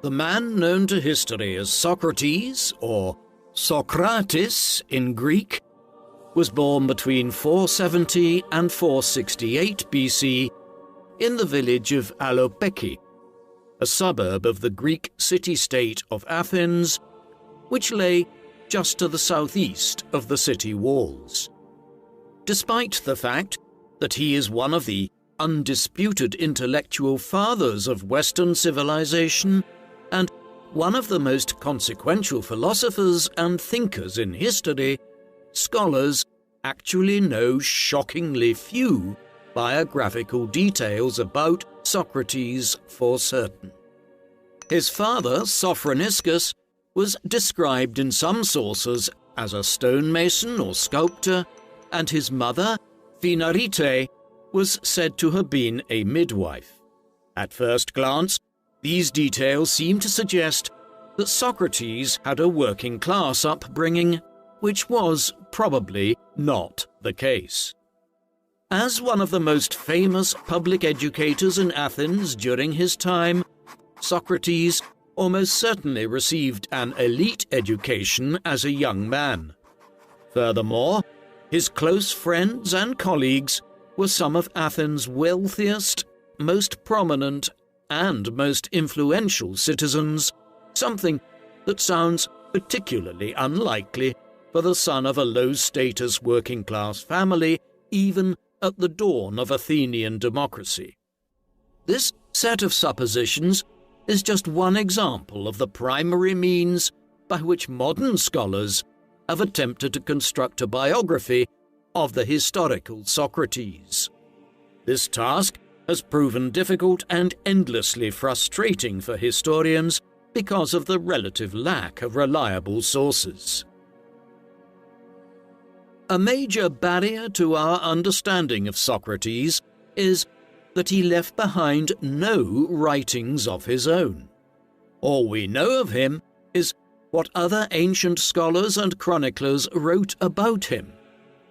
The man known to history as Socrates, or Socrates in Greek, was born between 470 and 468 BC in the village of Allopeki, a suburb of the Greek city-state of Athens, which lay just to the southeast of the city walls. Despite the fact that he is one of the undisputed intellectual fathers of Western civilization and one of the most consequential philosophers and thinkers in history, scholars actually know shockingly few biographical details about Socrates for certain. His father, Sophroniscus, was described in some sources as a stonemason or sculptor, and his mother, Phinarete, was said to have been a midwife. At first glance, these details seem to suggest that Socrates had a working-class upbringing, which was probably not the case. As one of the most famous public educators in Athens during his time, Socrates almost certainly received an elite education as a young man. Furthermore, his close friends and colleagues were some of Athens' wealthiest, most prominent, and most influential citizens, something that sounds particularly unlikely for the son of a low-status working-class family, even at the dawn of Athenian democracy. This set of suppositions is just one example of the primary means by which modern scholars have attempted to construct a biography of the historical Socrates. This task has proven difficult and endlessly frustrating for historians because of the relative lack of reliable sources. A major barrier to our understanding of Socrates is that he left behind no writings of his own. All we know of him is what other ancient scholars and chroniclers wrote about him.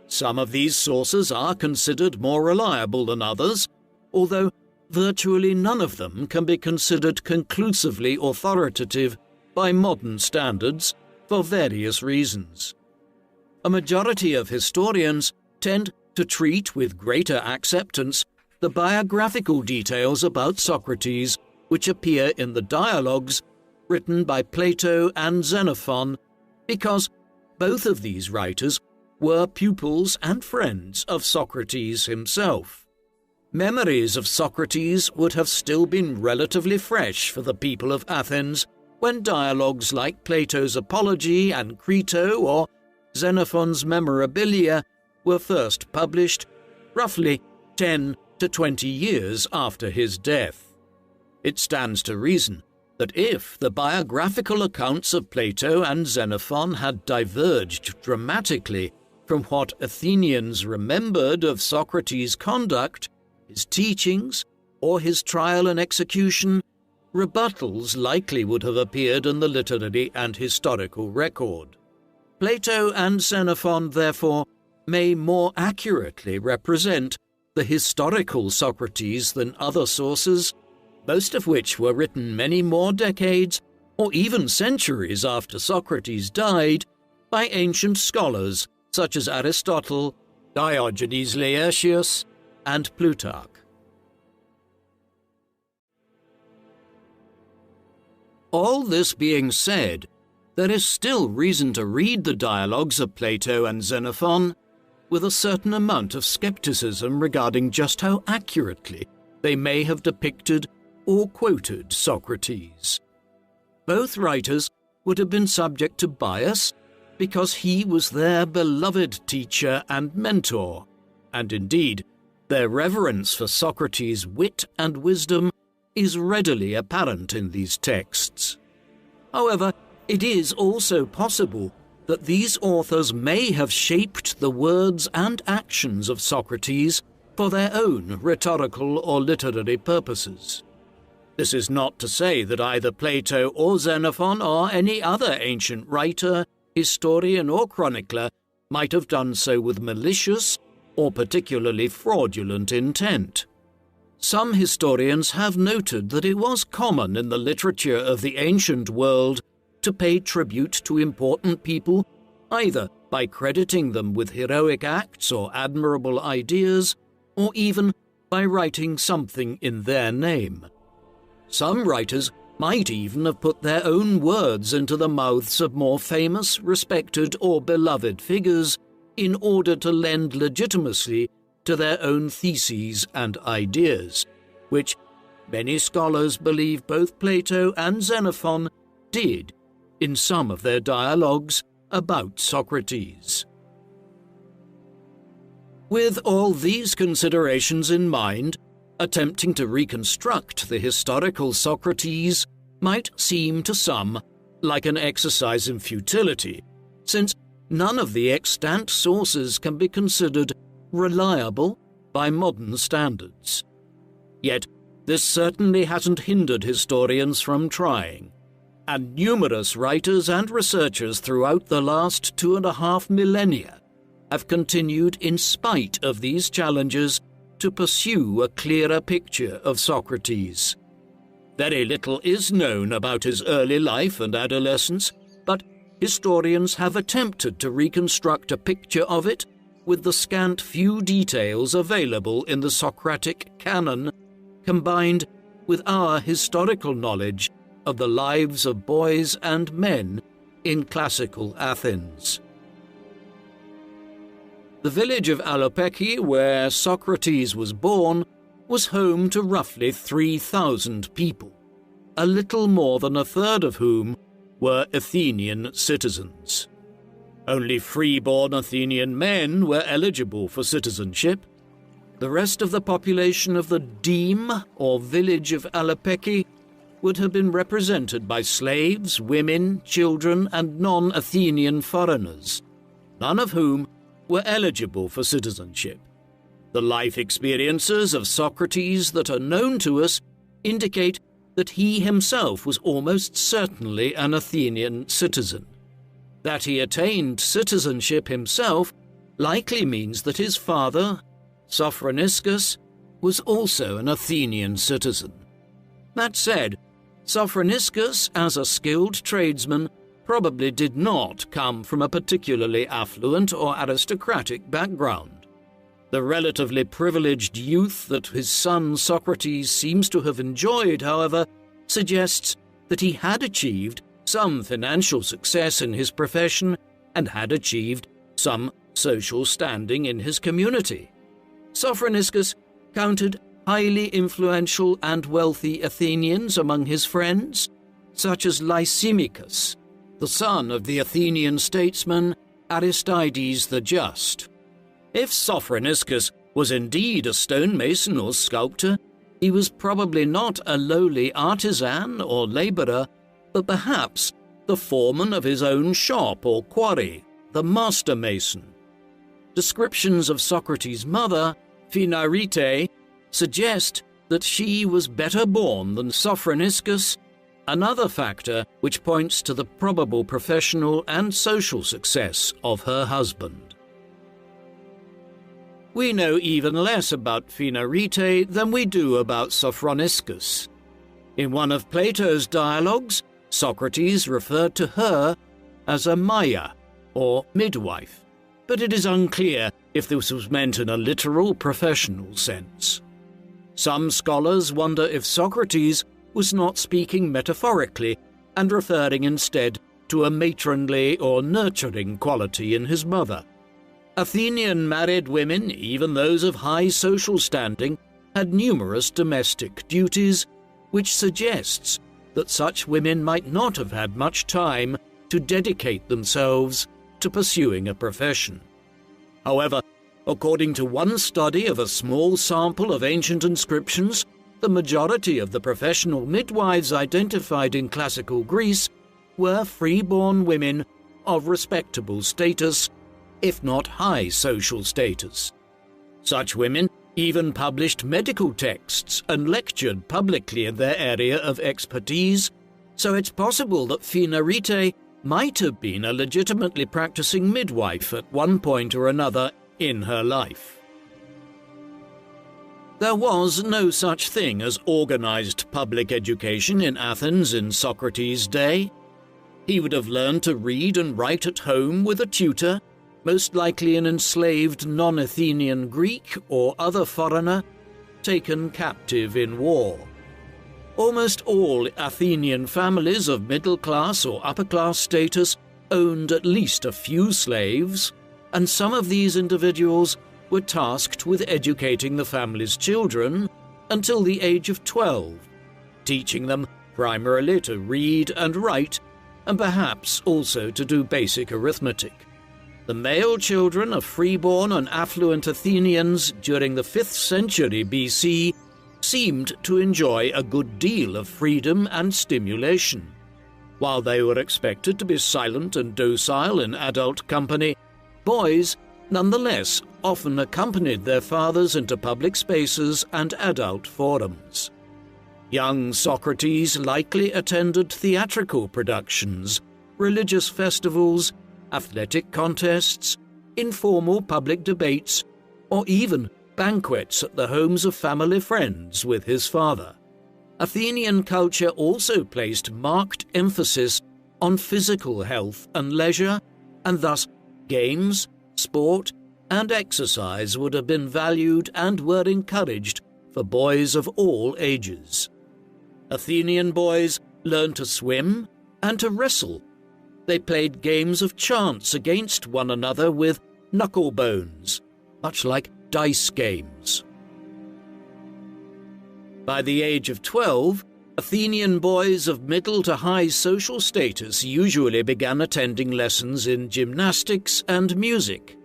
Some of these sources are considered more reliable than others, although virtually none of them can be considered conclusively authoritative by modern standards for various reasons. A majority of historians tend to treat with greater acceptance the biographical details about Socrates which appear in the dialogues written by Plato and Xenophon, because both of these writers were pupils and friends of Socrates himself. Memories of Socrates would have still been relatively fresh for the people of Athens when dialogues like Plato's Apology and Crito or Xenophon's Memorabilia were first published, roughly 10 to 20 years after his death. It stands to reason that if the biographical accounts of Plato and Xenophon had diverged dramatically from what Athenians remembered of Socrates' conduct, his teachings, or his trial and execution, rebuttals likely would have appeared in the literary and historical record. Plato and Xenophon, therefore, may more accurately represent the historical Socrates than other sources, most of which were written many more decades or even centuries after Socrates died by ancient scholars such as Aristotle, Diogenes Laertius, and Plutarch. All this being said, there is still reason to read the dialogues of Plato and Xenophon with a certain amount of skepticism regarding just how accurately they may have depicted or quoted Socrates. Both writers would have been subject to bias because he was their beloved teacher and mentor, and indeed, their reverence for Socrates' wit and wisdom is readily apparent in these texts. However, it is also possible that these authors may have shaped the words and actions of Socrates for their own rhetorical or literary purposes. This is not to say that either Plato or Xenophon or any other ancient writer, historian or chronicler might have done so with malicious or particularly fraudulent intent. some historians have noted that it was common in the literature of the ancient world to pay tribute to important people, either by crediting them with heroic acts or admirable ideas, or even by writing something in their name. Some writers might even have put their own words into the mouths of more famous, respected, or beloved figures in order to lend legitimacy to their own theses and ideas, which many scholars believe both Plato and Xenophon did in some of their dialogues about Socrates. With all these considerations in mind, attempting to reconstruct the historical Socrates might seem to some like an exercise in futility, since none of the extant sources can be considered reliable by modern standards. Yet, this certainly hasn't hindered historians from trying, and numerous writers and researchers throughout the last 2.5 millennia have continued, in spite of these challenges, to pursue a clearer picture of Socrates. Very little is known about his early life and adolescence, but historians have attempted to reconstruct a picture of it with the scant few details available in the Socratic canon, combined with our historical knowledge of the lives of boys and men in classical Athens. The village of Alopeki, where Socrates was born, was home to roughly 3,000 people, a little more than a third of whom were Athenian citizens. Only free-born Athenian men were eligible for citizenship. The rest of the population of the deme, or village of Alopeki, would have been represented by slaves, women, children, and non-Athenian foreigners, none of whom were eligible for citizenship. The life experiences of Socrates that are known to us indicate that he himself was almost certainly an Athenian citizen. That he attained citizenship himself likely means that his father, Sophroniscus, was also an Athenian citizen. That said, Sophroniscus, as a skilled tradesman, probably did not come from a particularly affluent or aristocratic background. The relatively privileged youth that his son Socrates seems to have enjoyed, however, suggests that he had achieved some financial success in his profession and had achieved some social standing in his community. Sophroniscus counted highly influential and wealthy Athenians among his friends, such as Lysimachus, the son of the Athenian statesman Aristides the Just. If Sophroniscus was indeed a stonemason or sculptor, he was probably not a lowly artisan or labourer, but perhaps the foreman of his own shop or quarry, the master mason. Descriptions of Socrates' mother, Phinarete, suggest that she was better born than Sophroniscus, another factor which points to the probable professional and social success of her husband. We know even less about Phinarete than we do about Sophroniscus. In one of Plato's dialogues, Socrates referred to her as a Maya, or midwife, but it is unclear if this was meant in a literal professional sense. Some scholars wonder if Socrates was not speaking metaphorically and referring instead to a matronly or nurturing quality in his mother. Athenian married women, even those of high social standing, had numerous domestic duties, which suggests that such women might not have had much time to dedicate themselves to pursuing a profession. However, according to one study of a small sample of ancient inscriptions, the majority of the professional midwives identified in classical Greece were free-born women of respectable status, if not high social status. Such women even published medical texts and lectured publicly in their area of expertise, so it's possible that Phinarete might have been a legitimately practicing midwife at one point or another in her life. There was no such thing as organized public education in Athens in Socrates' day. He would have learned to read and write at home with a tutor, most likely an enslaved non-Athenian Greek or other foreigner taken captive in war. Almost all Athenian families of middle-class or upper-class status owned at least a few slaves, and some of these individuals were tasked with educating the family's children until the age of 12, teaching them primarily to read and write, and perhaps also to do basic arithmetic. The male children of freeborn and affluent Athenians during the 5th century BC seemed to enjoy a good deal of freedom and stimulation. While they were expected to be silent and docile in adult company, boys nonetheless often accompanied their fathers into public spaces and adult forums. Young Socrates likely attended theatrical productions, religious festivals, athletic contests, informal public debates, or even banquets at the homes of family friends with his father. Athenian culture also placed marked emphasis on physical health and leisure, and thus games, sport, and exercise would have been valued and were encouraged for boys of all ages. Athenian boys learned to swim and to wrestle. They played games of chance against one another with knuckle bones, much like dice games. By the age of 12, Athenian boys of middle to high social status usually began attending lessons in gymnastics and music.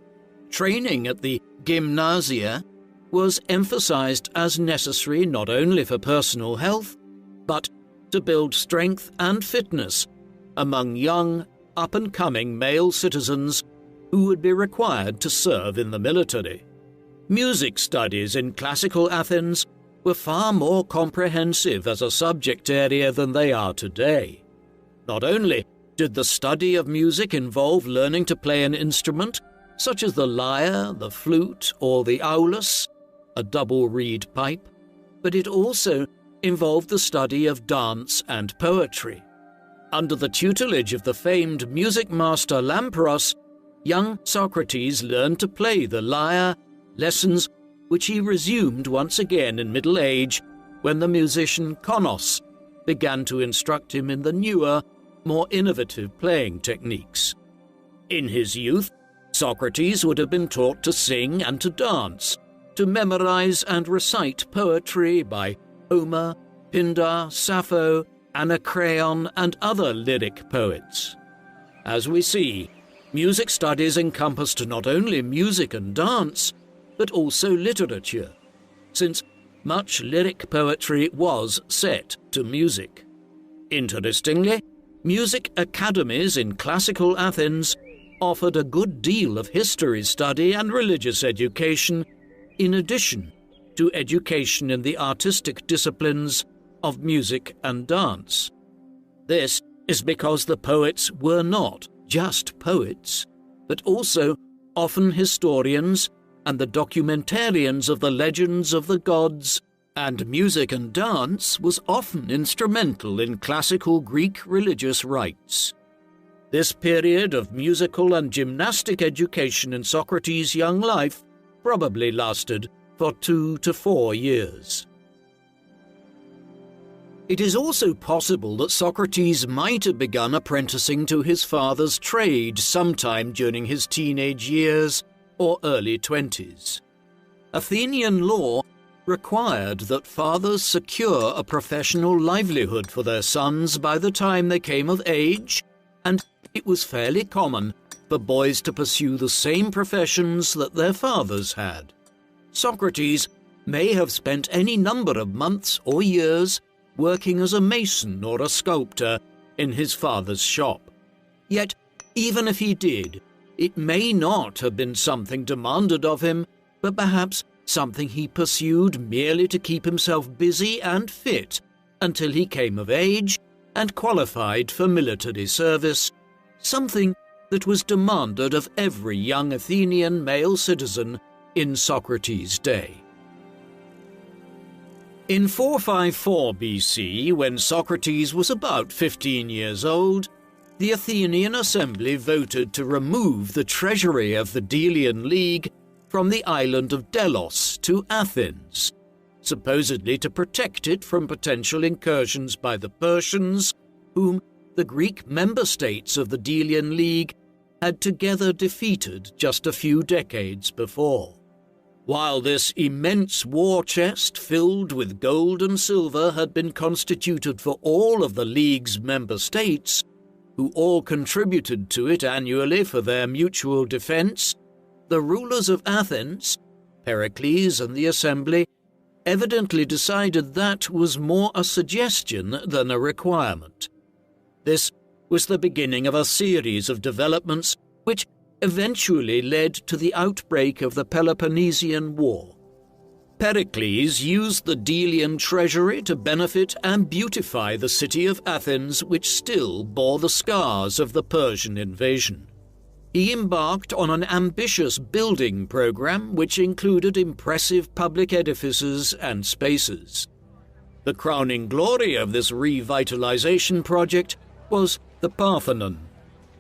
Training at the gymnasia was emphasized as necessary not only for personal health, but to build strength and fitness among young, up-and-coming male citizens who would be required to serve in the military. Music studies in classical Athens were far more comprehensive as a subject area than they are today. Not only did the study of music involve learning to play an instrument, such as the lyre, the flute, or the aulus, a double reed pipe, but it also involved the study of dance and poetry. Under the tutelage of the famed music master Lampros, young Socrates learned to play the lyre, lessons which he resumed once again in middle age when the musician Konos began to instruct him in the newer, more innovative playing techniques. In his youth, Socrates would have been taught to sing and to dance, to memorize and recite poetry by Homer, Pindar, Sappho, Anacreon, and other lyric poets. As we see, music studies encompassed not only music and dance, but also literature, since much lyric poetry was set to music. Interestingly, music academies in classical Athens offered a good deal of history study and religious education, in addition to education in the artistic disciplines of music and dance. This is because the poets were not just poets, but also often historians and the documentarians of the legends of the gods, and music and dance was often instrumental in classical Greek religious rites. This period of musical and gymnastic education in Socrates' young life probably lasted for 2 to 4 years. It is also possible that Socrates might have begun apprenticing to his father's trade sometime during his teenage years or early 20s. Athenian law required that fathers secure a professional livelihood for their sons by the time they came of age, and it was fairly common for boys to pursue the same professions that their fathers had. Socrates may have spent any number of months or years working as a mason or a sculptor in his father's shop. Yet, even if he did, it may not have been something demanded of him, but perhaps something he pursued merely to keep himself busy and fit until he came of age and qualified for military service, something that was demanded of every young Athenian male citizen in Socrates' day. In 454 BC, when Socrates was about 15 years old, the Athenian assembly voted to remove the treasury of the Delian League from the island of Delos to Athens, supposedly to protect it from potential incursions by the Persians, whom the Greek member states of the Delian League had together defeated just a few decades before. While this immense war chest filled with gold and silver had been constituted for all of the League's member states, who all contributed to it annually for their mutual defense, the rulers of Athens, Pericles and the assembly, evidently decided that was more a suggestion than a requirement. This was the beginning of a series of developments which eventually led to the outbreak of the Peloponnesian War. Pericles used the Delian treasury to benefit and beautify the city of Athens, which still bore the scars of the Persian invasion. He embarked on an ambitious building program which included impressive public edifices and spaces. The crowning glory of this revitalization project was the Parthenon,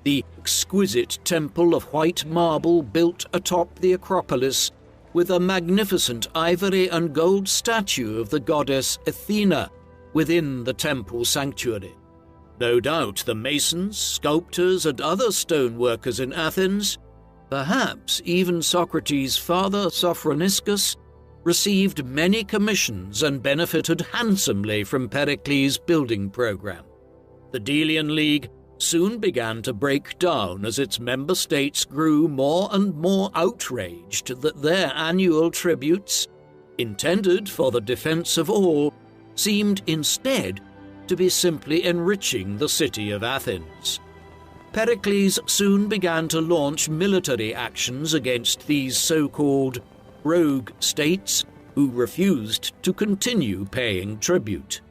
the exquisite temple of white marble built atop the Acropolis, with a magnificent ivory and gold statue of the goddess Athena within the temple sanctuary. No doubt the masons, sculptors, and other stoneworkers in Athens, perhaps even Socrates' father Sophroniscus, received many commissions and benefited handsomely from Pericles' building program. The Delian League soon began to break down as its member states grew more and more outraged that their annual tributes, intended for the defense of all, seemed instead to be simply enriching the city of Athens. Pericles soon began to launch military actions against these so-called rogue states who refused to continue paying tribute.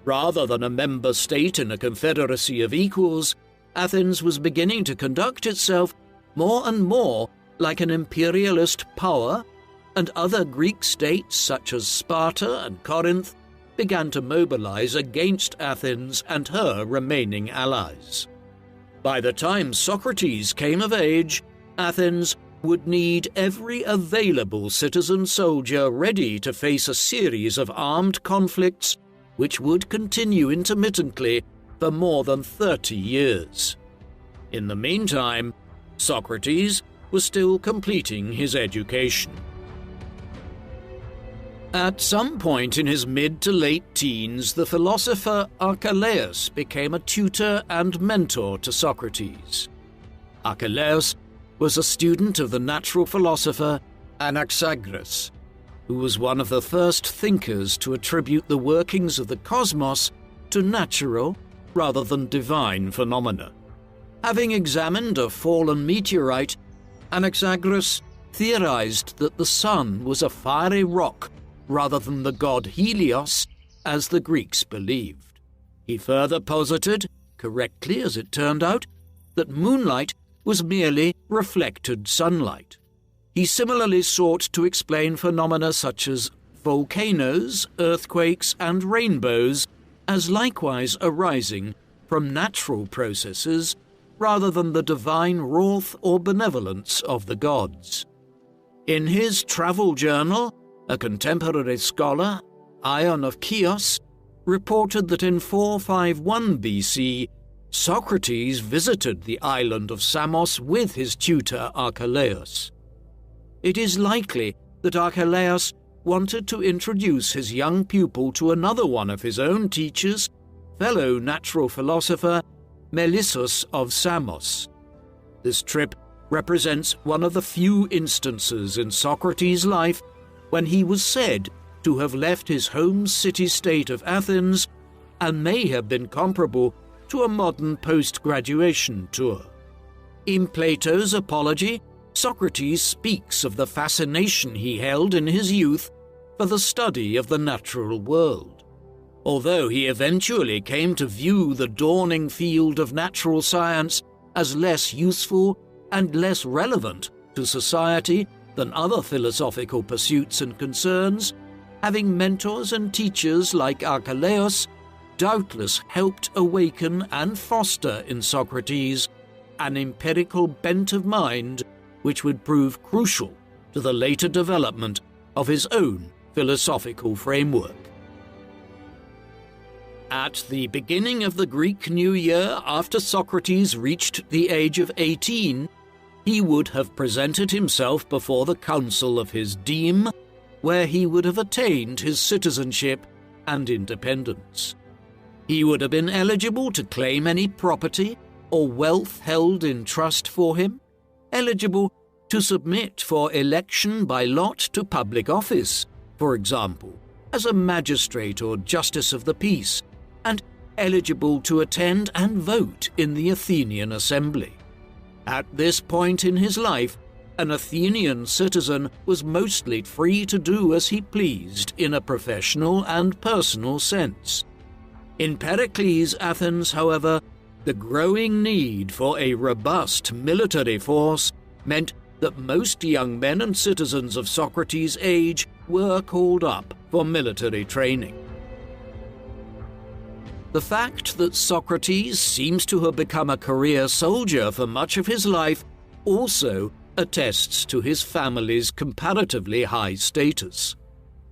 Rather than a member state in a confederacy of equals, Athens was beginning to conduct itself more and more like an imperialist power, and other Greek states such as Sparta and Corinth began to mobilize against Athens and her remaining allies. By the time Socrates came of age, Athens would need every available citizen soldier ready to face a series of armed conflicts which would continue intermittently for more than 30 years. In the meantime, Socrates was still completing his education. At some point in his mid to late teens, the philosopher Archelaus became a tutor and mentor to Socrates. Archelaus was a student of the natural philosopher Anaxagoras, who was one of the first thinkers to attribute the workings of the cosmos to natural rather than divine phenomena. Having examined a fallen meteorite, Anaxagoras theorized that the sun was a fiery rock rather than the god Helios, as the Greeks believed. He further posited, correctly as it turned out, that moonlight was merely reflected sunlight. He similarly sought to explain phenomena such as volcanoes, earthquakes, and rainbows as likewise arising from natural processes rather than the divine wrath or benevolence of the gods. In his travel journal, a contemporary scholar, Ion of Chios, reported that in 451 BC, Socrates visited the island of Samos with his tutor Archelaus. It is likely that Archelaus wanted to introduce his young pupil to another one of his own teachers, fellow natural philosopher Melissus of Samos. This trip represents one of the few instances in Socrates' life when he was said to have left his home city-state of Athens and may have been comparable to a modern post-graduation tour. In Plato's Apology, Socrates speaks of the fascination he held in his youth for the study of the natural world. Although he eventually came to view the dawning field of natural science as less useful and less relevant to society than other philosophical pursuits and concerns, having mentors and teachers like Archelaus, doubtless helped awaken and foster in Socrates an empirical bent of mind which would prove crucial to the later development of his own philosophical framework. At the beginning of the Greek New Year, after Socrates reached the age of 18, he would have presented himself before the council of his deme, where he would have attained his citizenship and independence. He would have been eligible to claim any property or wealth held in trust for him, eligible to submit for election by lot to public office, for example, as a magistrate or justice of the peace, and eligible to attend and vote in the Athenian assembly. At this point in his life, an Athenian citizen was mostly free to do as he pleased in a professional and personal sense. In Pericles' Athens, however, the growing need for a robust military force meant that most young men and citizens of Socrates' age were called up for military training. The fact that Socrates seems to have become a career soldier for much of his life also attests to his family's comparatively high status.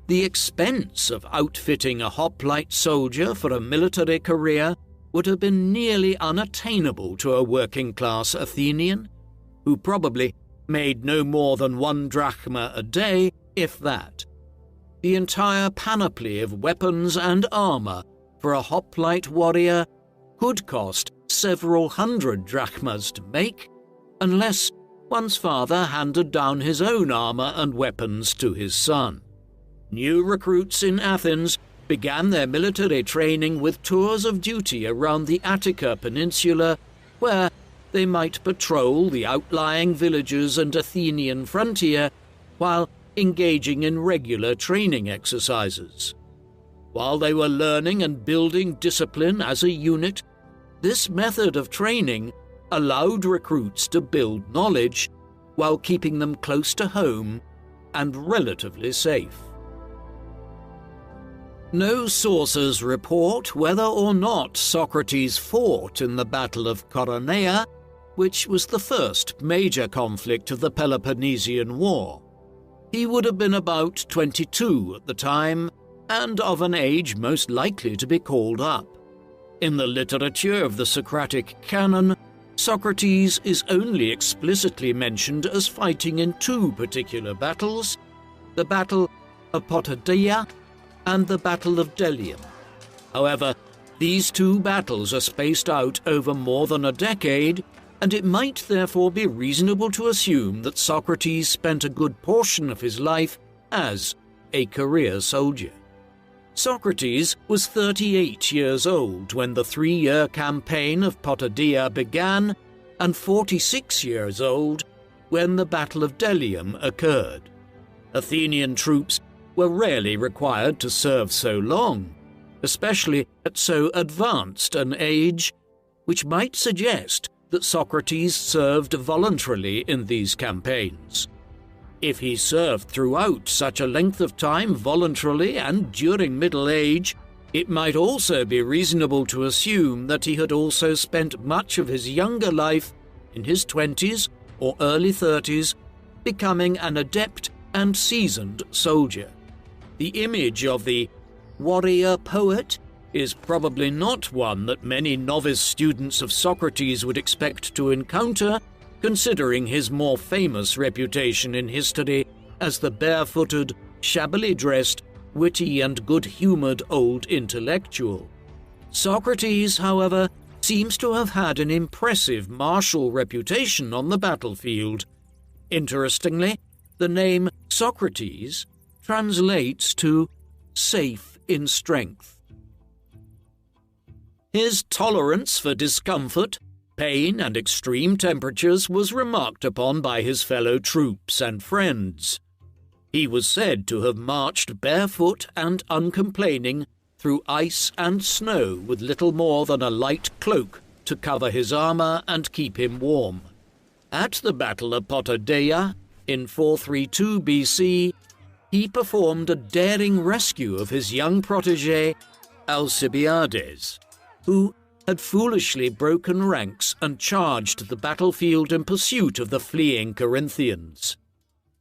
The expense of outfitting a hoplite soldier for a military career would have been nearly unattainable to a working-class Athenian, who probably made no more than 1 drachma a day, if that. The entire panoply of weapons and armor for a hoplite warrior could cost several hundred drachmas to make, unless one's father handed down his own armor and weapons to his son. New recruits in Athens began their military training with tours of duty around the Attica Peninsula, where they might patrol the outlying villages and Athenian frontier while engaging in regular training exercises. While they were learning and building discipline as a unit, this method of training allowed recruits to build knowledge while keeping them close to home and relatively safe. No sources report whether or not Socrates fought in the Battle of Coronea, which was the first major conflict of the Peloponnesian War. He would have been about 22 at the time, and of an age most likely to be called up. In the literature of the Socratic canon, Socrates is only explicitly mentioned as fighting in 2 particular battles, the Battle of Potidaea and the Battle of Delium. However, these 2 battles are spaced out over more than a decade, and it might therefore be reasonable to assume that Socrates spent a good portion of his life as a career soldier. Socrates was 38 years old when the 3-year campaign of Potidaea began, and 46 years old when the Battle of Delium occurred. Athenian troops were rarely required to serve so long, especially at so advanced an age, which might suggest that Socrates served voluntarily in these campaigns. If he served throughout such a length of time voluntarily and during middle age, it might also be reasonable to assume that he had also spent much of his younger life in his 20s or early 30s, becoming an adept and seasoned soldier. The image of the warrior poet is probably not one that many novice students of Socrates would expect to encounter, considering his more famous reputation in history as the barefooted, shabbily dressed, witty and good-humoured old intellectual. Socrates, however, seems to have had an impressive martial reputation on the battlefield. Interestingly, the name Socrates translates to safe in strength. His tolerance for discomfort, pain, and extreme temperatures was remarked upon by his fellow troops and friends. He was said to have marched barefoot and uncomplaining through ice and snow with little more than a light cloak to cover his armor and keep him warm. At the Battle of Potidaea, in 432 BC, he performed a daring rescue of his young protégé, Alcibiades, who had foolishly broken ranks and charged the battlefield in pursuit of the fleeing Corinthians.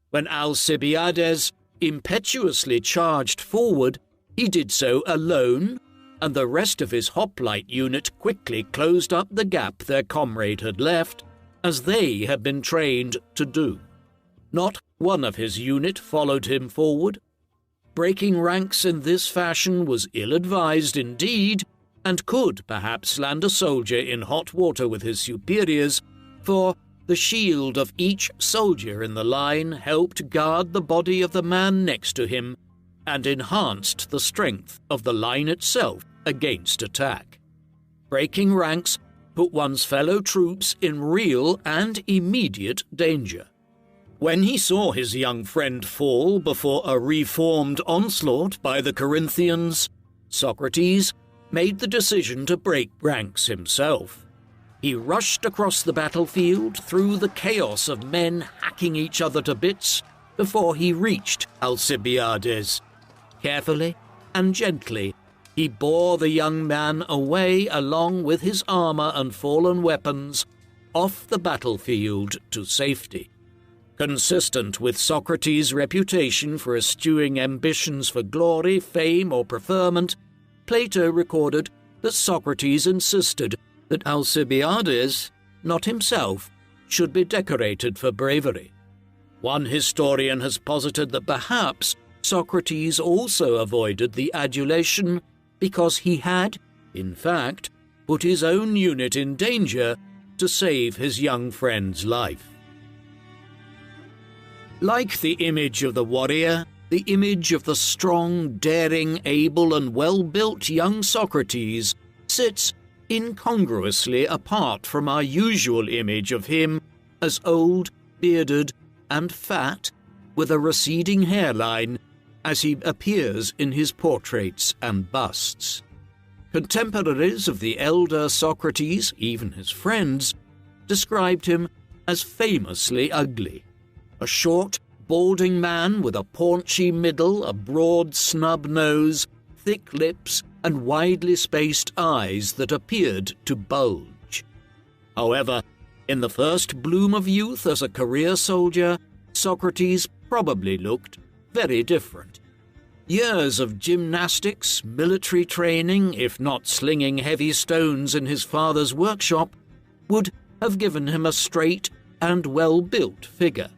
When Alcibiades impetuously charged forward, he did so alone, and the rest of his hoplite unit quickly closed up the gap their comrade had left, as they had been trained to do. Not one of his unit followed him forward. Breaking ranks in this fashion was ill-advised indeed, and could perhaps land a soldier in hot water with his superiors, for the shield of each soldier in the line helped guard the body of the man next to him, and enhanced the strength of the line itself against attack. Breaking ranks put one's fellow troops in real and immediate danger. When he saw his young friend fall before a reformed onslaught by the Corinthians, Socrates made the decision to break ranks himself. He rushed across the battlefield through the chaos of men hacking each other to bits before he reached Alcibiades. Carefully and gently, he bore the young man away along with his armor and fallen weapons off the battlefield to safety. Consistent with Socrates' reputation for eschewing ambitions for glory, fame, or preferment, Plato recorded that Socrates insisted that Alcibiades, not himself, should be decorated for bravery. One historian has posited that perhaps Socrates also avoided the adulation because he had, in fact, put his own unit in danger to save his young friend's life. Like the image of the warrior, the image of the strong, daring, able, and well-built young Socrates sits incongruously apart from our usual image of him as old, bearded, and fat, with a receding hairline, as he appears in his portraits and busts. Contemporaries of the elder Socrates, even his friends, described him as famously ugly. A short, balding man with a paunchy middle, a broad snub nose, thick lips, and widely spaced eyes that appeared to bulge. However, in the first bloom of youth as a career soldier, Socrates probably looked very different. Years of gymnastics, military training, if not slinging heavy stones in his father's workshop, would have given him a straight and well-built figure.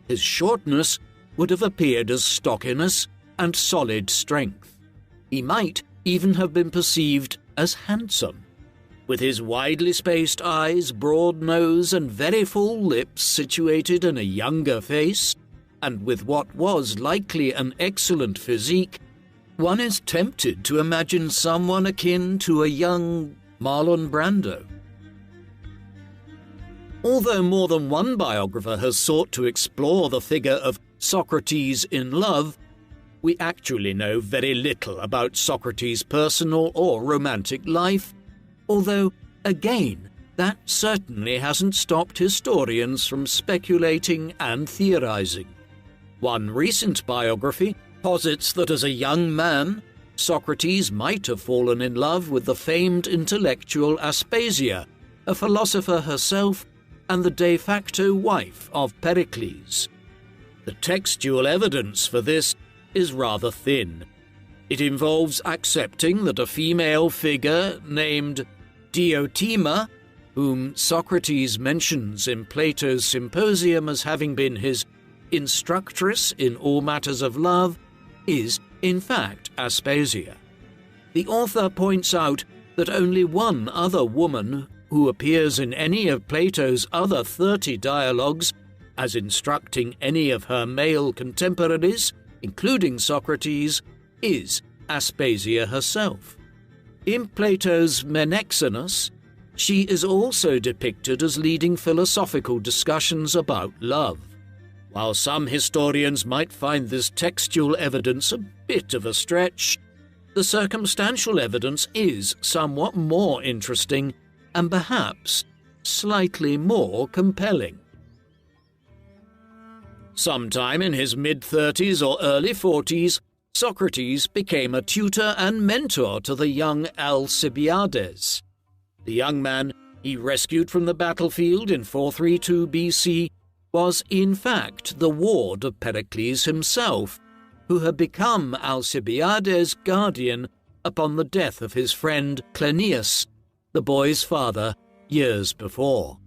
His shortness would have appeared as stockiness and solid strength. He might even have been perceived as handsome. With his widely spaced eyes, broad nose, and very full lips situated in a younger face, and with what was likely an excellent physique, one is tempted to imagine someone akin to a young Marlon Brando. Although more than one biographer has sought to explore the figure of Socrates in love, we actually know very little about Socrates' personal or romantic life, although, again, that certainly hasn't stopped historians from speculating and theorizing. One recent biography posits that as a young man, Socrates might have fallen in love with the famed intellectual Aspasia, a philosopher herself and the de facto wife of Pericles. The textual evidence for this is rather thin. It involves accepting that a female figure named Diotima, whom Socrates mentions in Plato's Symposium as having been his instructress in all matters of love, is in fact Aspasia. The author points out that only one other woman who appears in any of Plato's other 30 dialogues as instructing any of her male contemporaries, including Socrates, is Aspasia herself. In Plato's Menexenus, she is also depicted as leading philosophical discussions about love. While some historians might find this textual evidence a bit of a stretch, the circumstantial evidence is somewhat more interesting and perhaps slightly more compelling. Sometime in his mid-30s or early 40s, Socrates became a tutor and mentor to the young Alcibiades. The young man he rescued from the battlefield in 432 BC was in fact the ward of Pericles himself, who had become Alcibiades' guardian upon the death of his friend Cleinias, the boy's father, years before.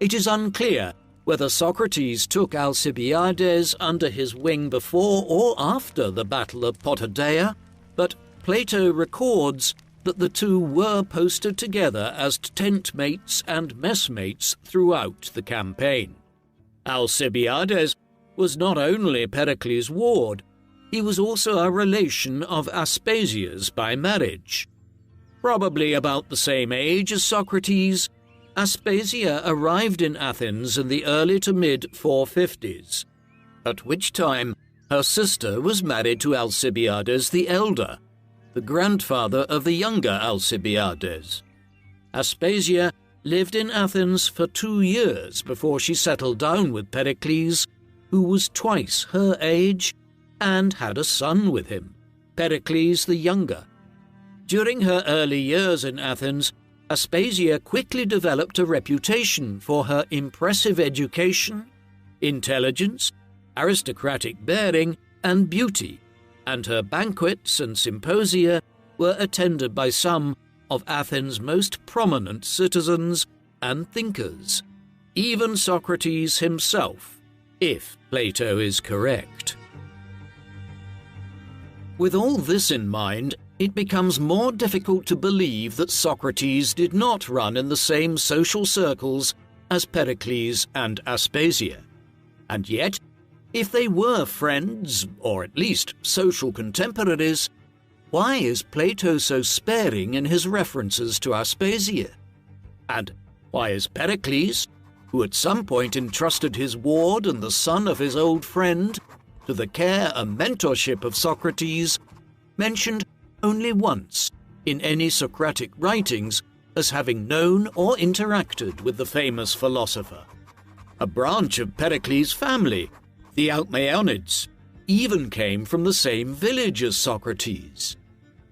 It is unclear whether Socrates took Alcibiades under his wing before or after the Battle of Potidaea, but Plato records that the two were posted together as tent mates and messmates throughout the campaign. Alcibiades was not only Pericles' ward, he was also a relation of Aspasia's by marriage. Probably about the same age as Socrates, Aspasia arrived in Athens in the early to mid-450s, at which time her sister was married to Alcibiades the elder, the grandfather of the younger Alcibiades. Aspasia lived in Athens for 2 years before she settled down with Pericles, who was twice her age, and had a son with him, Pericles the younger. During her early years in Athens, Aspasia quickly developed a reputation for her impressive education, intelligence, aristocratic bearing, and beauty, and her banquets and symposia were attended by some of Athens' most prominent citizens and thinkers, even Socrates himself, if Plato is correct. With all this in mind, it becomes more difficult to believe that Socrates did not run in the same social circles as Pericles and Aspasia. And yet, if they were friends, or at least social contemporaries, why is Plato so sparing in his references to Aspasia? And why is Pericles, who at some point entrusted his ward and the son of his old friend to the care and mentorship of Socrates, mentioned only once in any Socratic writings as having known or interacted with the famous philosopher? A branch of Pericles' family, the Alcmaeonids, even came from the same village as Socrates.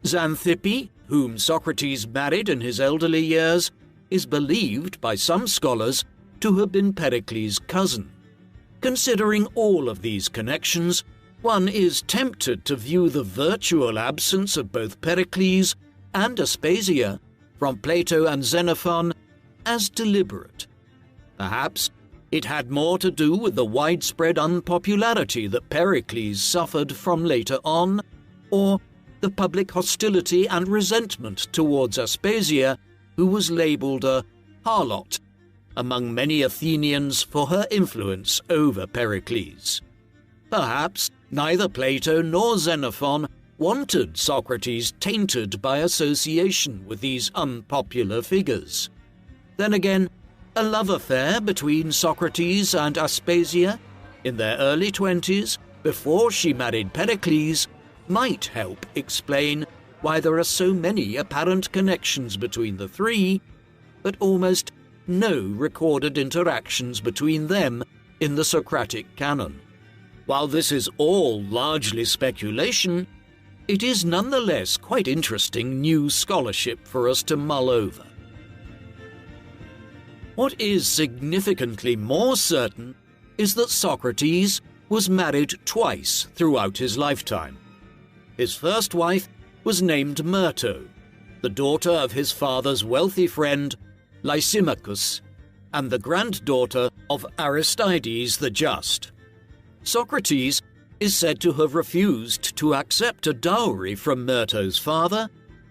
Xanthippe, whom Socrates married in his elderly years, is believed by some scholars to have been Pericles' cousin. Considering all of these connections, one is tempted to view the virtual absence of both Pericles and Aspasia from Plato and Xenophon as deliberate. Perhaps it had more to do with the widespread unpopularity that Pericles suffered from later on, or the public hostility and resentment towards Aspasia, who was labelled a harlot among many Athenians for her influence over Pericles. Perhaps neither Plato nor Xenophon wanted Socrates tainted by association with these unpopular figures. Then again, a love affair between Socrates and Aspasia in their early 20s, before she married Pericles, might help explain why there are so many apparent connections between the three, but almost no recorded interactions between them in the Socratic canon. While this is all largely speculation, it is nonetheless quite interesting new scholarship for us to mull over. What is significantly more certain is that Socrates was married twice throughout his lifetime. His first wife was named Myrto, the daughter of his father's wealthy friend Lysimachus, and the granddaughter of Aristides the Just. Socrates is said to have refused to accept a dowry from Myrto's father,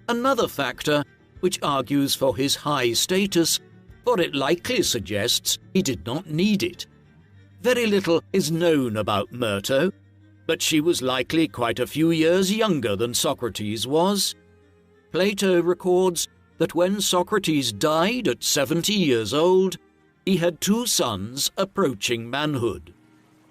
another factor which argues for his high status, for it likely suggests he did not need it. Very little is known about Myrto, but she was likely quite a few years younger than Socrates was. Plato records that when Socrates died at 70 years old, he had 2 sons approaching manhood.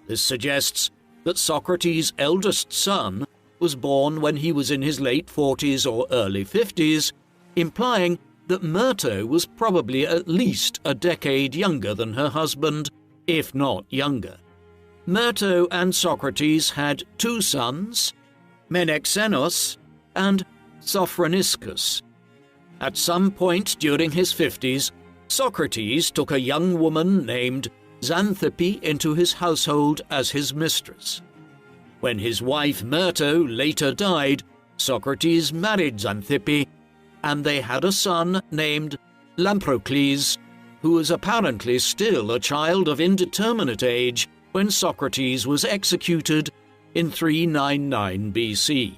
This suggests that Socrates' eldest son was born when he was in his late 40s or early 50s, implying that Myrto was probably at least a decade younger than her husband, if not younger. Myrto and Socrates had two sons, Menexenus and Sophroniscus. At some point during his 50s, Socrates took a young woman named Xanthippe into his household as his mistress. When his wife Myrto later died, Socrates married Xanthippe, and they had a son named Lamprocles, who was apparently still a child of indeterminate age when Socrates was executed in 399 BC.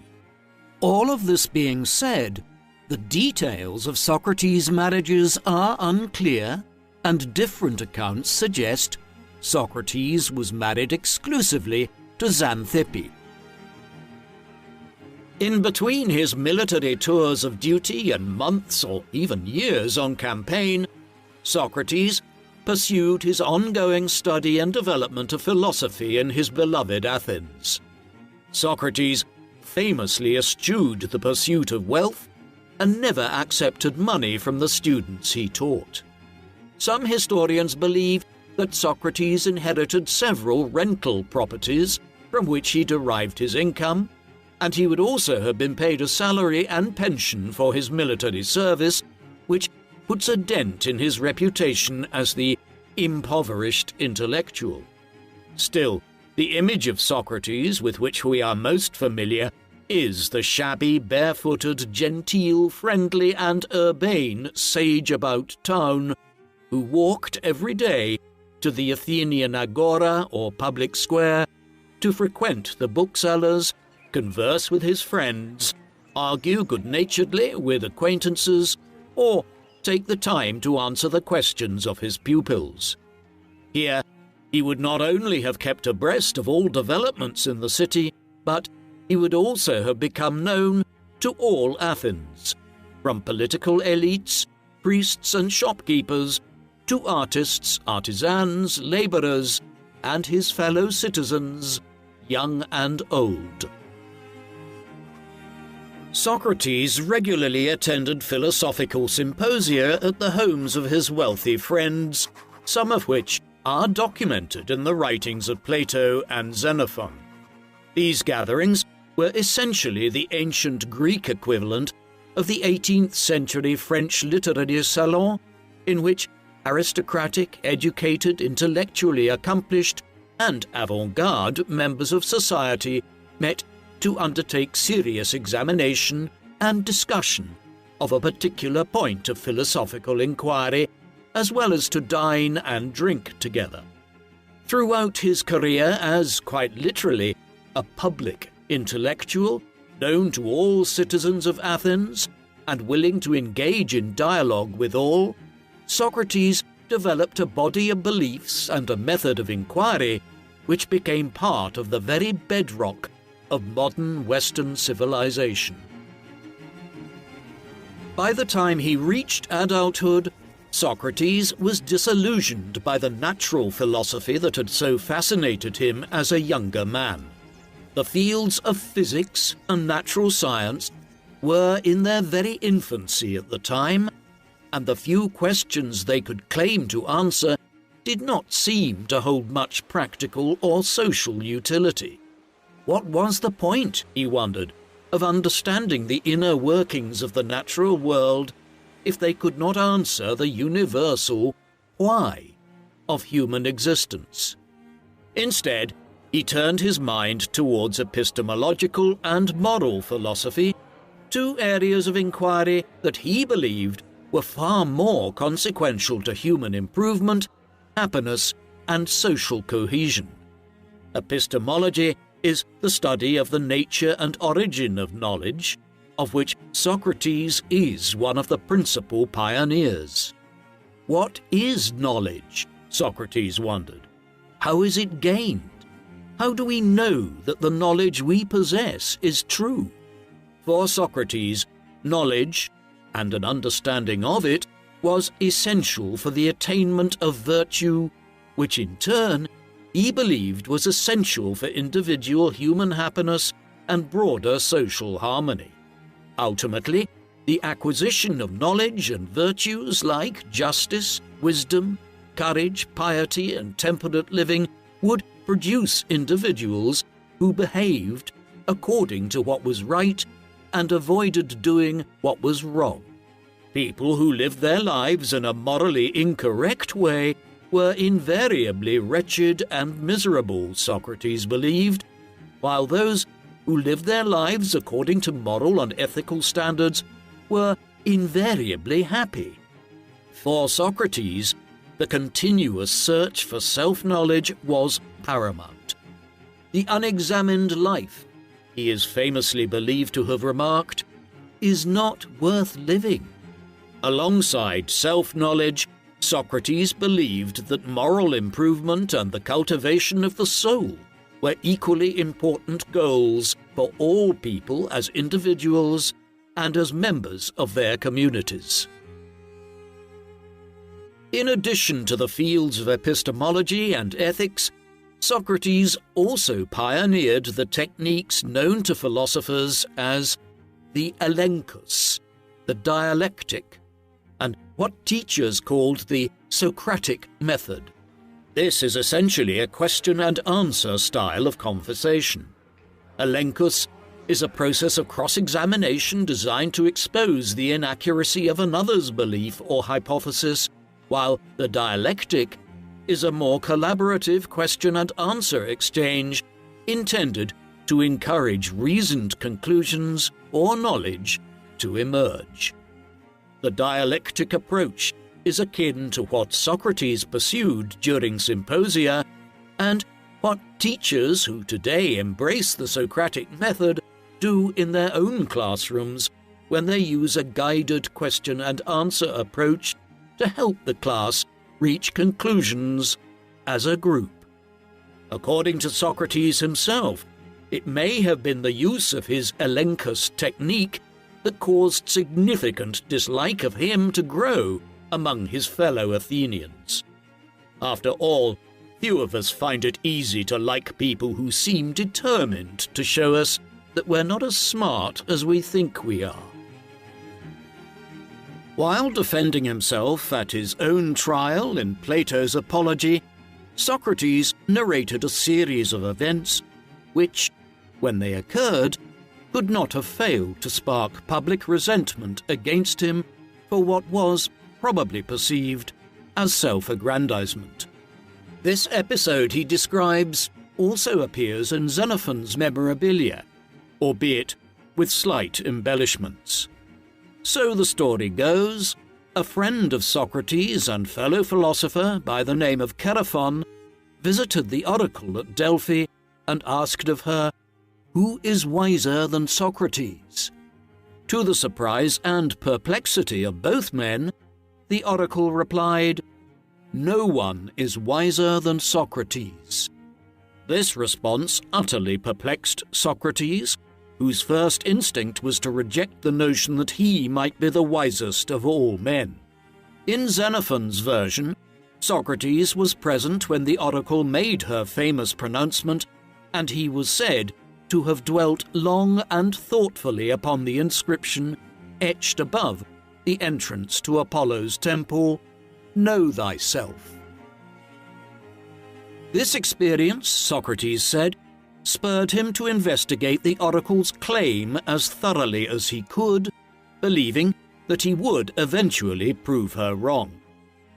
All of this being said, the details of Socrates' marriages are unclear, and different accounts suggest Socrates was married exclusively to Xanthippe. In between his military tours of duty and months or even years on campaign, Socrates pursued his ongoing study and development of philosophy in his beloved Athens. Socrates famously eschewed the pursuit of wealth and never accepted money from the students he taught. Some historians believe that Socrates inherited several rental properties from which he derived his income, and he would also have been paid a salary and pension for his military service, which puts a dent in his reputation as the impoverished intellectual. Still, the image of Socrates with which we are most familiar is the shabby, barefooted, genteel, friendly, and urbane sage about town who walked every day to the Athenian agora or public square to frequent the booksellers, converse with his friends, argue good-naturedly with acquaintances, or take the time to answer the questions of his pupils. Here, he would not only have kept abreast of all developments in the city, but he would also have become known to all Athens, from political elites, priests and shopkeepers, to artists, artisans, labourers, and his fellow citizens, young and old. Socrates regularly attended philosophical symposia at the homes of his wealthy friends, some of which are documented in the writings of Plato and Xenophon. These gatherings were essentially the ancient Greek equivalent of the 18th century French literary salon, in which aristocratic, educated, intellectually accomplished, and avant-garde members of society met to undertake serious examination and discussion of a particular point of philosophical inquiry, as well as to dine and drink together. Throughout his career as, quite literally, a public intellectual, known to all citizens of Athens, and willing to engage in dialogue with all, Socrates developed a body of beliefs and a method of inquiry which became part of the very bedrock of modern Western civilization. By the time he reached adulthood, Socrates was disillusioned by the natural philosophy that had so fascinated him as a younger man. The fields of physics and natural science were in their very infancy at the time, and the few questions they could claim to answer did not seem to hold much practical or social utility. What was the point, he wondered, of understanding the inner workings of the natural world if they could not answer the universal why of human existence? Instead, he turned his mind towards epistemological and moral philosophy, two areas of inquiry that he believed were far more consequential to human improvement, happiness, and social cohesion. Epistemology is the study of the nature and origin of knowledge, of which Socrates is one of the principal pioneers. What is knowledge? Socrates wondered. How is it gained? How do we know that the knowledge we possess is true? For Socrates, knowledge, and an understanding of it, was essential for the attainment of virtue, which in turn he believed was essential for individual human happiness and broader social harmony. Ultimately, the acquisition of knowledge and virtues like justice, wisdom, courage, piety, and temperate living would produce individuals who behaved according to what was right and avoided doing what was wrong. People who lived their lives in a morally incorrect way were invariably wretched and miserable, Socrates believed, while those who lived their lives according to moral and ethical standards were invariably happy. For Socrates, the continuous search for self-knowledge was paramount. The unexamined life, he is famously believed to have remarked, is not worth living. Alongside self-knowledge, Socrates believed that moral improvement and the cultivation of the soul were equally important goals for all people as individuals and as members of their communities. In addition to the fields of epistemology and ethics, Socrates also pioneered the techniques known to philosophers as the elenchus, the dialectic, and what teachers called the Socratic method. This is essentially a question and answer style of conversation. Elenchus is a process of cross-examination designed to expose the inaccuracy of another's belief or hypothesis, while the dialectic is a more collaborative question and answer exchange intended to encourage reasoned conclusions or knowledge to emerge. The dialectic approach is akin to what Socrates pursued during symposia and what teachers who today embrace the Socratic method do in their own classrooms when they use a guided question and answer approach to help the class reach conclusions as a group. According to Socrates himself, it may have been the use of his elenchus technique that caused significant dislike of him to grow among his fellow Athenians. After all, few of us find it easy to like people who seem determined to show us that we're not as smart as we think we are. While defending himself at his own trial in Plato's Apology, Socrates narrated a series of events which, when they occurred, could not have failed to spark public resentment against him for what was probably perceived as self-aggrandizement. This episode he describes also appears in Xenophon's Memorabilia, albeit with slight embellishments. So the story goes, a friend of Socrates and fellow philosopher by the name of Chaerephon visited the oracle at Delphi and asked of her, "Who is wiser than Socrates?" To the surprise and perplexity of both men, the oracle replied, "No one is wiser than Socrates." This response utterly perplexed Socrates, whose first instinct was to reject the notion that he might be the wisest of all men. In Xenophon's version, Socrates was present when the oracle made her famous pronouncement, and he was said to have dwelt long and thoughtfully upon the inscription etched above the entrance to Apollo's temple, "Know thyself." This experience, Socrates said, spurred him to investigate the oracle's claim as thoroughly as he could, believing that he would eventually prove her wrong.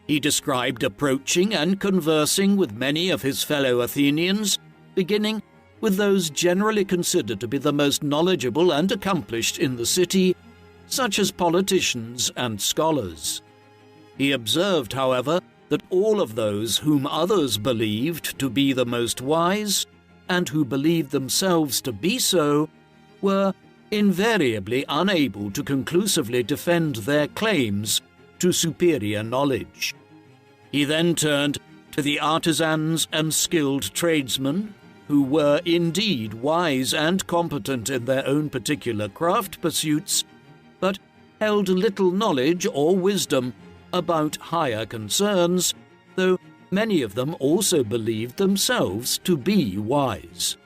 He described approaching and conversing with many of his fellow Athenians, beginning with those generally considered to be the most knowledgeable and accomplished in the city, such as politicians and scholars. He observed, however, that all of those whom others believed to be the most wise, and who believed themselves to be so, were invariably unable to conclusively defend their claims to superior knowledge. He then turned to the artisans and skilled tradesmen, who were indeed wise and competent in their own particular craft pursuits, but held little knowledge or wisdom about higher concerns, though many of them also believed themselves to be wise.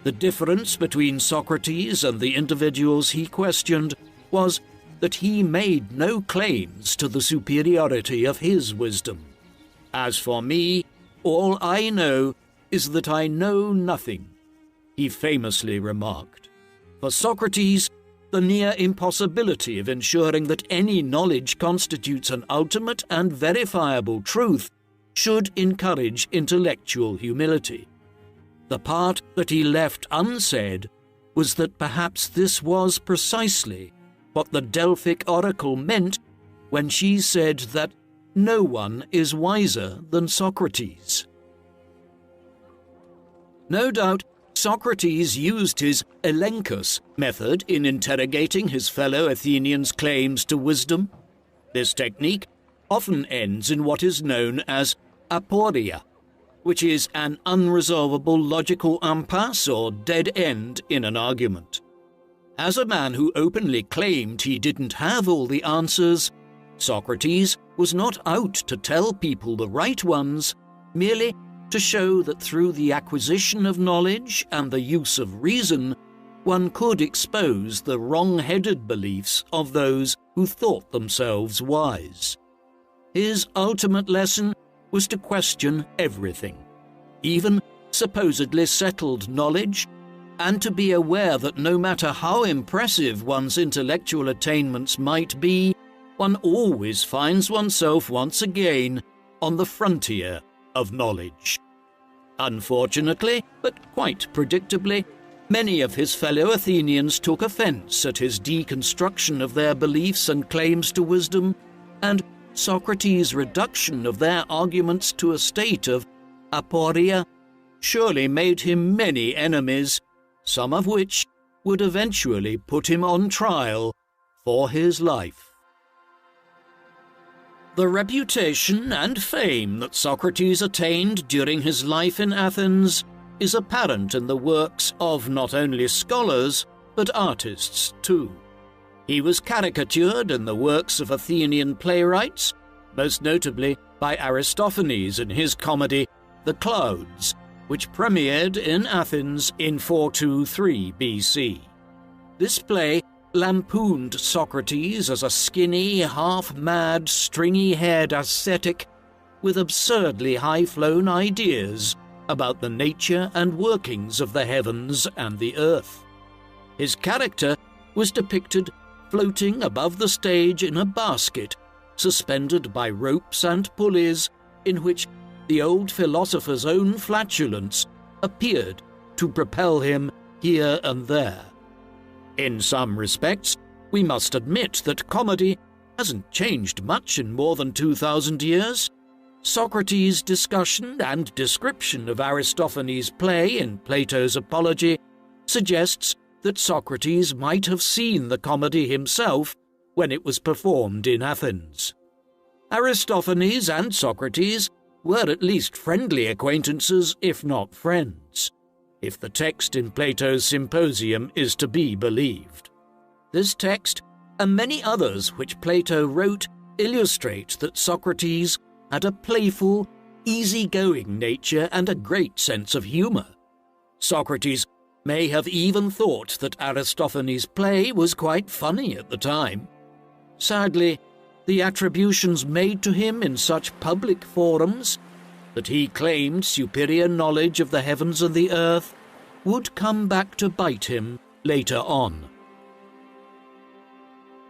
The difference between Socrates and the individuals he questioned was that he made no claims to the superiority of his wisdom. "As for me, all I know is that I know nothing," he famously remarked. For Socrates, the near impossibility of ensuring that any knowledge constitutes an ultimate and verifiable truth should encourage intellectual humility. The part that he left unsaid was that perhaps this was precisely what the Delphic oracle meant when she said that no one is wiser than Socrates. No doubt, Socrates used his elenchus method in interrogating his fellow Athenians' claims to wisdom. This technique often ends in what is known as aporia, which is an unresolvable logical impasse or dead end in an argument. As a man who openly claimed he didn't have all the answers, Socrates was not out to tell people the right ones, merely to show that through the acquisition of knowledge and the use of reason, one could expose the wrong-headed beliefs of those who thought themselves wise. His ultimate lesson was to question everything, even supposedly settled knowledge, and to be aware that no matter how impressive one's intellectual attainments might be, one always finds oneself once again on the frontier of knowledge. Unfortunately, but quite predictably, many of his fellow Athenians took offense at his deconstruction of their beliefs and claims to wisdom, and Socrates' reduction of their arguments to a state of aporia surely made him many enemies, some of which would eventually put him on trial for his life. The reputation and fame that Socrates attained during his life in Athens is apparent in the works of not only scholars, but artists too. He was caricatured in the works of Athenian playwrights, most notably by Aristophanes in his comedy The Clouds, which premiered in Athens in 423 BC. This play lampooned Socrates as a skinny, half-mad, stringy-haired ascetic with absurdly high-flown ideas about the nature and workings of the heavens and the earth. His character was depicted floating above the stage in a basket, suspended by ropes and pulleys, in which the old philosopher's own flatulence appeared to propel him here and there. In some respects, we must admit that comedy hasn't changed much in more than 2,000 years. Socrates' discussion and description of Aristophanes' play in Plato's Apology suggests that Socrates might have seen the comedy himself when it was performed in Athens. Aristophanes and Socrates were at least friendly acquaintances, if not friends, if the text in Plato's Symposium is to be believed. This text, and many others which Plato wrote, illustrate that Socrates had a playful, easy-going nature and a great sense of humor. Socrates may have even thought that Aristophanes' play was quite funny at the time. Sadly, the attributions made to him in such public forums, that he claimed superior knowledge of the heavens and the earth, would come back to bite him later on.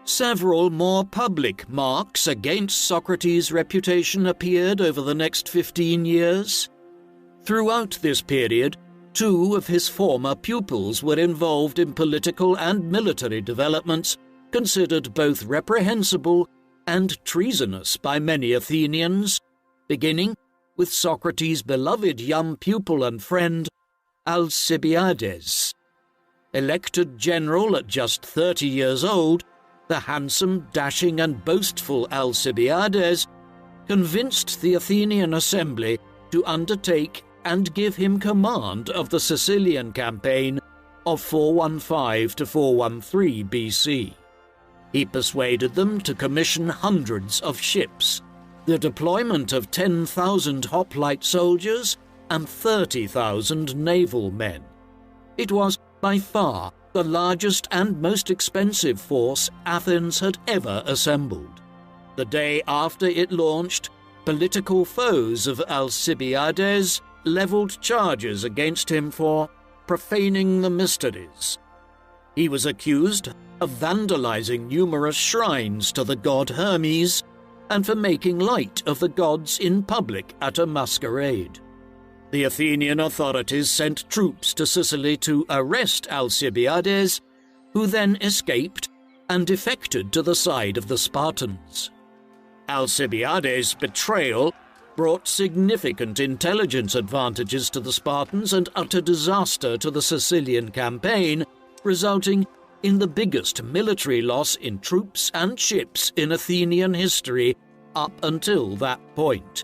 Several more public marks against Socrates' reputation appeared over the next 15 years. Throughout this period, 2 of his former pupils were involved in political and military developments considered both reprehensible and treasonous by many Athenians, beginning with Socrates' beloved young pupil and friend, Alcibiades. Elected general at just 30 years old, the handsome, dashing and boastful Alcibiades convinced the Athenian assembly to undertake and give him command of the Sicilian campaign of 415 to 413 BC. He persuaded them to commission hundreds of ships, the deployment of 10,000 hoplite soldiers and 30,000 naval men. It was by far the largest and most expensive force Athens had ever assembled. The day after it launched, political foes of Alcibiades levelled charges against him for profaning the mysteries. He was accused of vandalizing numerous shrines to the god Hermes and for making light of the gods in public at a masquerade. The Athenian authorities sent troops to Sicily to arrest Alcibiades, who then escaped and defected to the side of the Spartans. Alcibiades' betrayal brought significant intelligence advantages to the Spartans and utter disaster to the Sicilian campaign, resulting in the biggest military loss in troops and ships in Athenian history up until that point.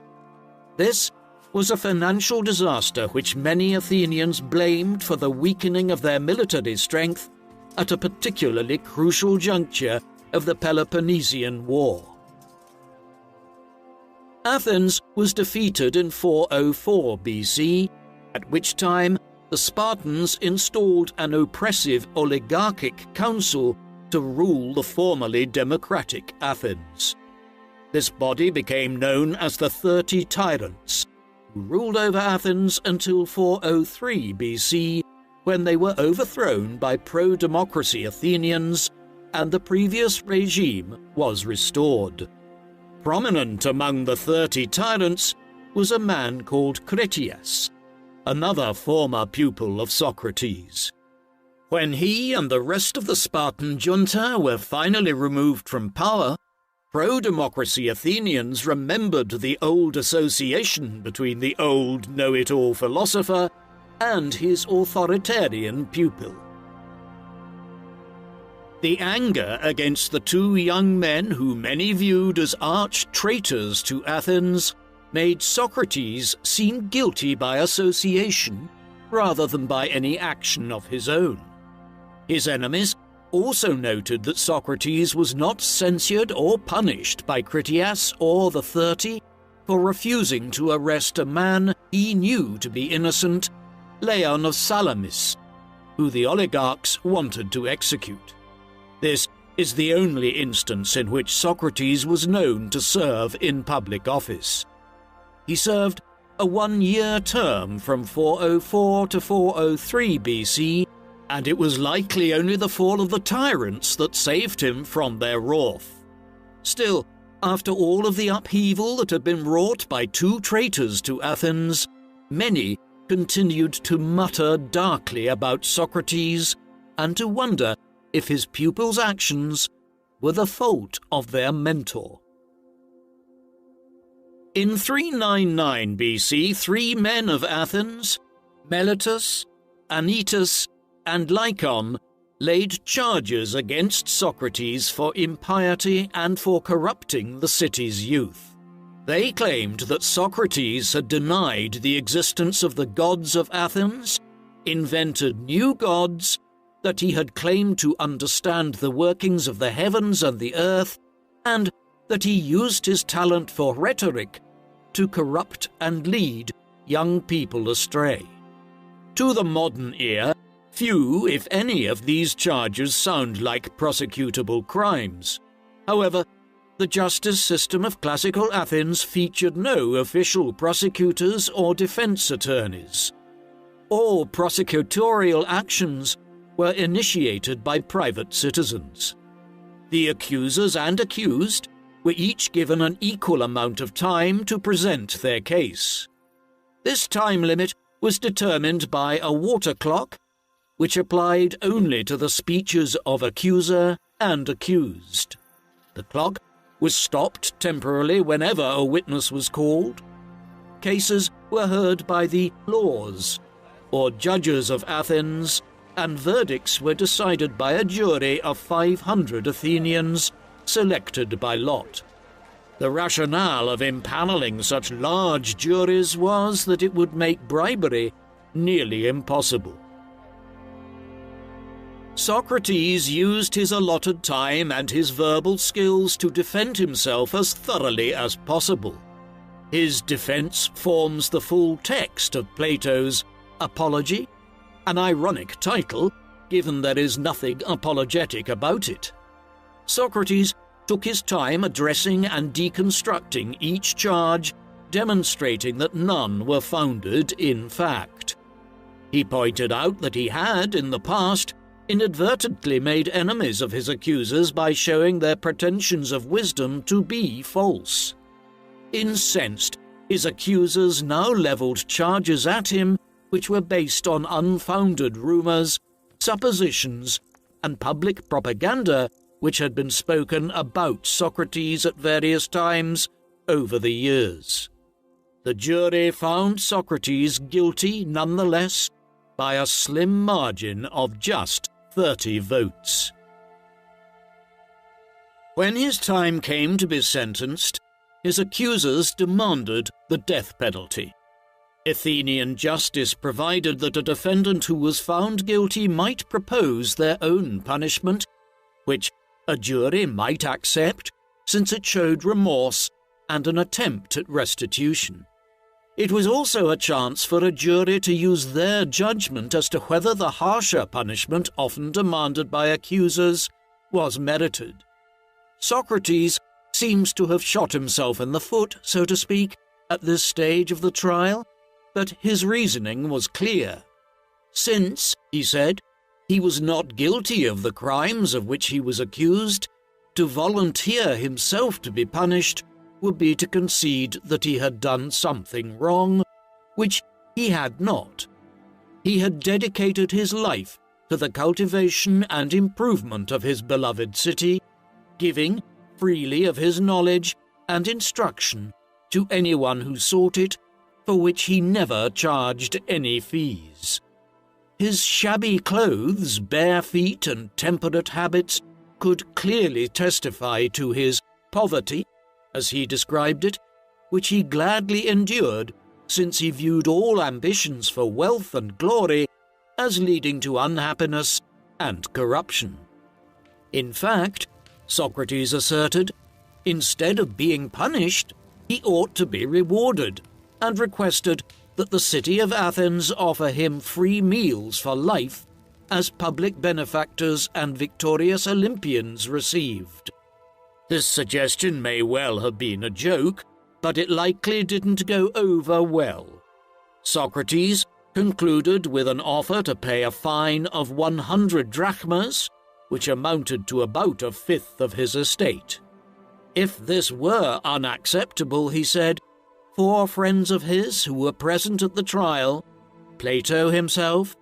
This was a financial disaster which many Athenians blamed for the weakening of their military strength at a particularly crucial juncture of the Peloponnesian War. Athens was defeated in 404 BC, at which time the Spartans installed an oppressive oligarchic council to rule the formerly democratic Athens. This body became known as the 30 Tyrants, who ruled over Athens until 403 BC, when they were overthrown by pro-democracy Athenians and the previous regime was restored. Prominent among the 30 tyrants was a man called Critias, another former pupil of Socrates. When he and the rest of the Spartan junta were finally removed from power, pro-democracy Athenians remembered the old association between the old know-it-all philosopher and his authoritarian pupil. The anger against the two young men who many viewed as arch-traitors to Athens made Socrates seem guilty by association rather than by any action of his own. His enemies also noted that Socrates was not censured or punished by Critias or the 30 for refusing to arrest a man he knew to be innocent, Leon of Salamis, who the oligarchs wanted to execute. This is the only instance in which Socrates was known to serve in public office. He served a one-year term from 404 to 403 BC, and it was likely only the fall of the tyrants that saved him from their wrath. Still, after all of the upheaval that had been wrought by two traitors to Athens, many continued to mutter darkly about Socrates and to wonder if his pupils' actions were the fault of their mentor. In 399 BC, 3 men of Athens, Meletus, Anytus, and Lycon, laid charges against Socrates for impiety and for corrupting the city's youth. They claimed that Socrates had denied the existence of the gods of Athens, invented new gods, that he had claimed to understand the workings of the heavens and the earth, and that he used his talent for rhetoric to corrupt and lead young people astray. To the modern ear, few, if any, of these charges sound like prosecutable crimes. However, the justice system of classical Athens featured no official prosecutors or defense attorneys. All prosecutorial actions were initiated by private citizens. The accusers and accused were each given an equal amount of time to present their case. This time limit was determined by a water clock, which applied only to the speeches of accuser and accused. The clock was stopped temporarily whenever a witness was called. Cases were heard by the laws, or judges of Athens, and verdicts were decided by a jury of 500 Athenians, selected by lot. The rationale of impaneling such large juries was that it would make bribery nearly impossible. Socrates used his allotted time and his verbal skills to defend himself as thoroughly as possible. His defense forms the full text of Plato's Apology, an ironic title, given there is nothing apologetic about it. Socrates took his time addressing and deconstructing each charge demonstrating that none were founded in fact. He pointed out that he had, in the past, inadvertently made enemies of his accusers by showing their pretensions of wisdom to be false. Incensed, his accusers now levelled charges at him which were based on unfounded rumours, suppositions, and public propaganda which had been spoken about Socrates at various times over the years. The jury found Socrates guilty nonetheless by a slim margin of just 30 votes. When his time came to be sentenced, his accusers demanded the death penalty. Athenian justice provided that a defendant who was found guilty might propose their own punishment, which a jury might accept since it showed remorse and an attempt at restitution. It was also a chance for a jury to use their judgment as to whether the harsher punishment often demanded by accusers was merited. Socrates seems to have shot himself in the foot, so to speak, at this stage of the trial, but his reasoning was clear. Since, he said, he was not guilty of the crimes of which he was accused, to volunteer himself to be punished would be to concede that he had done something wrong, which he had not. He had dedicated his life to the cultivation and improvement of his beloved city, giving freely of his knowledge and instruction to anyone who sought it, for which he never charged any fees. His shabby clothes, bare feet, and temperate habits could clearly testify to his poverty, as he described it, which he gladly endured, since he viewed all ambitions for wealth and glory as leading to unhappiness and corruption. In fact, Socrates asserted, instead of being punished, he ought to be rewarded, and requested that the city of Athens offer him free meals for life, as public benefactors and victorious Olympians received. This suggestion may well have been a joke, but it likely didn't go over well. Socrates concluded with an offer to pay a fine of 100 drachmas, which amounted to about a fifth of his estate. If this were unacceptable, he said, 4 friends of his who were present at the trial, Plato himself,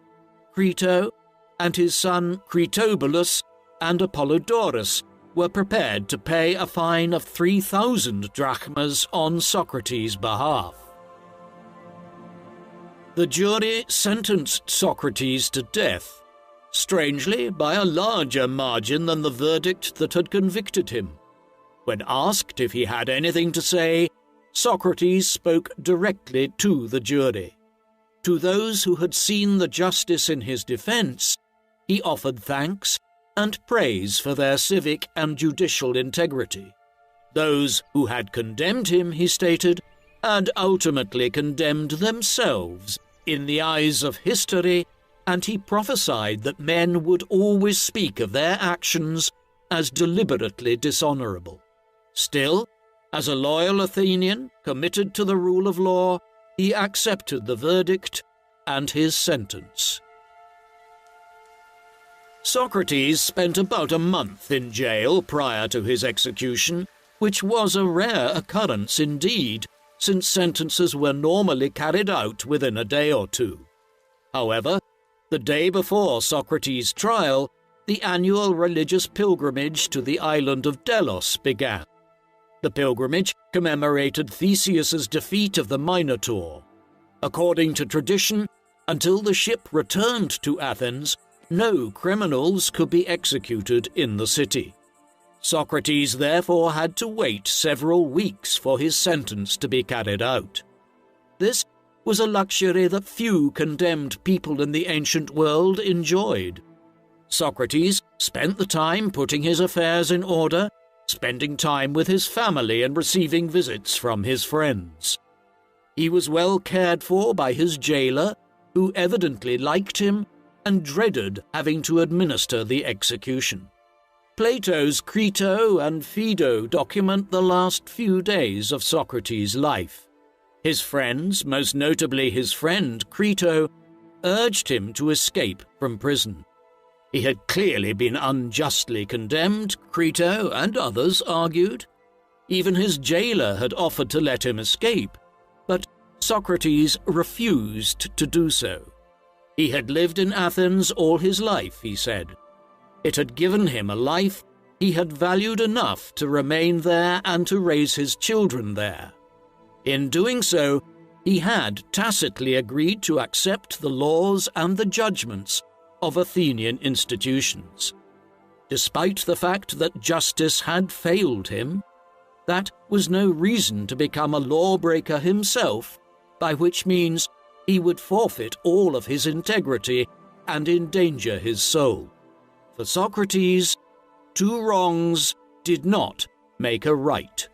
Crito, and his son Critobulus and Apollodorus, were prepared to pay a fine of 3,000 drachmas on Socrates' behalf. The jury sentenced Socrates to death, strangely by a larger margin than the verdict that had convicted him. When asked if he had anything to say, Socrates spoke directly to the jury. To those who had seen the justice in his defense, he offered thanks and praise for their civic and judicial integrity. Those who had condemned him, he stated, had ultimately condemned themselves in the eyes of history, and he prophesied that men would always speak of their actions as deliberately dishonorable. Still, as a loyal Athenian committed to the rule of law, he accepted the verdict and his sentence. Socrates spent about a month in jail prior to his execution, which was a rare occurrence indeed, since sentences were normally carried out within a day or two. However, the day before Socrates' trial, the annual religious pilgrimage to the island of Delos began. The pilgrimage commemorated Theseus's defeat of the Minotaur. According to tradition, until the ship returned to Athens, no criminals could be executed in the city. Socrates therefore had to wait several weeks for his sentence to be carried out. This was a luxury that few condemned people in the ancient world enjoyed. Socrates spent the time putting his affairs in order, spending time with his family and receiving visits from his friends. He was well cared for by his jailer, who evidently liked him and dreaded having to administer the execution. Plato's Crito and Phaedo document the last few days of Socrates' life. His friends, most notably his friend Crito, urged him to escape from prison. He had clearly been unjustly condemned, Crito and others argued. Even his jailer had offered to let him escape, but Socrates refused to do so. He had lived in Athens all his life, he said. It had given him a life he had valued enough to remain there and to raise his children there. In doing so, he had tacitly agreed to accept the laws and the judgments of Athenian institutions. Despite the fact that justice had failed him, that was no reason to become a lawbreaker himself, by which means he would forfeit all of his integrity and endanger his soul. For Socrates, two wrongs did not make a right.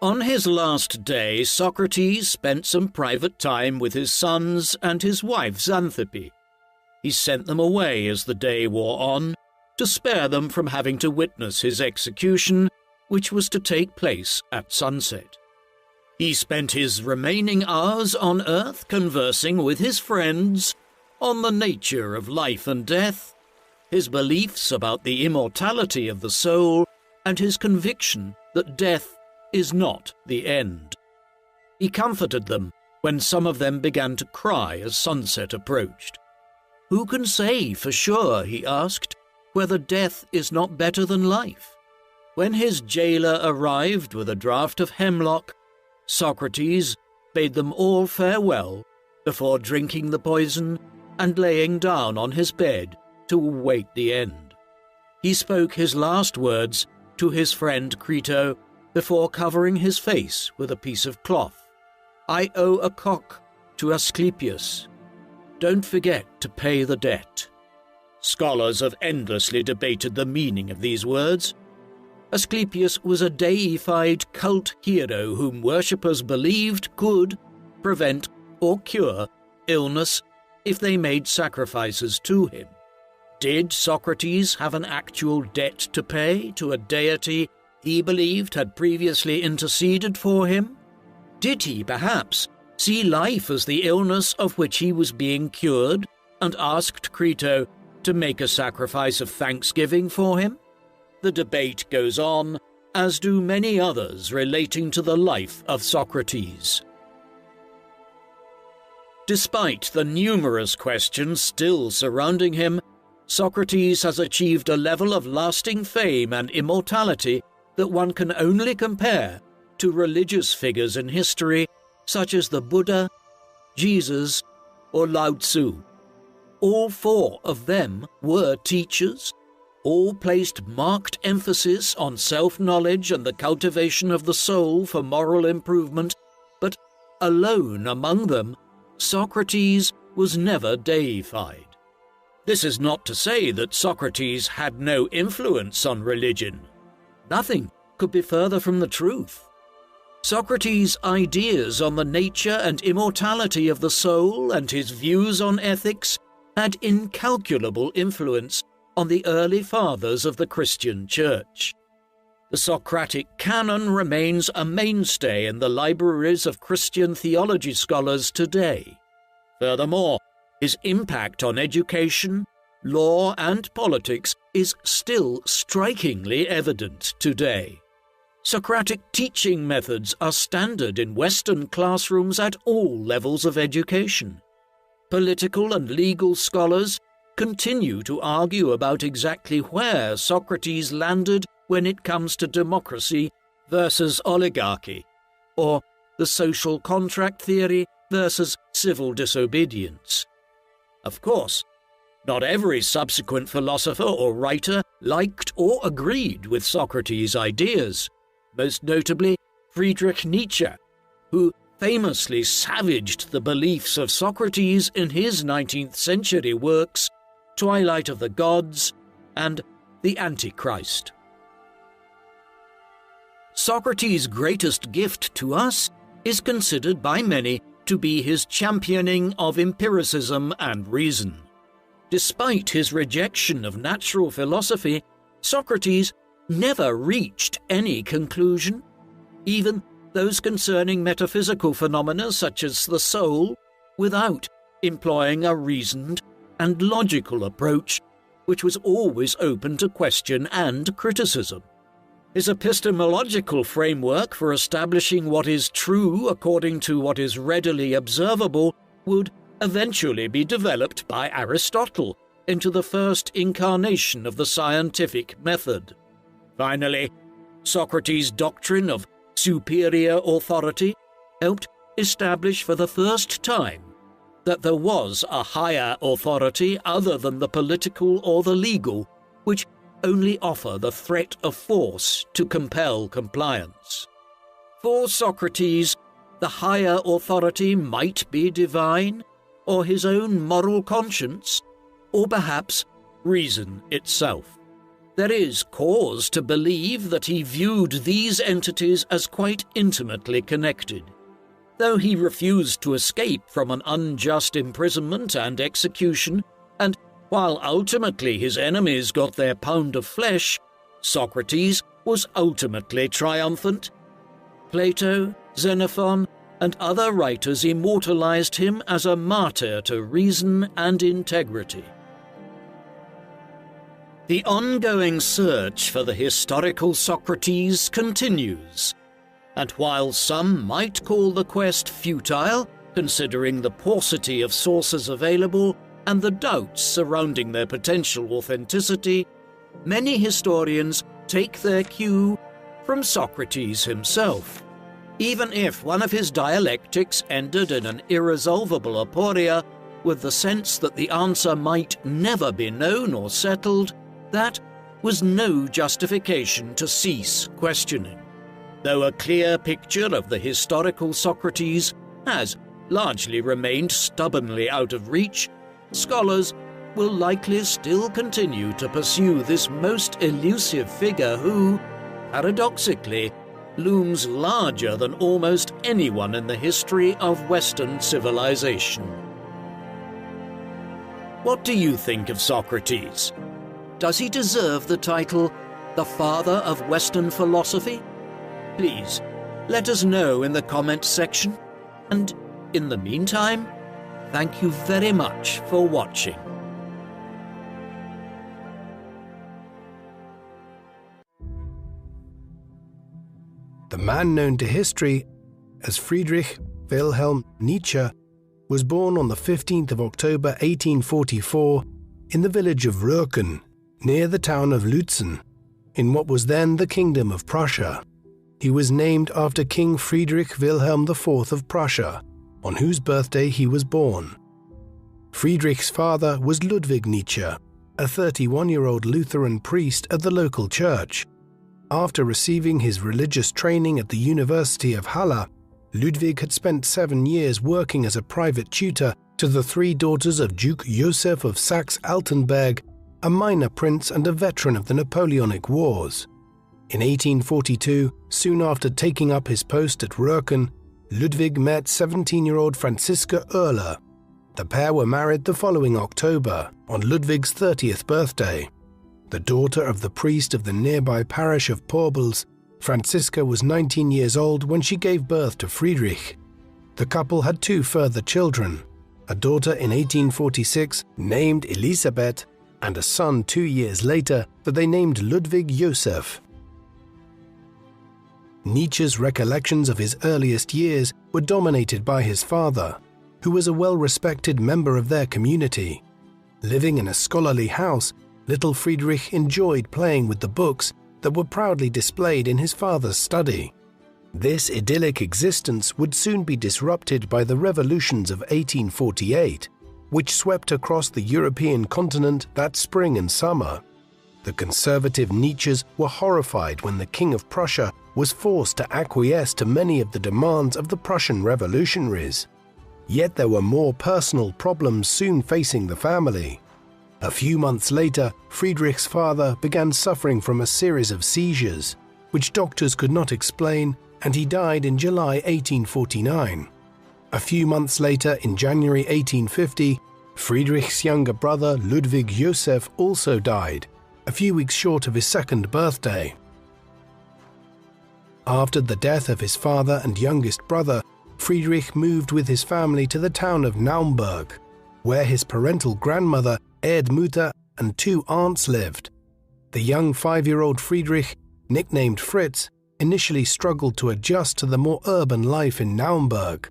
On his last day, Socrates spent some private time with his sons and his wife Xanthippe. He sent them away as the day wore on, to spare them from having to witness his execution, which was to take place at sunset. He spent his remaining hours on earth conversing with his friends on the nature of life and death, his beliefs about the immortality of the soul, and his conviction that death is not the end. He comforted them when some of them began to cry as sunset approached. Who can say for sure, he asked, whether death is not better than life? When his jailer arrived with a draught of hemlock, Socrates bade them all farewell before drinking the poison and laying down on his bed to await the end. He spoke his last words to his friend Crito before covering his face with a piece of cloth. I owe a cock to Asclepius. Don't forget to pay the debt. Scholars have endlessly debated the meaning of these words. Asclepius was a deified cult hero whom worshippers believed could prevent or cure illness if they made sacrifices to him. Did Socrates have an actual debt to pay to a deity he believed had previously interceded for him? Did he, perhaps, see life as the illness of which he was being cured and asked Crito to make a sacrifice of thanksgiving for him? The debate goes on, as do many others relating to the life of Socrates. Despite the numerous questions still surrounding him, Socrates has achieved a level of lasting fame and immortality that one can only compare to religious figures in history such as the Buddha, Jesus, or Lao Tzu. All four of them were teachers, all placed marked emphasis on self-knowledge and the cultivation of the soul for moral improvement, but alone among them, Socrates was never deified. This is not to say that Socrates had no influence on religion. Nothing could be further from the truth. Socrates' ideas on the nature and immortality of the soul and his views on ethics had incalculable influence on the early fathers of the Christian Church. The Socratic canon remains a mainstay in the libraries of Christian theology scholars today. Furthermore, his impact on education, law, and politics is still strikingly evident today. Socratic teaching methods are standard in Western classrooms at all levels of education. Political and legal scholars continue to argue about exactly where Socrates landed when it comes to democracy versus oligarchy, or the social contract theory versus civil disobedience. Of course, not every subsequent philosopher or writer liked or agreed with Socrates' ideas, most notably Friedrich Nietzsche, who famously savaged the beliefs of Socrates in his 19th century works Twilight of the Gods and The Antichrist. Socrates' greatest gift to us is considered by many to be his championing of empiricism and reason. Despite his rejection of natural philosophy, Socrates never reached any conclusion. Even those concerning metaphysical phenomena such as the soul, without employing a reasoned and logical approach which was always open to question and criticism. His epistemological framework for establishing what is true according to what is readily observable would eventually be developed by Aristotle into the first incarnation of the scientific method. Finally, Socrates' doctrine of superior authority helped establish for the first time that there was a higher authority other than the political or the legal, which only offer the threat of force to compel compliance. For Socrates, the higher authority might be divine, or his own moral conscience, or perhaps reason itself. There is cause to believe that he viewed these entities as quite intimately connected. Though he refused to escape from an unjust imprisonment and execution, and while ultimately his enemies got their pound of flesh, Socrates was ultimately triumphant. Plato, Xenophon, and other writers immortalized him as a martyr to reason and integrity. The ongoing search for the historical Socrates continues, and while some might call the quest futile, considering the paucity of sources available and the doubts surrounding their potential authenticity, many historians take their cue from Socrates himself. Even if one of his dialectics ended in an irresolvable aporia, with the sense that the answer might never be known or settled, that was no justification to cease questioning. Though a clear picture of the historical Socrates has largely remained stubbornly out of reach, scholars will likely still continue to pursue this most elusive figure who, paradoxically, looms larger than almost anyone in the history of Western civilization. What do you think of Socrates? Does he deserve the title, the father of Western philosophy? Please, let us know in the comments section, and in the meantime, thank you very much for watching. The man known to history as Friedrich Wilhelm Nietzsche was born on the 15th of October 1844 in the village of Röhrken, near the town of Lützen, in what was then the Kingdom of Prussia. He was named after King Friedrich Wilhelm IV of Prussia, on whose birthday he was born. Friedrich's father was Ludwig Nietzsche, a 31-year-old Lutheran priest at the local church. After receiving his religious training at the University of Halle, Ludwig had spent 7 years working as a private tutor to the 3 daughters of Duke Joseph of Saxe-Altenburg, a minor prince and a veteran of the Napoleonic Wars. In 1842, soon after taking up his post at Röhrken, Ludwig met 17-year-old Franziska Oehler. The pair were married the following October, on Ludwig's 30th birthday. The daughter of the priest of the nearby parish of Porbels, Franziska was 19 years old when she gave birth to Friedrich. The couple had 2 further children, a daughter in 1846 named Elisabeth, and a son 2 years later that they named Ludwig Joseph. Nietzsche's recollections of his earliest years were dominated by his father, who was a well-respected member of their community. Living in a scholarly house, little Friedrich enjoyed playing with the books that were proudly displayed in his father's study. This idyllic existence would soon be disrupted by the revolutions of 1848, which swept across the European continent that spring and summer. The conservative Nietzsches were horrified when the King of Prussia was forced to acquiesce to many of the demands of the Prussian revolutionaries. Yet there were more personal problems soon facing the family. A few months later, Friedrich's father began suffering from a series of seizures, which doctors could not explain, and he died in July 1849. A few months later, in January 1850, Friedrich's younger brother Ludwig Joseph also died, a few weeks short of his 2nd birthday. After the death of his father and youngest brother, Friedrich moved with his family to the town of Naumburg, where his parental grandmother, Erdmutter, and 2 aunts lived. The young 5-year-old Friedrich, nicknamed Fritz, initially struggled to adjust to the more urban life in Naumburg.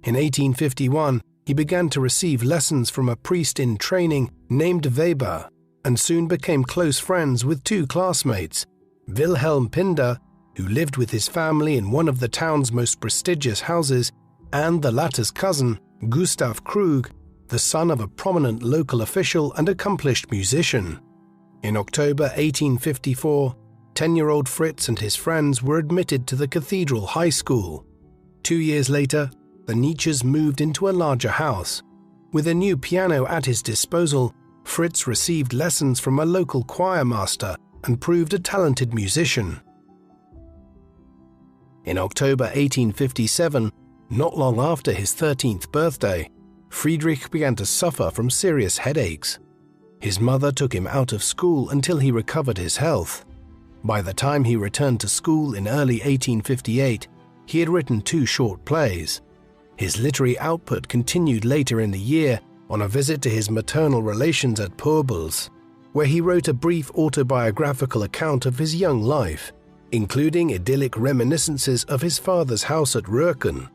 In 1851, he began to receive lessons from a priest in training named Weber, and soon became close friends with 2 classmates, Wilhelm Pinder, who lived with his family in one of the town's most prestigious houses, and the latter's cousin, Gustav Krug, the son of a prominent local official and accomplished musician. In October 1854, 10-year-old Fritz and his friends were admitted to the Cathedral High School. 2 years later, the Nietzsches moved into a larger house. With a new piano at his disposal, Fritz received lessons from a local choir master and proved a talented musician. In October 1857, not long after his 13th birthday, Friedrich began to suffer from serious headaches. His mother took him out of school until he recovered his health. By the time he returned to school in early 1858, he had written 2 short plays. His literary output continued later in the year on a visit to his maternal relations at Pöbels, where he wrote a brief autobiographical account of his young life, including idyllic reminiscences of his father's house at Röken.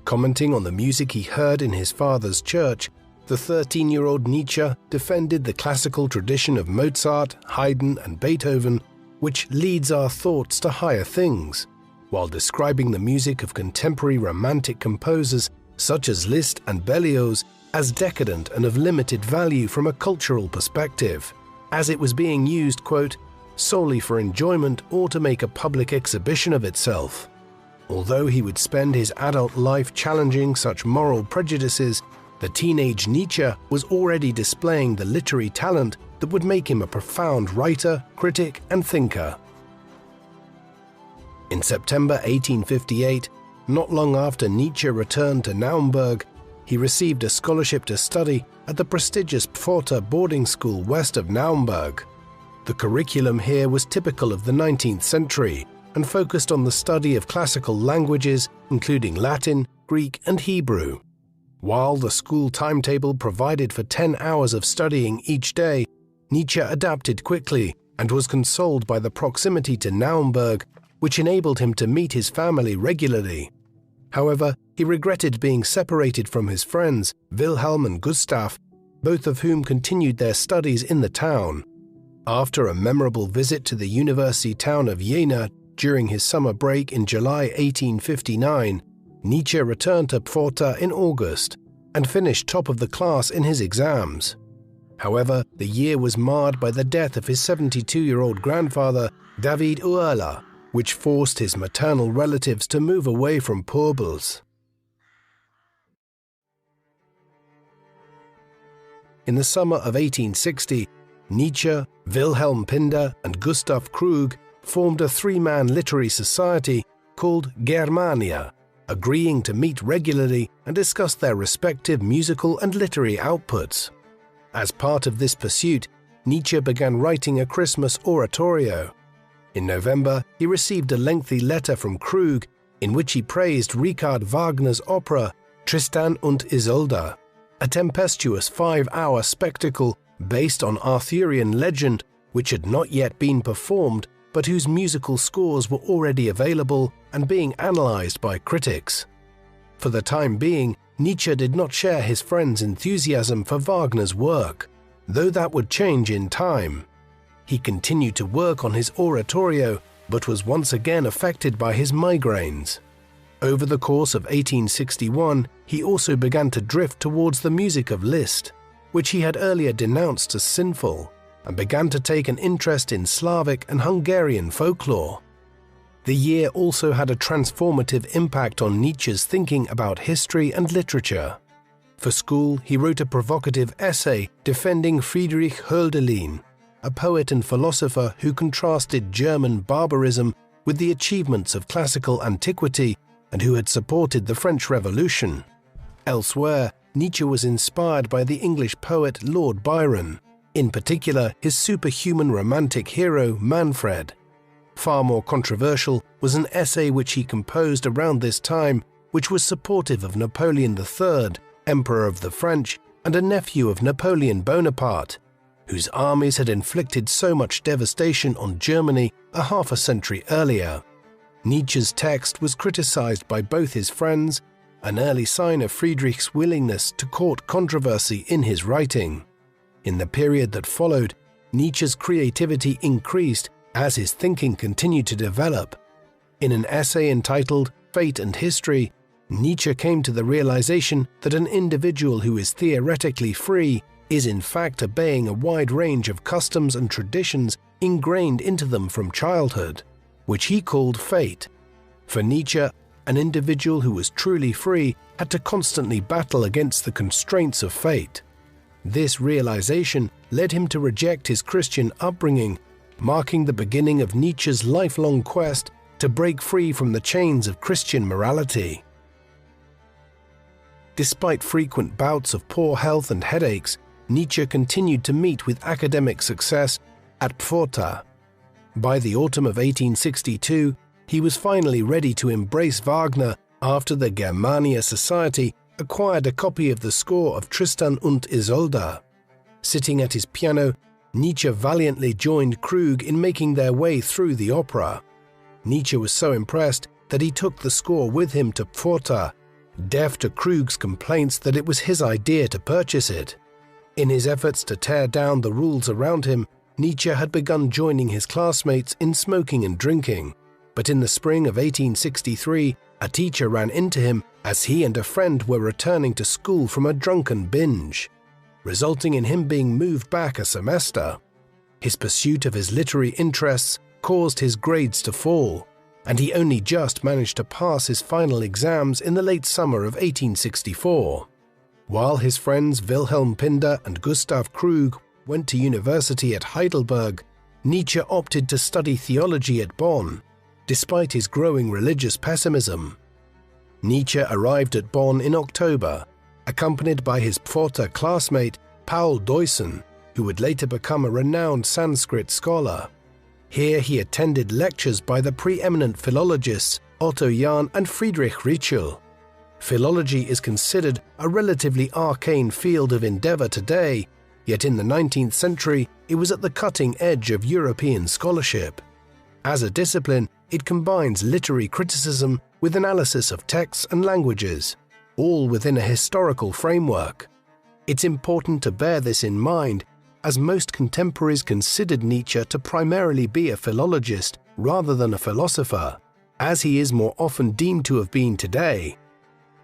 Commenting on the music he heard in his father's church, the 13-year-old Nietzsche defended the classical tradition of Mozart, Haydn, and Beethoven, which leads our thoughts to higher things, while describing the music of contemporary romantic composers such as Liszt and Berlioz as decadent and of limited value from a cultural perspective, as it was being used, quote, solely for enjoyment or to make a public exhibition of itself. Although he would spend his adult life challenging such moral prejudices, the teenage Nietzsche was already displaying the literary talent that would make him a profound writer, critic, and thinker. In September 1858, not long after Nietzsche returned to Naumburg, he received a scholarship to study at the prestigious Pforta boarding school west of Naumburg. The curriculum here was typical of the 19th century and focused on the study of classical languages, including Latin, Greek, and Hebrew. While the school timetable provided for 10 hours of studying each day, Nietzsche adapted quickly and was consoled by the proximity to Naumburg, which enabled him to meet his family regularly. However, he regretted being separated from his friends, Wilhelm and Gustav, both of whom continued their studies in the town. After a memorable visit to the university town of Jena during his summer break in July 1859, Nietzsche returned to Pforta in August and finished top of the class in his exams. However, the year was marred by the death of his 72-year-old grandfather, David Uerler, which forced his maternal relatives to move away from Pöbels. In the summer of 1860, Nietzsche, Wilhelm Pinder, and Gustav Krug formed a 3-man literary society called Germania, agreeing to meet regularly and discuss their respective musical and literary outputs. As part of this pursuit, Nietzsche began writing a Christmas oratorio. In November, he received a lengthy letter from Krug in which he praised Richard Wagner's opera Tristan und Isolde, a tempestuous 5-hour spectacle based on Arthurian legend which had not yet been performed but whose musical scores were already available and being analyzed by critics. For the time being, Nietzsche did not share his friends' enthusiasm for Wagner's work, though that would change in time. He continued to work on his oratorio, but was once again affected by his migraines. Over the course of 1861, he also began to drift towards the music of Liszt, which he had earlier denounced as sinful, and began to take an interest in Slavic and Hungarian folklore. The year also had a transformative impact on Nietzsche's thinking about history and literature. For school, he wrote a provocative essay defending Friedrich Hölderlin, a poet and philosopher who contrasted German barbarism with the achievements of classical antiquity and who had supported the French Revolution. Elsewhere, Nietzsche was inspired by the English poet Lord Byron, in particular his superhuman romantic hero Manfred. Far more controversial was an essay which he composed around this time, which was supportive of Napoleon III, Emperor of the French, and a nephew of Napoleon Bonaparte, whose armies had inflicted so much devastation on Germany a half a century earlier. Nietzsche's text was criticized by both his friends, an early sign of Friedrich's willingness to court controversy in his writing. In the period that followed, Nietzsche's creativity increased as his thinking continued to develop. In an essay entitled Fate and History, Nietzsche came to the realization that an individual who is theoretically free is in fact obeying a wide range of customs and traditions ingrained into them from childhood, which he called fate. For Nietzsche, an individual who was truly free had to constantly battle against the constraints of fate. This realization led him to reject his Christian upbringing, marking the beginning of Nietzsche's lifelong quest to break free from the chains of Christian morality. Despite frequent bouts of poor health and headaches, Nietzsche continued to meet with academic success at Pforta. By the autumn of 1862, he was finally ready to embrace Wagner after the Germania Society acquired a copy of the score of Tristan und Isolde. Sitting at his piano, Nietzsche valiantly joined Krug in making their way through the opera. Nietzsche was so impressed that he took the score with him to Pforta, deaf to Krug's complaints that it was his idea to purchase it. In his efforts to tear down the rules around him, Nietzsche had begun joining his classmates in smoking and drinking. But in the spring of 1863, a teacher ran into him as he and a friend were returning to school from a drunken binge, resulting in him being moved back a semester. His pursuit of his literary interests caused his grades to fall, and he only just managed to pass his final exams in the late summer of 1864. While his friends Wilhelm Pinder and Gustav Krug went to university at Heidelberg, Nietzsche opted to study theology at Bonn, despite his growing religious pessimism. Nietzsche arrived at Bonn in October, accompanied by his Pforta classmate Paul Deussen, who would later become a renowned Sanskrit scholar. Here he attended lectures by the preeminent philologists Otto Jahn and Friedrich Ritschl. Philology is considered a relatively arcane field of endeavor today, yet in the 19th century it was at the cutting edge of European scholarship. As a discipline, it combines literary criticism with analysis of texts and languages, all within a historical framework. It's important to bear this in mind, as most contemporaries considered Nietzsche to primarily be a philologist rather than a philosopher, as he is more often deemed to have been today.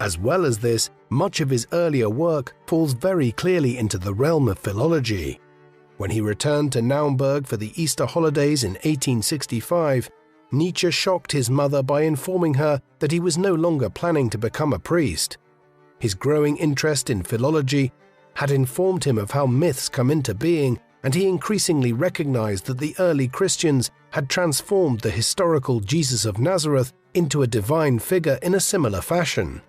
As well as this, much of his earlier work falls very clearly into the realm of philology. When he returned to Naumburg for the Easter holidays in 1865, Nietzsche shocked his mother by informing her that he was no longer planning to become a priest. His growing interest in philology had informed him of how myths come into being, and he increasingly recognized that the early Christians had transformed the historical Jesus of Nazareth into a divine figure in a similar fashion.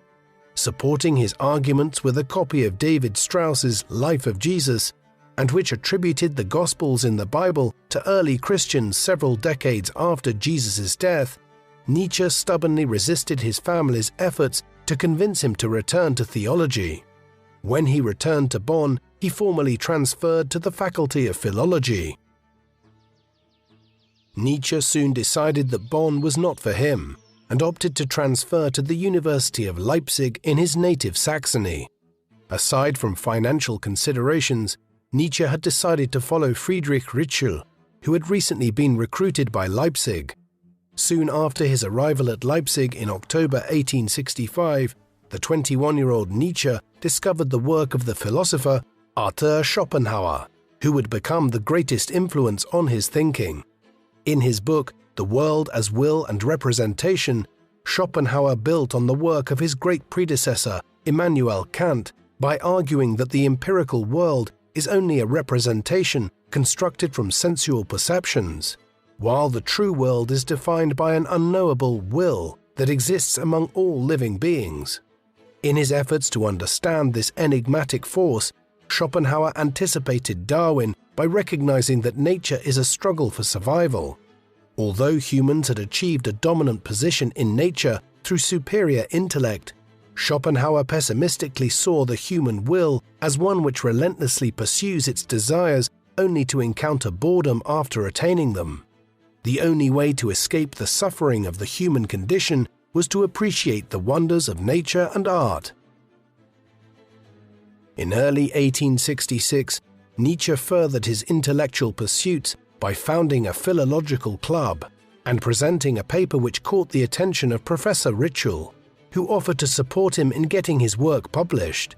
Supporting his arguments with a copy of David Strauss's Life of Jesus, and which attributed the Gospels in the Bible to early Christians several decades after Jesus' death, Nietzsche stubbornly resisted his family's efforts to convince him to return to theology. When he returned to Bonn, he formally transferred to the Faculty of Philology. Nietzsche soon decided that Bonn was not for him, and opted to transfer to the University of Leipzig in his native Saxony. Aside from financial considerations, Nietzsche had decided to follow Friedrich Ritschl, who had recently been recruited by Leipzig. Soon after his arrival at Leipzig in October 1865, the 21-year-old Nietzsche discovered the work of the philosopher Arthur Schopenhauer, who would become the greatest influence on his thinking. In his book, The World as Will and Representation, Schopenhauer built on the work of his great predecessor, Immanuel Kant, by arguing that the empirical world is only a representation constructed from sensual perceptions, while the true world is defined by an unknowable will that exists among all living beings. In his efforts to understand this enigmatic force, Schopenhauer anticipated Darwin by recognizing that nature is a struggle for survival. Although humans had achieved a dominant position in nature through superior intellect, Schopenhauer pessimistically saw the human will as one which relentlessly pursues its desires only to encounter boredom after attaining them. The only way to escape the suffering of the human condition was to appreciate the wonders of nature and art. In early 1866, Nietzsche furthered his intellectual pursuits by founding a philological club and presenting a paper which caught the attention of Professor Ritschl, who offered to support him in getting his work published.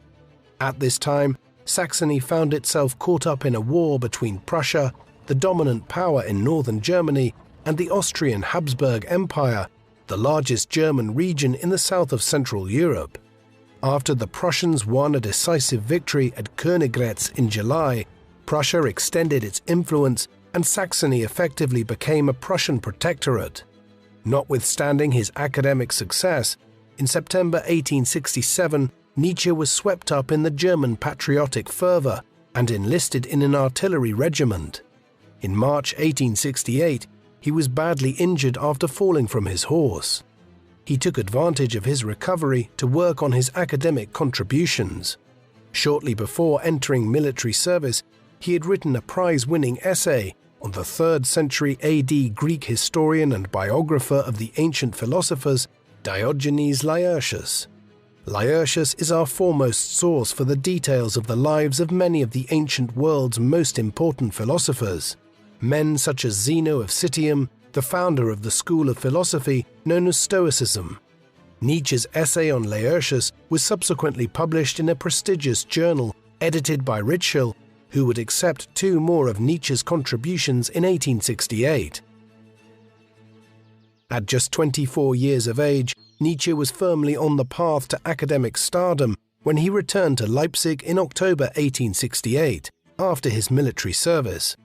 At this time, Saxony found itself caught up in a war between Prussia, the dominant power in northern Germany, and the Austrian Habsburg Empire, the largest German region in the south of Central Europe. After the Prussians won a decisive victory at Königgrätz in July, Prussia extended its influence and Saxony effectively became a Prussian protectorate. Notwithstanding his academic success, in September 1867, Nietzsche was swept up in the German patriotic fervor and enlisted in an artillery regiment. In March 1868, he was badly injured after falling from his horse. He took advantage of his recovery to work on his academic contributions. Shortly before entering military service, he had written a prize-winning essay on the 3rd century AD Greek historian and biographer of the ancient philosophers, Diogenes Laertius. Laertius is our foremost source for the details of the lives of many of the ancient world's most important philosophers. Men such as Zeno of Citium, the founder of the school of philosophy known as Stoicism. Nietzsche's essay on Laertius was subsequently published in a prestigious journal edited by Ritschl, who would accept 2 more of Nietzsche's contributions in 1868. At just 24 years of age, Nietzsche was firmly on the path to academic stardom when he returned to Leipzig in October 1868, after his military service.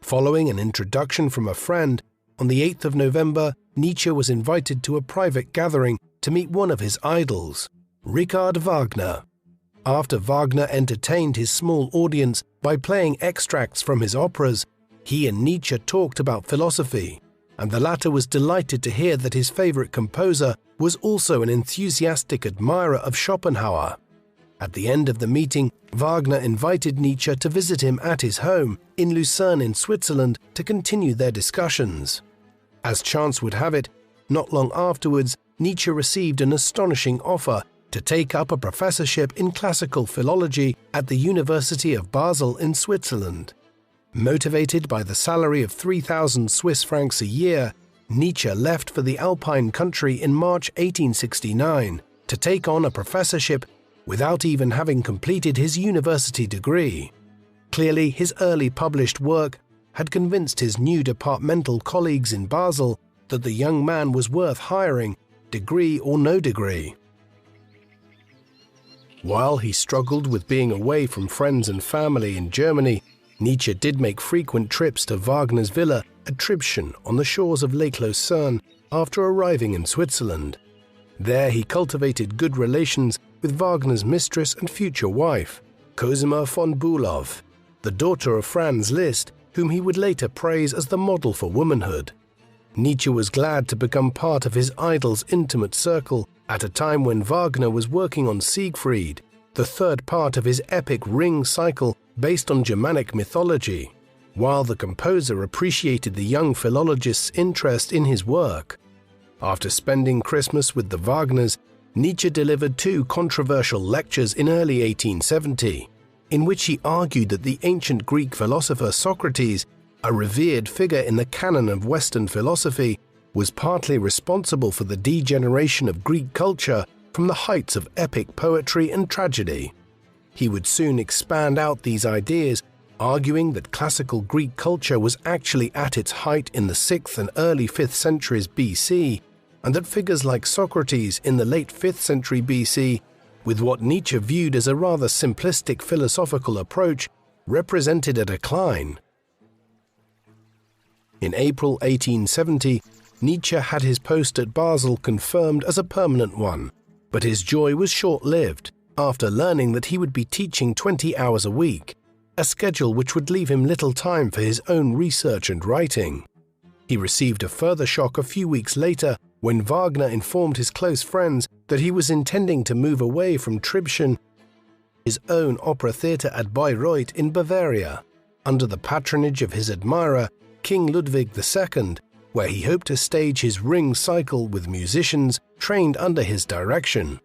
Following an introduction from a friend, on the 8th of November, Nietzsche was invited to a private gathering to meet one of his idols, Richard Wagner. After Wagner entertained his small audience by playing extracts from his operas, he and Nietzsche talked about philosophy, and the latter was delighted to hear that his favorite composer was also an enthusiastic admirer of Schopenhauer. At the end of the meeting, Wagner invited Nietzsche to visit him at his home in Lucerne in Switzerland to continue their discussions. As chance would have it, not long afterwards, Nietzsche received an astonishing offer to take up a professorship in classical philology at the University of Basel in Switzerland. Motivated by the salary of 3,000 Swiss francs a year, Nietzsche left for the Alpine country in March 1869 to take on a professorship without even having completed his university degree. Clearly, his early published work had convinced his new departmental colleagues in Basel that the young man was worth hiring, degree or no degree. While he struggled with being away from friends and family in Germany, Nietzsche did make frequent trips to Wagner's villa at Tribschen on the shores of Lake Lucerne after arriving in Switzerland. There he cultivated good relations with Wagner's mistress and future wife, Cosima von Bülow, the daughter of Franz Liszt, whom he would later praise as the model for womanhood. Nietzsche was glad to become part of his idol's intimate circle at a time when Wagner was working on Siegfried, the 3rd part of his epic Ring cycle based on Germanic mythology, while the composer appreciated the young philologist's interest in his work. After spending Christmas with the Wagners, Nietzsche delivered 2 controversial lectures in early 1870, in which he argued that the ancient Greek philosopher Socrates, a revered figure in the canon of Western philosophy, was partly responsible for the degeneration of Greek culture from the heights of epic poetry and tragedy. He would soon expand out these ideas, arguing that classical Greek culture was actually at its height in the 6th and early 5th centuries BC, and that figures like Socrates in the late 5th century BC, with what Nietzsche viewed as a rather simplistic philosophical approach, represented a decline. In April 1870, Nietzsche had his post at Basel confirmed as a permanent one, but his joy was short-lived after learning that he would be teaching 20 hours a week, a schedule which would leave him little time for his own research and writing. He received a further shock a few weeks later when Wagner informed his close friends that he was intending to move away from Tribschen, his own opera theatre at Bayreuth in Bavaria, under the patronage of his admirer, King Ludwig II, where he hoped to stage his ring cycle with musicians trained under his direction.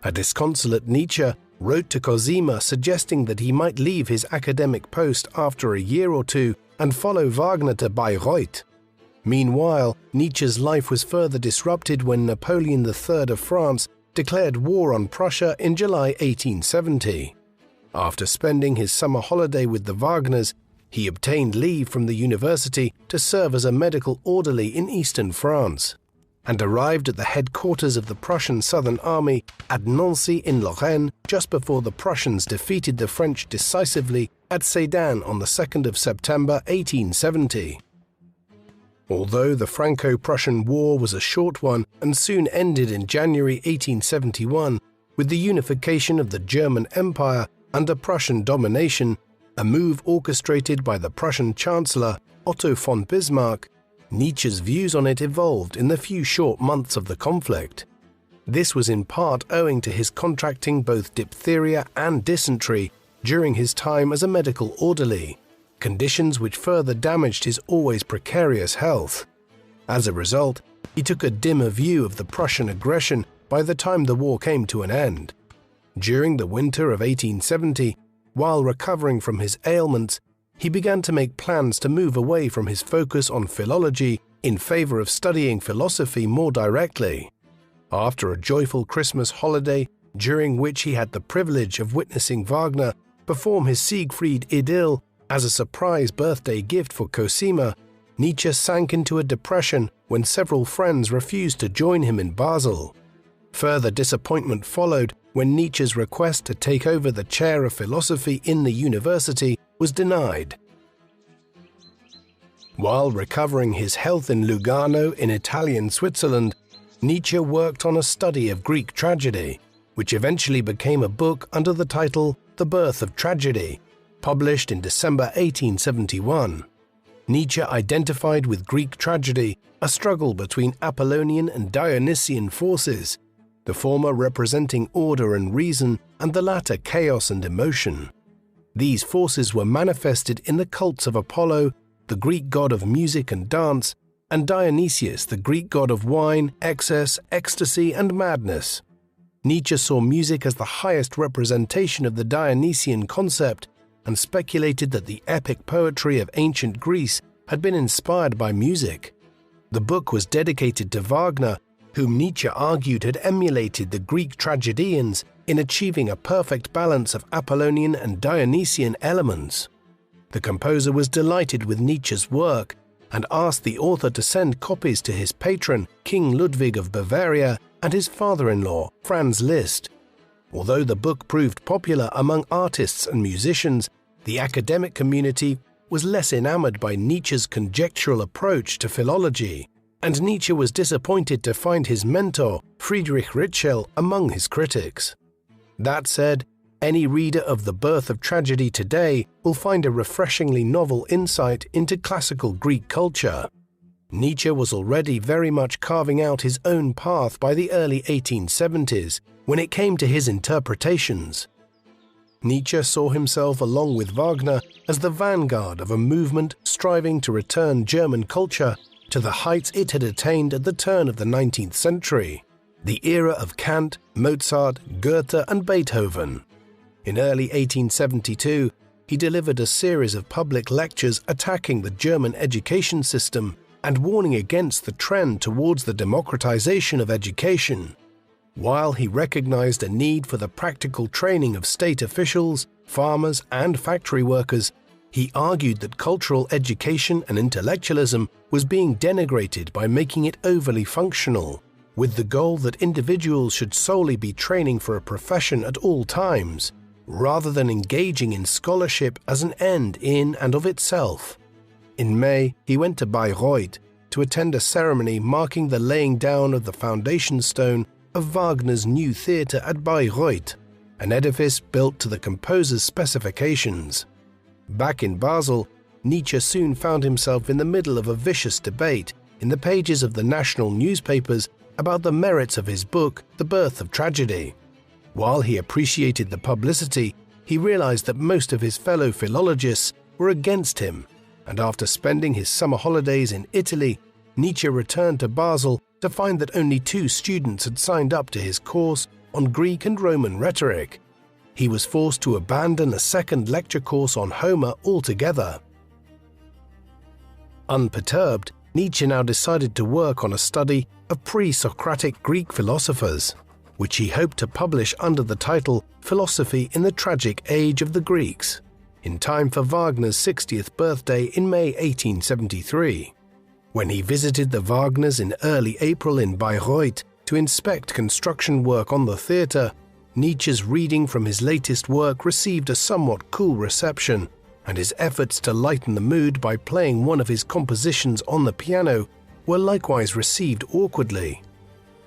A disconsolate Nietzsche wrote to Cosima suggesting that he might leave his academic post after a year or two and follow Wagner to Bayreuth. Meanwhile, Nietzsche's life was further disrupted when Napoleon III of France declared war on Prussia in July 1870. After spending his summer holiday with the Wagners, he obtained leave from the university to serve as a medical orderly in eastern France, and arrived at the headquarters of the Prussian Southern Army at Nancy in Lorraine just before the Prussians defeated the French decisively at Sedan on the 2nd of September 1870. Although the Franco-Prussian War was a short one and soon ended in January 1871 with the unification of the German Empire under Prussian domination, a move orchestrated by the Prussian Chancellor Otto von Bismarck, Nietzsche's views on it evolved in the few short months of the conflict. This was in part owing to his contracting both diphtheria and dysentery during his time as a medical orderly, conditions which further damaged his always precarious health. As a result, he took a dimmer view of the Prussian aggression by the time the war came to an end. During the winter of 1870, while recovering from his ailments, he began to make plans to move away from his focus on philology in favor of studying philosophy more directly. After a joyful Christmas holiday, during which he had the privilege of witnessing Wagner perform his Siegfried Idyll as a surprise birthday gift for Cosima, Nietzsche sank into a depression when several friends refused to join him in Basel. Further disappointment followed when Nietzsche's request to take over the chair of philosophy in the university was denied. While recovering his health in Lugano in Italian Switzerland, Nietzsche worked on a study of Greek tragedy, which eventually became a book under the title The Birth of Tragedy, published in December 1871. Nietzsche identified with Greek tragedy a struggle between Apollonian and Dionysian forces, the former representing order and reason and the latter chaos and emotion. These forces were manifested in the cults of Apollo, the Greek god of music and dance, and Dionysius, the Greek god of wine, excess, ecstasy, and madness. Nietzsche saw music as the highest representation of the Dionysian concept and speculated that the epic poetry of ancient Greece had been inspired by music. The book was dedicated to Wagner, whom Nietzsche argued had emulated the Greek tragedians in achieving a perfect balance of Apollonian and Dionysian elements. The composer was delighted with Nietzsche's work and asked the author to send copies to his patron, King Ludwig of Bavaria, and his father-in-law, Franz Liszt. Although the book proved popular among artists and musicians, the academic community was less enamored by Nietzsche's conjectural approach to philology, and Nietzsche was disappointed to find his mentor, Friedrich Ritschl, among his critics. That said, any reader of The Birth of Tragedy today will find a refreshingly novel insight into classical Greek culture. Nietzsche was already very much carving out his own path by the early 1870s when it came to his interpretations. Nietzsche saw himself along with Wagner as the vanguard of a movement striving to return German culture to the heights it had attained at the turn of the 19th century, the era of Kant, Mozart, Goethe, and Beethoven. In early 1872, he delivered a series of public lectures attacking the German education system and warning against the trend towards the democratization of education. While he recognized a need for the practical training of state officials, farmers, and factory workers, he argued that cultural education and intellectualism was being denigrated by making it overly functional, with the goal that individuals should solely be training for a profession at all times, rather than engaging in scholarship as an end in and of itself. In May, he went to Bayreuth to attend a ceremony marking the laying down of the foundation stone of Wagner's new theatre at Bayreuth, an edifice built to the composer's specifications. Back in Basel, Nietzsche soon found himself in the middle of a vicious debate in the pages of the national newspapers about the merits of his book, The Birth of Tragedy. While he appreciated the publicity, he realized that most of his fellow philologists were against him, and after spending his summer holidays in Italy, Nietzsche returned to Basel to find that only 2 students had signed up to his course on Greek and Roman rhetoric. He was forced to abandon a second lecture course on Homer altogether. Unperturbed, Nietzsche now decided to work on a study of pre-Socratic Greek philosophers, which he hoped to publish under the title Philosophy in the Tragic Age of the Greeks, in time for Wagner's 60th birthday in May 1873. When he visited the Wagners in early April in Bayreuth to inspect construction work on the theatre, Nietzsche's reading from his latest work received a somewhat cool reception, and his efforts to lighten the mood by playing one of his compositions on the piano were likewise received awkwardly.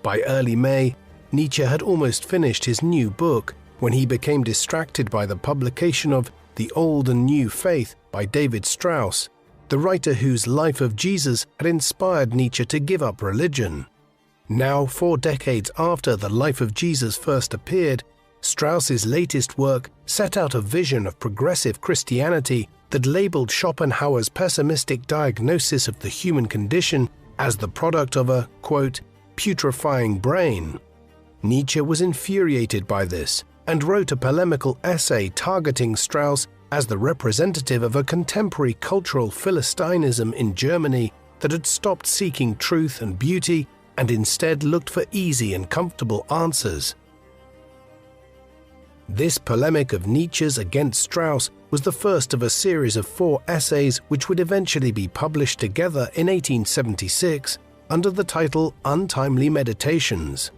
By early May, Nietzsche had almost finished his new book when he became distracted by the publication of The Old and New Faith by David Strauss, the writer whose Life of Jesus had inspired Nietzsche to give up religion. Now, 4 decades after the Life of Jesus first appeared, Strauss's latest work set out a vision of progressive Christianity that labeled Schopenhauer's pessimistic diagnosis of the human condition as the product of a, quote, putrefying brain. Nietzsche was infuriated by this and wrote a polemical essay targeting Strauss as the representative of a contemporary cultural Philistinism in Germany that had stopped seeking truth and beauty and instead looked for easy and comfortable answers. This polemic of Nietzsche's against Strauss was the first of a series of 4 essays which would eventually be published together in 1876 under the title Untimely Meditations.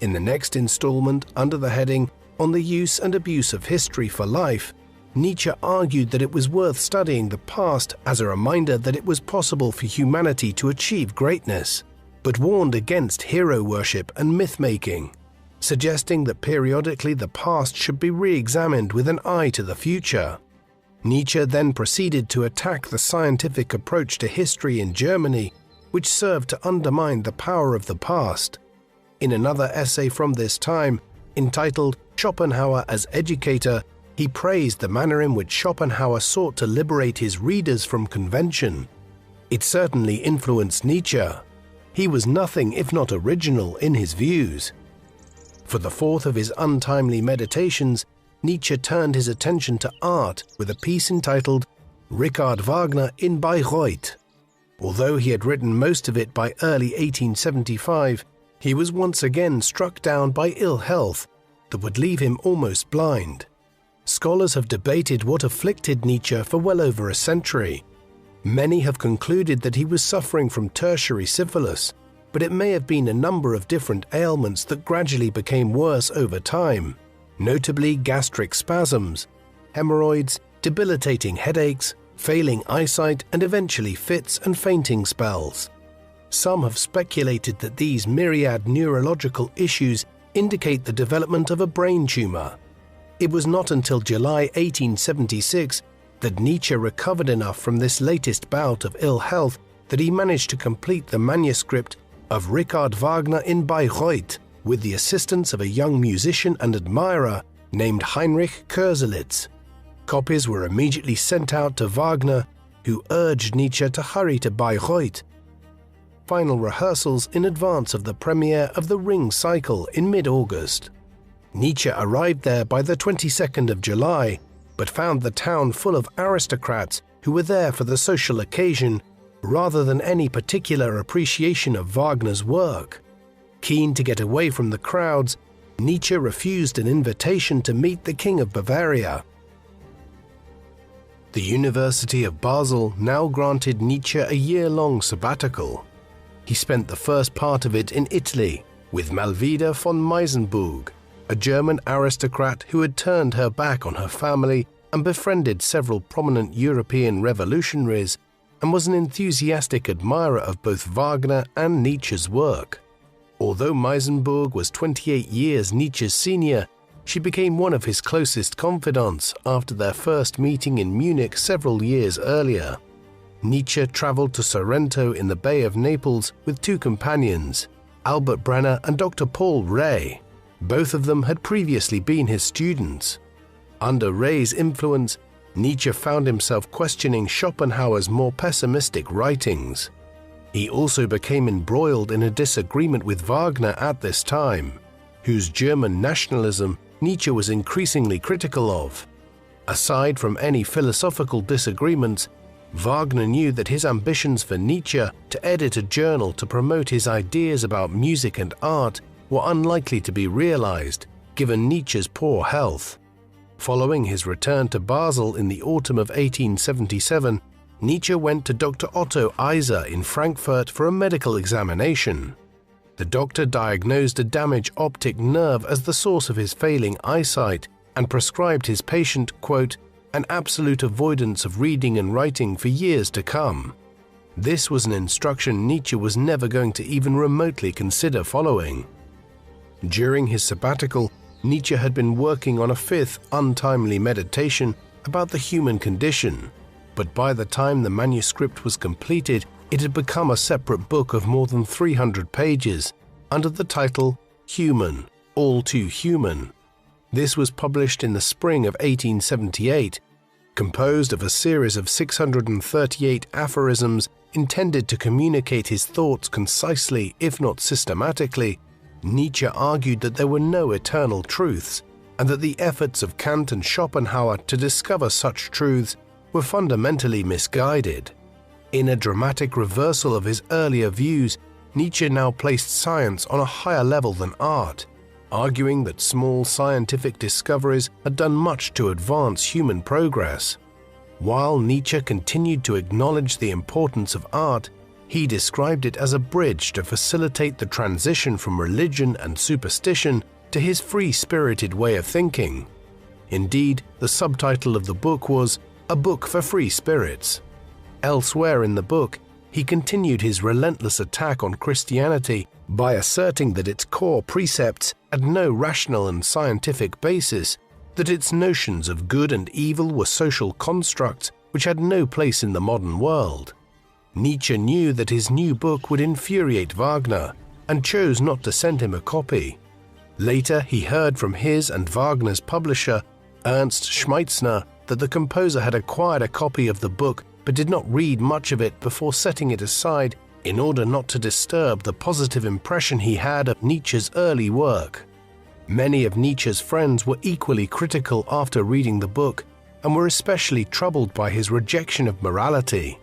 In the next installment, under the heading On the Use and Abuse of History for Life, Nietzsche argued that it was worth studying the past as a reminder that it was possible for humanity to achieve greatness, but warned against hero worship and myth-making, suggesting that periodically the past should be re-examined with an eye to the future. Nietzsche then proceeded to attack the scientific approach to history in Germany, which served to undermine the power of the past. In another essay from this time, entitled Schopenhauer as Educator, he praised the manner in which Schopenhauer sought to liberate his readers from convention. It certainly influenced Nietzsche. He was nothing if not original in his views. For the 4th of his Untimely Meditations, Nietzsche turned his attention to art with a piece entitled Richard Wagner in Bayreuth. Although he had written most of it by early 1875, he was once again struck down by ill health that would leave him almost blind. Scholars have debated what afflicted Nietzsche for well over a century. Many have concluded that he was suffering from tertiary syphilis, but it may have been a number of different ailments that gradually became worse over time, notably gastric spasms, hemorrhoids, debilitating headaches, failing eyesight, and eventually fits and fainting spells. Some have speculated that these myriad neurological issues indicate the development of a brain tumor. It was not until July 1876 that Nietzsche recovered enough from this latest bout of ill health that he managed to complete the manuscript of Richard Wagner in Bayreuth with the assistance of a young musician and admirer named Heinrich Koselleck. Copies were immediately sent out to Wagner, who urged Nietzsche to hurry to Bayreuth. Final rehearsals in advance of the premiere of The Ring Cycle in mid-August. Nietzsche arrived there by the 22nd of July, but found the town full of aristocrats who were there for the social occasion rather than any particular appreciation of Wagner's work. Keen to get away from the crowds, Nietzsche refused an invitation to meet the King of Bavaria. The University of Basel now granted Nietzsche a year-long sabbatical. He spent the first part of it in Italy with Malvida von Meisenburg, a German aristocrat who had turned her back on her family and befriended several prominent European revolutionaries, and was an enthusiastic admirer of both Wagner and Nietzsche's work. Although Meisenburg was 28 years Nietzsche's senior, she became one of his closest confidants after their first meeting in Munich several years earlier. Nietzsche traveled to Sorrento in the Bay of Naples with two companions, Albert Brenner and Dr. Paul Rey. Both of them had previously been his students. Under Rey's influence, Nietzsche found himself questioning Schopenhauer's more pessimistic writings. He also became embroiled in a disagreement with Wagner at this time, whose German nationalism Nietzsche was increasingly critical of. Aside from any philosophical disagreements, Wagner knew that his ambitions for Nietzsche to edit a journal to promote his ideas about music and art were unlikely to be realized, given Nietzsche's poor health. Following his return to Basel in the autumn of 1877, Nietzsche went to Dr. Otto Eiser in Frankfurt for a medical examination. The doctor diagnosed a damaged optic nerve as the source of his failing eyesight and prescribed his patient, quote, an absolute avoidance of reading and writing for years to come. This was an instruction Nietzsche was never going to even remotely consider following. During his sabbatical, Nietzsche had been working on a fifth untimely meditation about the human condition, but by the time the manuscript was completed, it had become a separate book of more than 300 pages, under the title Human, All Too Human. This was published in the spring of 1878, composed of a series of 638 aphorisms intended to communicate his thoughts concisely, if not systematically. Nietzsche argued that there were no eternal truths, and that the efforts of Kant and Schopenhauer to discover such truths were fundamentally misguided. In a dramatic reversal of his earlier views, Nietzsche now placed science on a higher level than art, arguing that small scientific discoveries had done much to advance human progress. While Nietzsche continued to acknowledge the importance of art, he described it as a bridge to facilitate the transition from religion and superstition to his free-spirited way of thinking. Indeed, the subtitle of the book was A Book for Free Spirits. Elsewhere in the book, he continued his relentless attack on Christianity by asserting that its core precepts had no rational and scientific basis, that its notions of good and evil were social constructs which had no place in the modern world. Nietzsche knew that his new book would infuriate Wagner and chose not to send him a copy. Later, he heard from his and Wagner's publisher, Ernst Schmeitzner, that the composer had acquired a copy of the book but did not read much of it before setting it aside in order not to disturb the positive impression he had of Nietzsche's early work. Many of Nietzsche's friends were equally critical after reading the book and were especially troubled by his rejection of morality.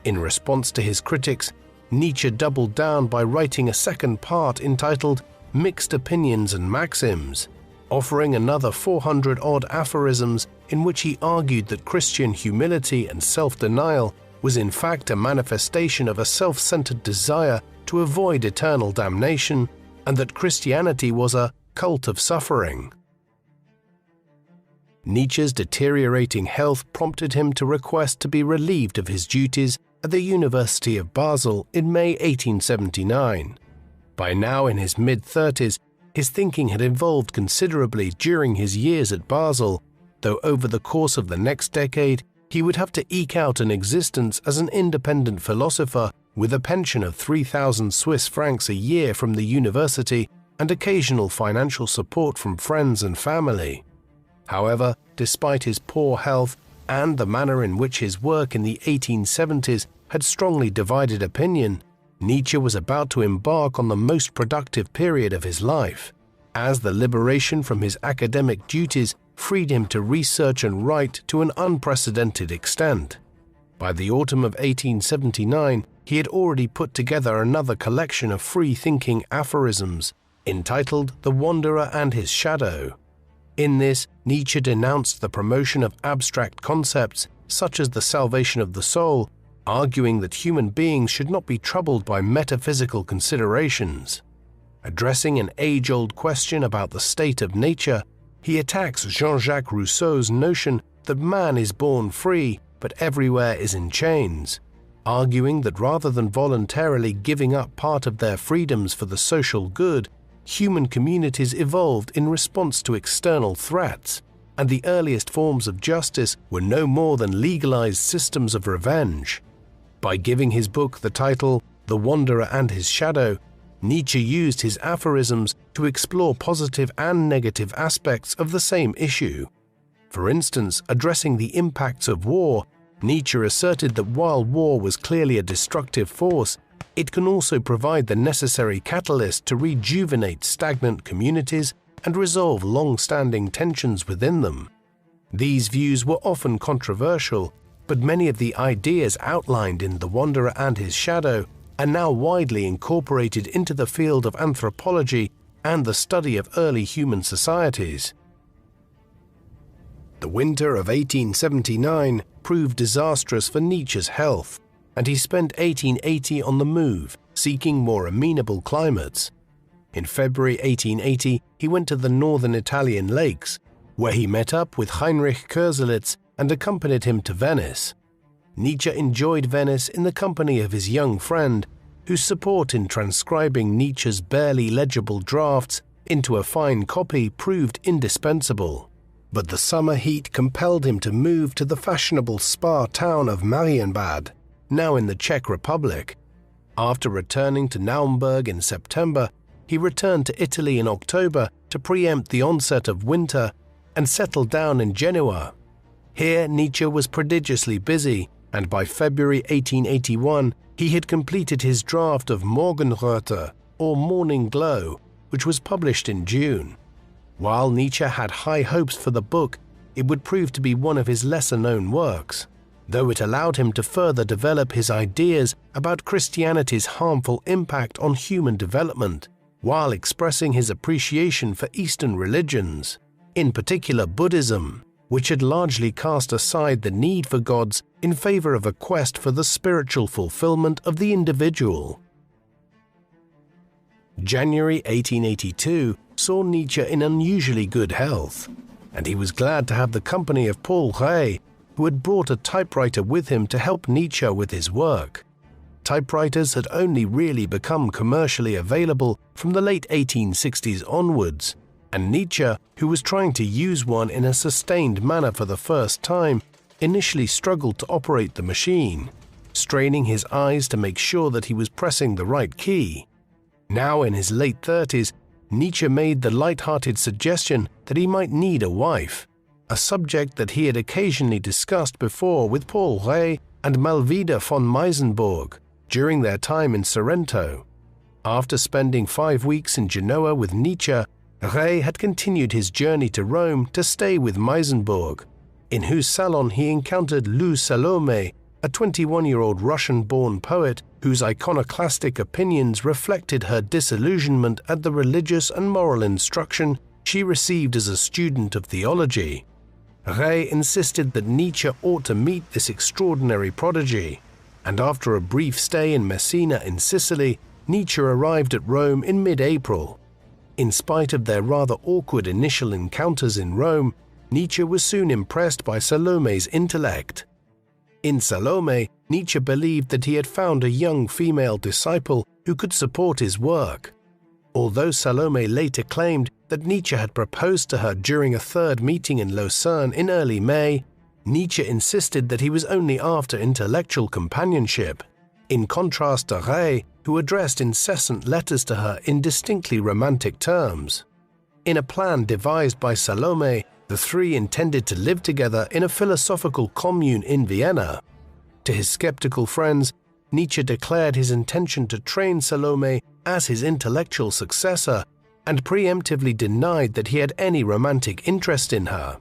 In response to his critics, Nietzsche doubled down by writing a second part entitled Mixed Opinions and Maxims, offering another 400-odd aphorisms in which he argued that Christian humility and self-denial was in fact a manifestation of a self-centered desire to avoid eternal damnation, and that Christianity was a cult of suffering. Nietzsche's deteriorating health prompted him to request to be relieved of his duties at the University of Basel in May 1879. By now in his mid-30s, his thinking had evolved considerably during his years at Basel, though over the course of the next decade, he would have to eke out an existence as an independent philosopher with a pension of 3,000 Swiss francs a year from the university and occasional financial support from friends and family. However, despite his poor health and the manner in which his work in the 1870s had strongly divided opinion, Nietzsche was about to embark on the most productive period of his life, as the liberation from his academic duties freed him to research and write to an unprecedented extent. By the autumn of 1879, he had already put together another collection of free-thinking aphorisms, entitled The Wanderer and His Shadow. In this, Nietzsche denounced the promotion of abstract concepts such as the salvation of the soul, arguing that human beings should not be troubled by metaphysical considerations. Addressing an age-old question about the state of nature, he attacks Jean-Jacques Rousseau's notion that man is born free but everywhere is in chains, arguing that rather than voluntarily giving up part of their freedoms for the social good, human communities evolved in response to external threats, and the earliest forms of justice were no more than legalized systems of revenge. By giving his book the title The Wanderer and His Shadow, Nietzsche used his aphorisms to explore positive and negative aspects of the same issue. For instance, addressing the impacts of war, Nietzsche asserted that while war was clearly a destructive force, it can also provide the necessary catalyst to rejuvenate stagnant communities and resolve long-standing tensions within them. These views were often controversial, but many of the ideas outlined in The Wanderer and His Shadow are now widely incorporated into the field of anthropology and the study of early human societies. The winter of 1879 proved disastrous for Nietzsche's health, and he spent 1880 on the move, seeking more amenable climates. In February 1880, he went to the northern Italian lakes, where he met up with Heinrich Koselleck and accompanied him to Venice. Nietzsche enjoyed Venice in the company of his young friend, whose support in transcribing Nietzsche's barely legible drafts into a fine copy proved indispensable. But the summer heat compelled him to move to the fashionable spa town of Marienbad, now in the Czech Republic. After returning to Naumburg in September, he returned to Italy in October to preempt the onset of winter and settled down in Genoa. Here Nietzsche was prodigiously busy, and by February 1881 he had completed his draft of Morgenröte, or Morning Glow, which was published in June. While Nietzsche had high hopes for the book, it would prove to be one of his lesser-known works, though it allowed him to further develop his ideas about Christianity's harmful impact on human development, while expressing his appreciation for Eastern religions, in particular Buddhism, which had largely cast aside the need for gods in favor of a quest for the spiritual fulfillment of the individual. January 1882 saw Nietzsche in unusually good health, and he was glad to have the company of Paul Rée, who had brought a typewriter with him to help Nietzsche with his work. Typewriters had only really become commercially available from the late 1860s onwards, and Nietzsche, who was trying to use one in a sustained manner for the first time, initially struggled to operate the machine, straining his eyes to make sure that he was pressing the right key. Now in his late 30s, Nietzsche made the light-hearted suggestion that he might need a wife, a subject that he had occasionally discussed before with Paul Rée and Malvida von Meisenburg during their time in Sorrento. After spending 5 weeks in Genoa with Nietzsche, Rée had continued his journey to Rome to stay with Meisenburg, in whose salon he encountered Lou Salome, a 21-year-old Russian-born poet whose iconoclastic opinions reflected her disillusionment at the religious and moral instruction she received as a student of theology. Rée insisted that Nietzsche ought to meet this extraordinary prodigy, and after a brief stay in Messina in Sicily, Nietzsche arrived at Rome in mid-April. In spite of their rather awkward initial encounters in Rome, Nietzsche was soon impressed by Salome's intellect. In Salome, Nietzsche believed that he had found a young female disciple who could support his work. Although Salome later claimed that Nietzsche had proposed to her during a third meeting in Lausanne in early May, Nietzsche insisted that he was only after intellectual companionship, in contrast to Rée, who addressed incessant letters to her in distinctly romantic terms. In a plan devised by Salome, the three intended to live together in a philosophical commune in Vienna. To his skeptical friends, Nietzsche declared his intention to train Salome as his intellectual successor and preemptively denied that he had any romantic interest in her.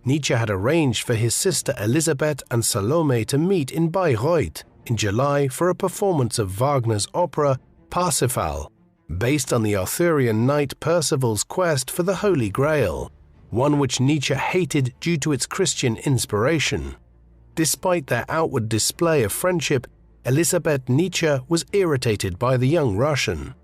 Nietzsche had arranged for his sister Elisabeth and Salome to meet in Bayreuth in July for a performance of Wagner's opera Parsifal, based on the Arthurian knight Percival's quest for the Holy Grail, one which Nietzsche hated due to its Christian inspiration. Despite their outward display of friendship, Elisabeth Nietzsche was irritated by the young Russian.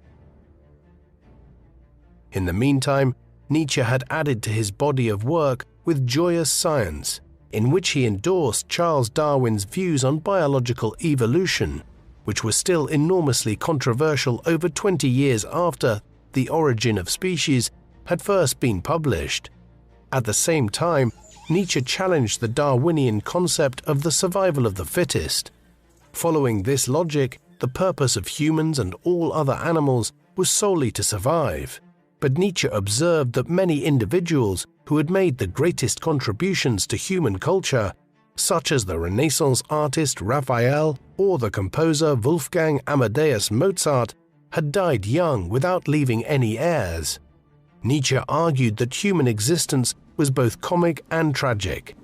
In the meantime, Nietzsche had added to his body of work with Joyous Science, in which he endorsed Charles Darwin's views on biological evolution, which were still enormously controversial over 20 years after The Origin of Species, had first been published. At the same time, Nietzsche challenged the Darwinian concept of the survival of the fittest. Following this logic, the purpose of humans and all other animals was solely to survive. But Nietzsche observed that many individuals who had made the greatest contributions to human culture, such as the Renaissance artist Raphael or the composer Wolfgang Amadeus Mozart, had died young without leaving any heirs. Nietzsche argued that human existence was both comic and tragic.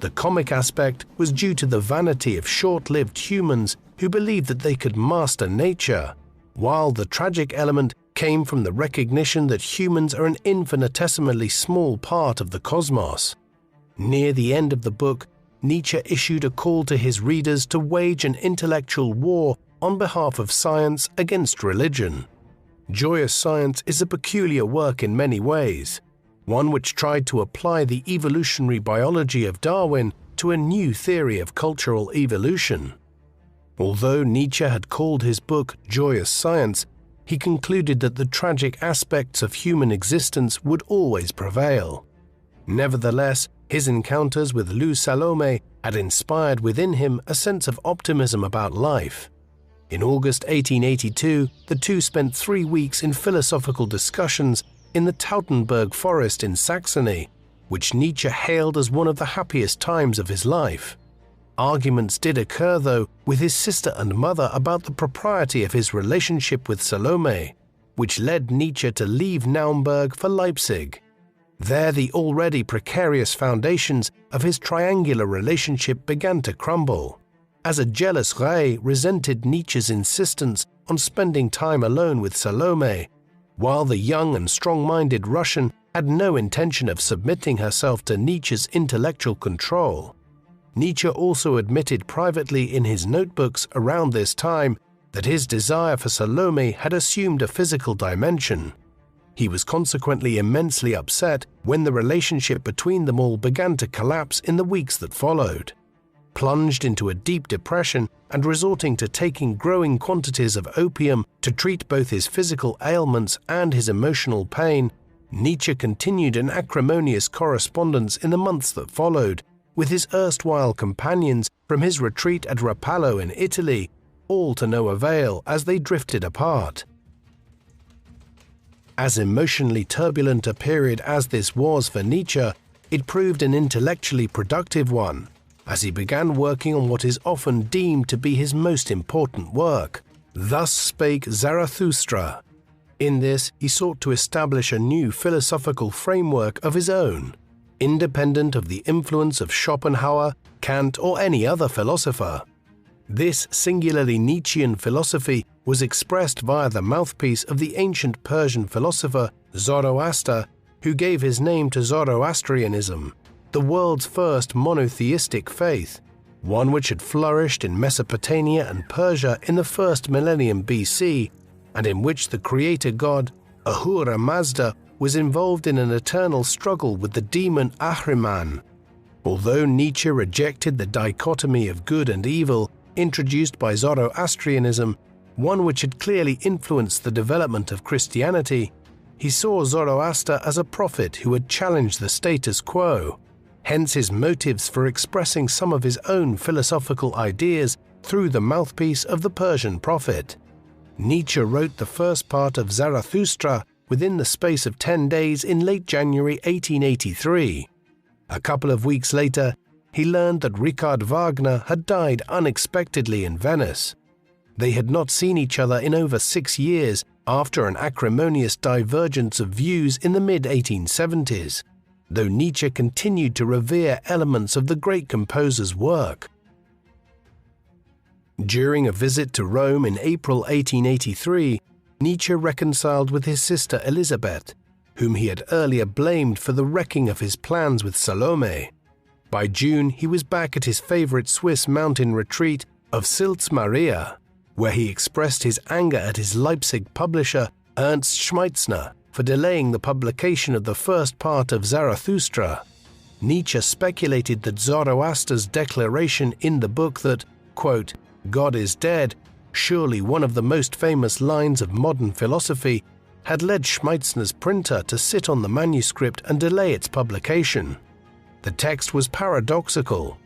The comic aspect was due to the vanity of short-lived humans who believed that they could master nature, while the tragic element came from the recognition that humans are an infinitesimally small part of the cosmos. Near the end of the book, Nietzsche issued a call to his readers to wage an intellectual war on behalf of science against religion. Joyous Science is a peculiar work in many ways, one which tried to apply the evolutionary biology of Darwin to a new theory of cultural evolution. Although Nietzsche had called his book Joyous Science, he concluded that the tragic aspects of human existence would always prevail. Nevertheless, his encounters with Lou Salome had inspired within him a sense of optimism about life. In August 1882, the two spent 3 weeks in philosophical discussions in the Tautenberg forest in Saxony, which Nietzsche hailed as one of the happiest times of his life. Arguments did occur, though, with his sister and mother about the propriety of his relationship with Salome, which led Nietzsche to leave Naumburg for Leipzig. There, the already precarious foundations of his triangular relationship began to crumble, as a jealous Ray resented Nietzsche's insistence on spending time alone with Salome, while the young and strong-minded Russian had no intention of submitting herself to Nietzsche's intellectual control. Nietzsche also admitted privately in his notebooks around this time that his desire for Salome had assumed a physical dimension. He was consequently immensely upset when the relationship between them all began to collapse in the weeks that followed. Plunged into a deep depression and resorting to taking growing quantities of opium to treat both his physical ailments and his emotional pain, Nietzsche continued an acrimonious correspondence in the months that followed with his erstwhile companions from his retreat at Rapallo in Italy, all to no avail as they drifted apart. As emotionally turbulent a period as this was for Nietzsche, it proved an intellectually productive one, as he began working on what is often deemed to be his most important work, Thus Spake Zarathustra. In this, he sought to establish a new philosophical framework of his own, independent of the influence of Schopenhauer, Kant, or any other philosopher. This singularly Nietzschean philosophy was expressed via the mouthpiece of the ancient Persian philosopher Zoroaster, who gave his name to Zoroastrianism, the world's first monotheistic faith, one which had flourished in Mesopotamia and Persia in the first millennium BC, and in which the creator god, Ahura Mazda, was involved in an eternal struggle with the demon Ahriman. Although Nietzsche rejected the dichotomy of good and evil introduced by Zoroastrianism, one which had clearly influenced the development of Christianity, he saw Zoroaster as a prophet who had challenged the status quo, hence his motives for expressing some of his own philosophical ideas through the mouthpiece of the Persian prophet. Nietzsche wrote the first part of Zarathustra within the space of 10 days in late January 1883. A couple of weeks later, he learned that Richard Wagner had died unexpectedly in Venice. They had not seen each other in over 6 years after an acrimonious divergence of views in the mid-1870s, though Nietzsche continued to revere elements of the great composer's work. During a visit to Rome in April 1883, Nietzsche reconciled with his sister Elisabeth, whom he had earlier blamed for the wrecking of his plans with Salome. By June, he was back at his favorite Swiss mountain retreat of Sils Maria, where he expressed his anger at his Leipzig publisher Ernst Schmeitzner for delaying the publication of the first part of Zarathustra. Nietzsche speculated that Zoroaster's declaration in the book that, quote, "God is dead," surely one of the most famous lines of modern philosophy, had led Schmeitzner's printer to sit on the manuscript and delay its publication. The text was paradoxical.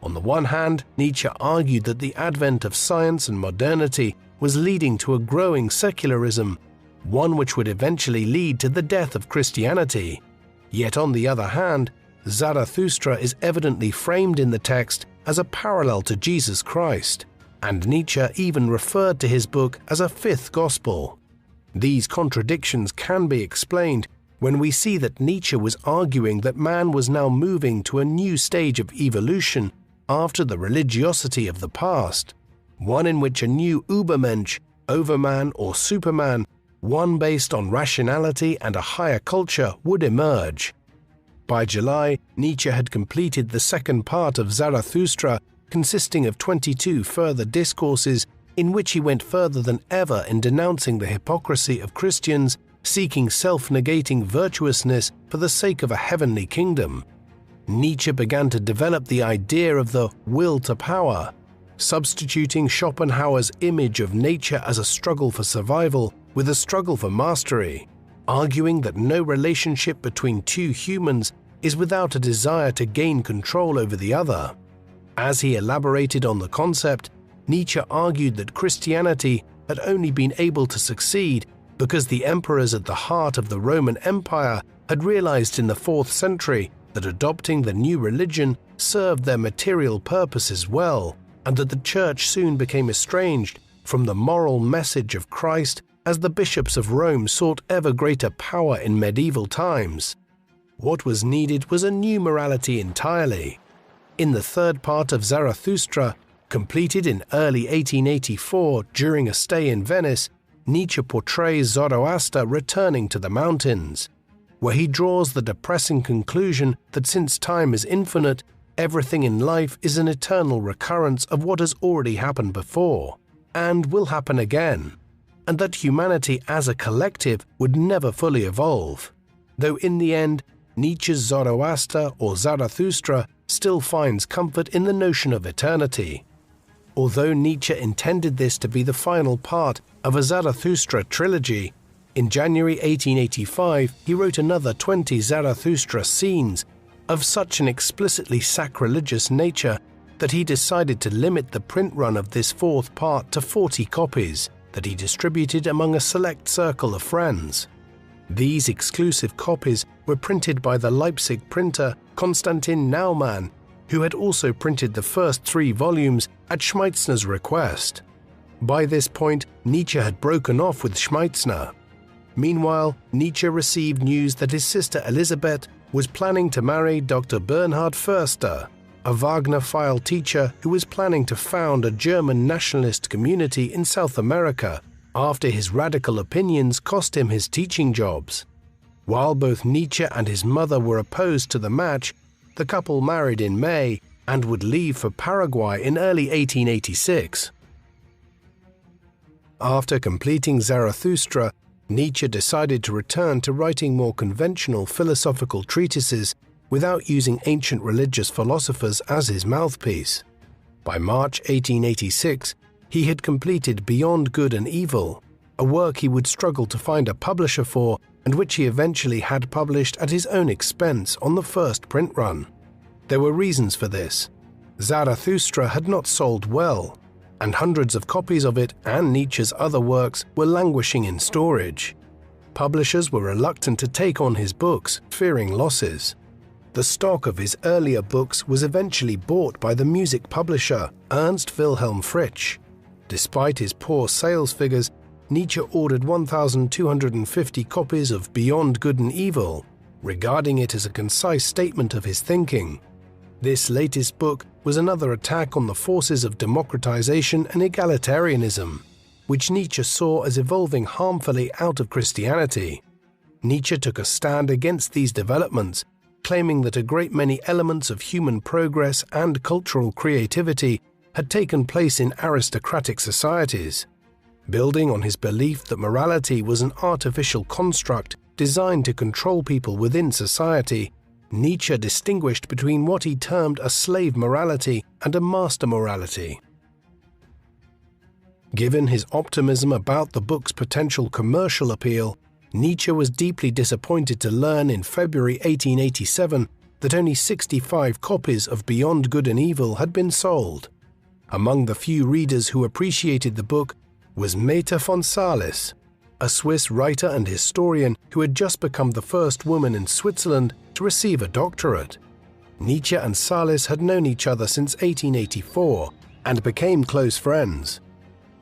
On the one hand, Nietzsche argued that the advent of science and modernity was leading to a growing secularism, one which would eventually lead to the death of Christianity. Yet on the other hand, Zarathustra is evidently framed in the text as a parallel to Jesus Christ, and Nietzsche even referred to his book as a fifth gospel. These contradictions can be explained when we see that Nietzsche was arguing that man was now moving to a new stage of evolution after the religiosity of the past, one in which a new Übermensch, Overman or Superman, one based on rationality and a higher culture, would emerge. By July, Nietzsche had completed the second part of Zarathustra, consisting of 22 further discourses in which he went further than ever in denouncing the hypocrisy of Christians seeking self-negating virtuousness for the sake of a heavenly kingdom. Nietzsche began to develop the idea of the will to power, substituting Schopenhauer's image of nature as a struggle for survival with a struggle for mastery, arguing that no relationship between two humans is without a desire to gain control over the other. As he elaborated on the concept, Nietzsche argued that Christianity had only been able to succeed because the emperors at the heart of the Roman Empire had realized in the 4th century that adopting the new religion served their material purposes well, and that the Church soon became estranged from the moral message of Christ as the bishops of Rome sought ever greater power in medieval times. What was needed was a new morality entirely. In the third part of Zarathustra, completed in early 1884 during a stay in Venice, Nietzsche portrays Zoroaster returning to the mountains, where he draws the depressing conclusion that since time is infinite, everything in life is an eternal recurrence of what has already happened before, and will happen again, and that humanity as a collective would never fully evolve, though in the end, Nietzsche's Zoroaster or Zarathustra still finds comfort in the notion of eternity. Although Nietzsche intended this to be the final part of a Zarathustra trilogy, in January 1885 he wrote another 20 Zarathustra scenes of such an explicitly sacrilegious nature that he decided to limit the print run of this fourth part to 40 copies that he distributed among a select circle of friends. These exclusive copies were printed by the Leipzig printer Konstantin Naumann, who had also printed the first 3 volumes at Schmeitzner's request. By this point, Nietzsche had broken off with Schmeitzner. Meanwhile, Nietzsche received news that his sister Elisabeth was planning to marry Dr. Bernhard Förster, a Wagner-file teacher who was planning to found a German nationalist community in South America after his radical opinions cost him his teaching jobs. While both Nietzsche and his mother were opposed to the match, the couple married in May and would leave for Paraguay in early 1886. After completing Zarathustra, Nietzsche decided to return to writing more conventional philosophical treatises without using ancient religious philosophers as his mouthpiece. By March 1886, he had completed Beyond Good and Evil, a work he would struggle to find a publisher for and which he eventually had published at his own expense on the first print run. There were reasons for this. Zarathustra had not sold well, and hundreds of copies of it and Nietzsche's other works were languishing in storage. Publishers were reluctant to take on his books, fearing losses. The stock of his earlier books was eventually bought by the music publisher Ernst Wilhelm Fritsch. Despite his poor sales figures, Nietzsche ordered 1,250 copies of Beyond Good and Evil, regarding it as a concise statement of his thinking. This latest book was another attack on the forces of democratization and egalitarianism, which Nietzsche saw as evolving harmfully out of Christianity. Nietzsche took a stand against these developments, claiming that a great many elements of human progress and cultural creativity had taken place in aristocratic societies. Building on his belief that morality was an artificial construct designed to control people within society, Nietzsche distinguished between what he termed a slave morality and a master morality. Given his optimism about the book's potential commercial appeal, Nietzsche was deeply disappointed to learn in February 1887 that only 65 copies of Beyond Good and Evil had been sold. Among the few readers who appreciated the book was Meta von Salis, a Swiss writer and historian who had just become the first woman in Switzerland to receive a doctorate. Nietzsche and Salis had known each other since 1884 and became close friends.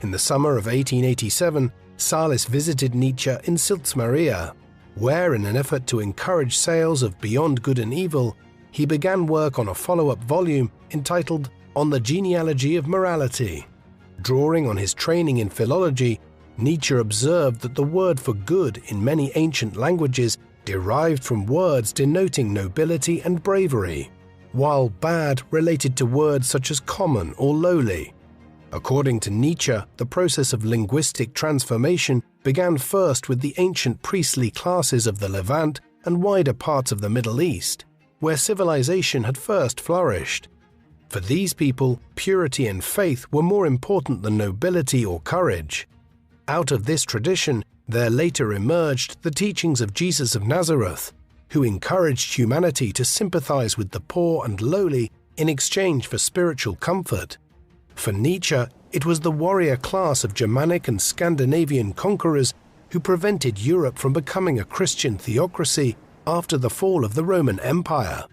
In the summer of 1887, Salis visited Nietzsche in Silz-Maria, where, in an effort to encourage sales of Beyond Good and Evil, he began work on a follow-up volume entitled On the Genealogy of Morality. Drawing on his training in philology, Nietzsche observed that the word for good in many ancient languages derived from words denoting nobility and bravery, while bad related to words such as common or lowly. According to Nietzsche, the process of linguistic transformation began first with the ancient priestly classes of the Levant and wider parts of the Middle East, where civilization had first flourished. For these people, purity and faith were more important than nobility or courage. Out of this tradition, there later emerged the teachings of Jesus of Nazareth, who encouraged humanity to sympathize with the poor and lowly in exchange for spiritual comfort. For Nietzsche, it was the warrior class of Germanic and Scandinavian conquerors who prevented Europe from becoming a Christian theocracy after the fall of the Roman Empire.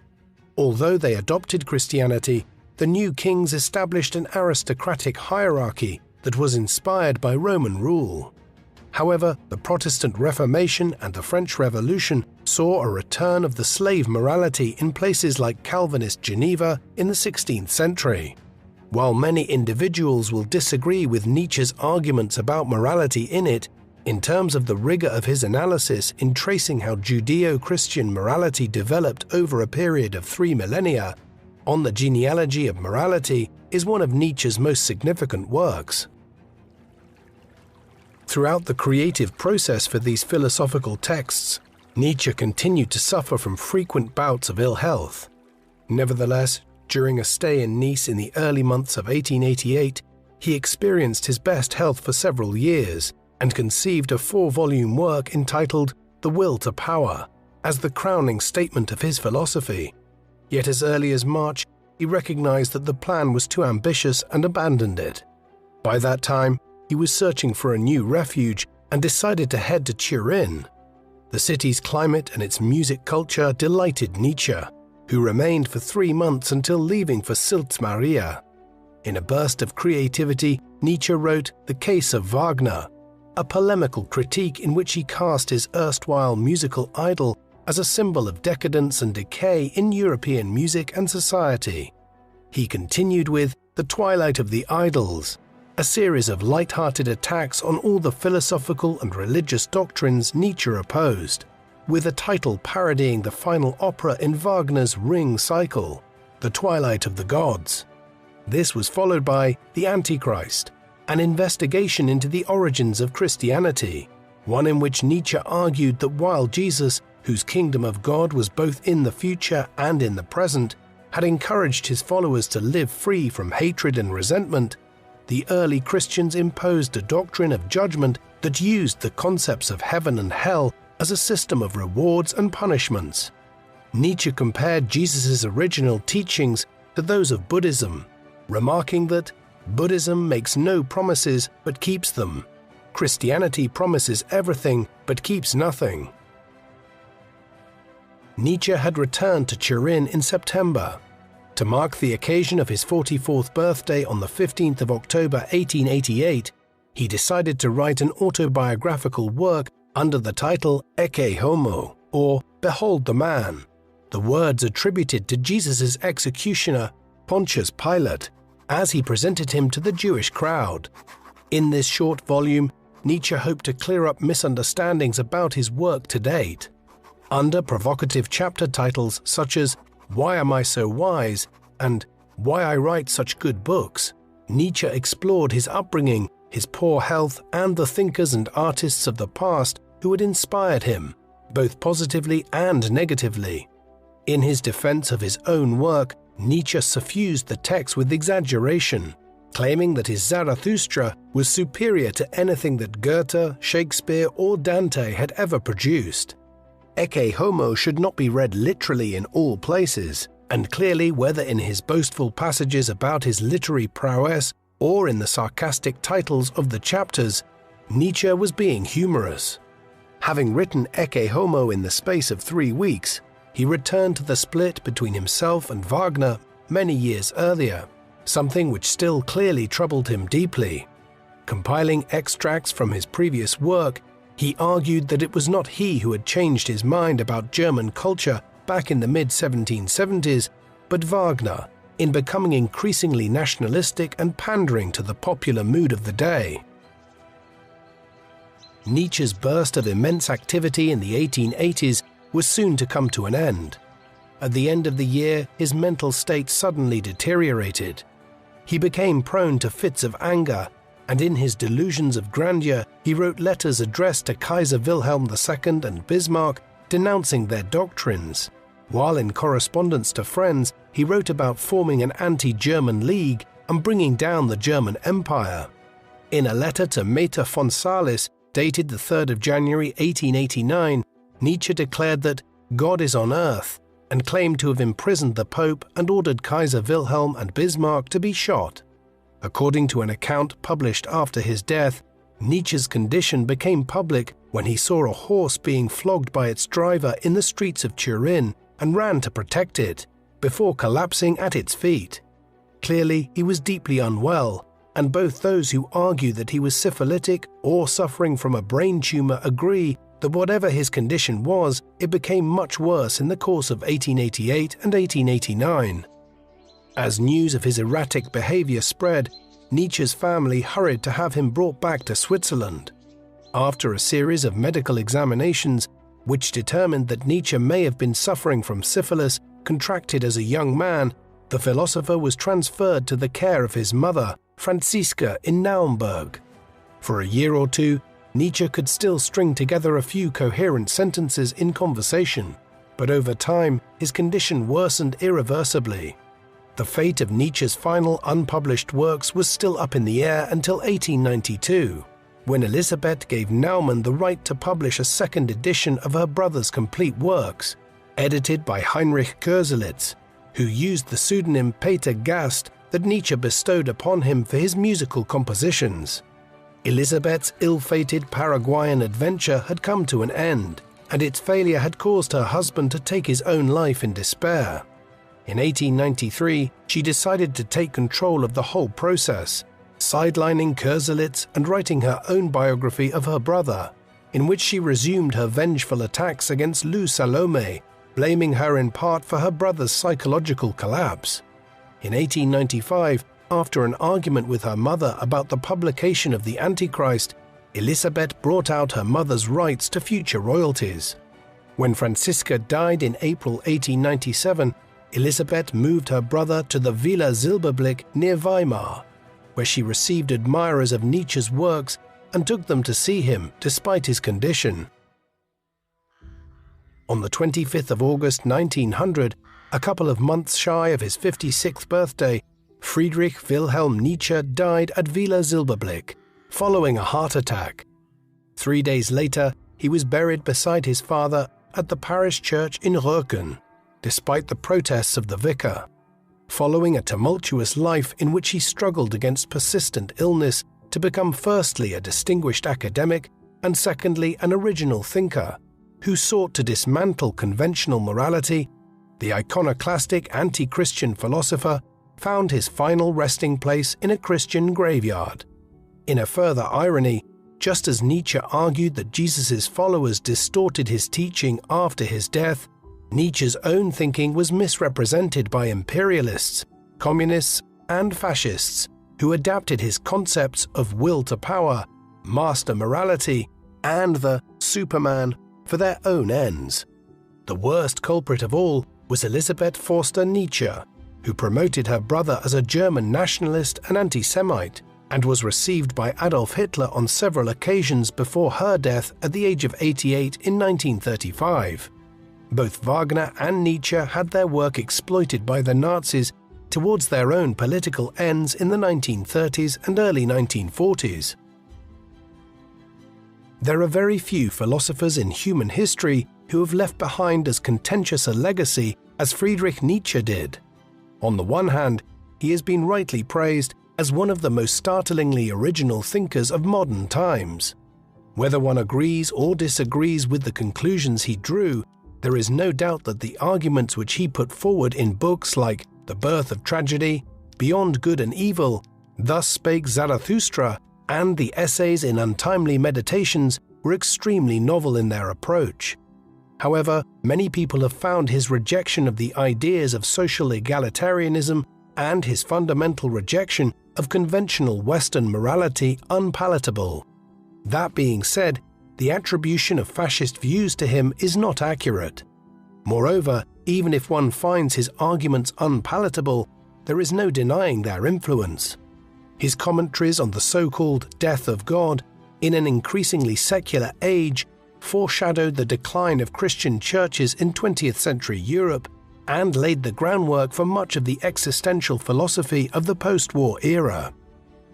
Although they adopted Christianity, the new kings established an aristocratic hierarchy that was inspired by Roman rule. However, the Protestant Reformation and the French Revolution saw a return of the slave morality in places like Calvinist Geneva in the 16th century. While many individuals will disagree with Nietzsche's arguments about morality in it, in terms of the rigor of his analysis in tracing how Judeo-Christian morality developed over a period of 3 millennia, On the Genealogy of Morality is one of Nietzsche's most significant works. Throughout the creative process for these philosophical texts, Nietzsche continued to suffer from frequent bouts of ill health. Nevertheless, during a stay in Nice in the early months of 1888, he experienced his best health for several years and conceived a 4-volume work entitled The Will to Power as the crowning statement of his philosophy. Yet as early as March, he recognized that the plan was too ambitious and abandoned it. By that time, he was searching for a new refuge and decided to head to Turin. The city's climate and its music culture delighted Nietzsche, who remained for 3 months until leaving for Silz-Maria. In a burst of creativity, Nietzsche wrote The Case of Wagner, a polemical critique in which he cast his erstwhile musical idol as a symbol of decadence and decay in European music and society. He continued with The Twilight of the Idols, a series of light-hearted attacks on all the philosophical and religious doctrines Nietzsche opposed, with a title parodying the final opera in Wagner's Ring cycle, The Twilight of the Gods. This was followed by The Antichrist, an investigation into the origins of Christianity, one in which Nietzsche argued that while Jesus, whose kingdom of God was both in the future and in the present, had encouraged his followers to live free from hatred and resentment, the early Christians imposed a doctrine of judgment that used the concepts of heaven and hell as a system of rewards and punishments. Nietzsche compared Jesus' original teachings to those of Buddhism, remarking that Buddhism makes no promises but keeps them. Christianity promises everything but keeps nothing. Nietzsche had returned to Turin in September. To mark the occasion of his 44th birthday on the 15th of October 1888, he decided to write an autobiographical work under the title Ecce Homo, or Behold the Man, the words attributed to Jesus' executioner, Pontius Pilate, as he presented him to the Jewish crowd. In this short volume, Nietzsche hoped to clear up misunderstandings about his work to date. Under provocative chapter titles such as Why Am I So Wise and Why I Write Such Good Books, Nietzsche explored his upbringing, his poor health, and the thinkers and artists of the past who had inspired him, both positively and negatively. In his defense of his own work, Nietzsche suffused the text with exaggeration, claiming that his Zarathustra was superior to anything that Goethe, Shakespeare, or Dante had ever produced. Ecce Homo should not be read literally in all places, and clearly, whether in his boastful passages about his literary prowess or in the sarcastic titles of the chapters, Nietzsche was being humorous. Having written Ecce Homo in the space of 3 weeks, he returned to the split between himself and Wagner many years earlier, something which still clearly troubled him deeply. Compiling extracts from his previous work, he argued that it was not he who had changed his mind about German culture back in the mid-1770s, but Wagner, in becoming increasingly nationalistic and pandering to the popular mood of the day. Nietzsche's burst of immense activity in the 1880s was soon to come to an end. At the end of the year, his mental state suddenly deteriorated. He became prone to fits of anger, and in his delusions of grandeur, he wrote letters addressed to Kaiser Wilhelm II and Bismarck denouncing their doctrines, while in correspondence to friends, he wrote about forming an anti-German league and bringing down the German Empire. In a letter to Meta von Salis, dated the 3rd of January 1889, Nietzsche declared that God is on earth, and claimed to have imprisoned the Pope and ordered Kaiser Wilhelm and Bismarck to be shot. According to an account published after his death, Nietzsche's condition became public when he saw a horse being flogged by its driver in the streets of Turin and ran to protect it, before collapsing at its feet. Clearly, he was deeply unwell, and both those who argue that he was syphilitic or suffering from a brain tumor agree that whatever his condition was, it became much worse in the course of 1888 and 1889. As news of his erratic behavior spread, Nietzsche's family hurried to have him brought back to Switzerland. After a series of medical examinations, which determined that Nietzsche may have been suffering from syphilis contracted as a young man, the philosopher was transferred to the care of his mother, Franziska, in Naumburg. For a year or two, Nietzsche could still string together a few coherent sentences in conversation, but over time his condition worsened irreversibly. The fate of Nietzsche's final unpublished works was still up in the air until 1892, when Elisabeth gave Naumann the right to publish a second edition of her brother's complete works, edited by Heinrich Koselitz, who used the pseudonym Peter Gast that Nietzsche bestowed upon him for his musical compositions. Elisabeth's ill-fated Paraguayan adventure had come to an end, and its failure had caused her husband to take his own life in despair. In 1893, she decided to take control of the whole process, sidelining Koselitz and writing her own biography of her brother, in which she resumed her vengeful attacks against Lou Salome, blaming her in part for her brother's psychological collapse. In 1895, after an argument with her mother about the publication of the Antichrist, Elisabeth brought out her mother's rights to future royalties. When Franziska died in April 1897, Elisabeth moved her brother to the Villa Silberblick near Weimar, where she received admirers of Nietzsche's works and took them to see him despite his condition. On the 25th of August 1900, a couple of months shy of his 56th birthday, Friedrich Wilhelm Nietzsche died at Villa Silberblick, following a heart attack. 3 days later, he was buried beside his father at the parish church in Röcken, despite the protests of the vicar. Following a tumultuous life in which he struggled against persistent illness to become firstly a distinguished academic and secondly an original thinker, who sought to dismantle conventional morality, the iconoclastic anti-Christian philosopher found his final resting place in a Christian graveyard. In a further irony, just as Nietzsche argued that Jesus' followers distorted his teaching after his death, Nietzsche's own thinking was misrepresented by imperialists, communists, and fascists who adapted his concepts of will to power, master morality, and the Superman for their own ends. The worst culprit of all was Elisabeth Forster Nietzsche, who promoted her brother as a German nationalist and anti-Semite, and was received by Adolf Hitler on several occasions before her death at the age of 88 in 1935. Both Wagner and Nietzsche had their work exploited by the Nazis towards their own political ends in the 1930s and early 1940s. There are very few philosophers in human history who have left behind as contentious a legacy as Friedrich Nietzsche did. On the one hand, he has been rightly praised as one of the most startlingly original thinkers of modern times. Whether one agrees or disagrees with the conclusions he drew, there is no doubt that the arguments which he put forward in books like The Birth of Tragedy, Beyond Good and Evil, Thus Spake Zarathustra, and the essays in Untimely Meditations were extremely novel in their approach. However, many people have found his rejection of the ideas of social egalitarianism and his fundamental rejection of conventional Western morality unpalatable. That being said, the attribution of fascist views to him is not accurate. Moreover, even if one finds his arguments unpalatable, there is no denying their influence. His commentaries on the so-called death of God in an increasingly secular age foreshadowed the decline of Christian churches in 20th century Europe and laid the groundwork for much of the existential philosophy of the post-war era.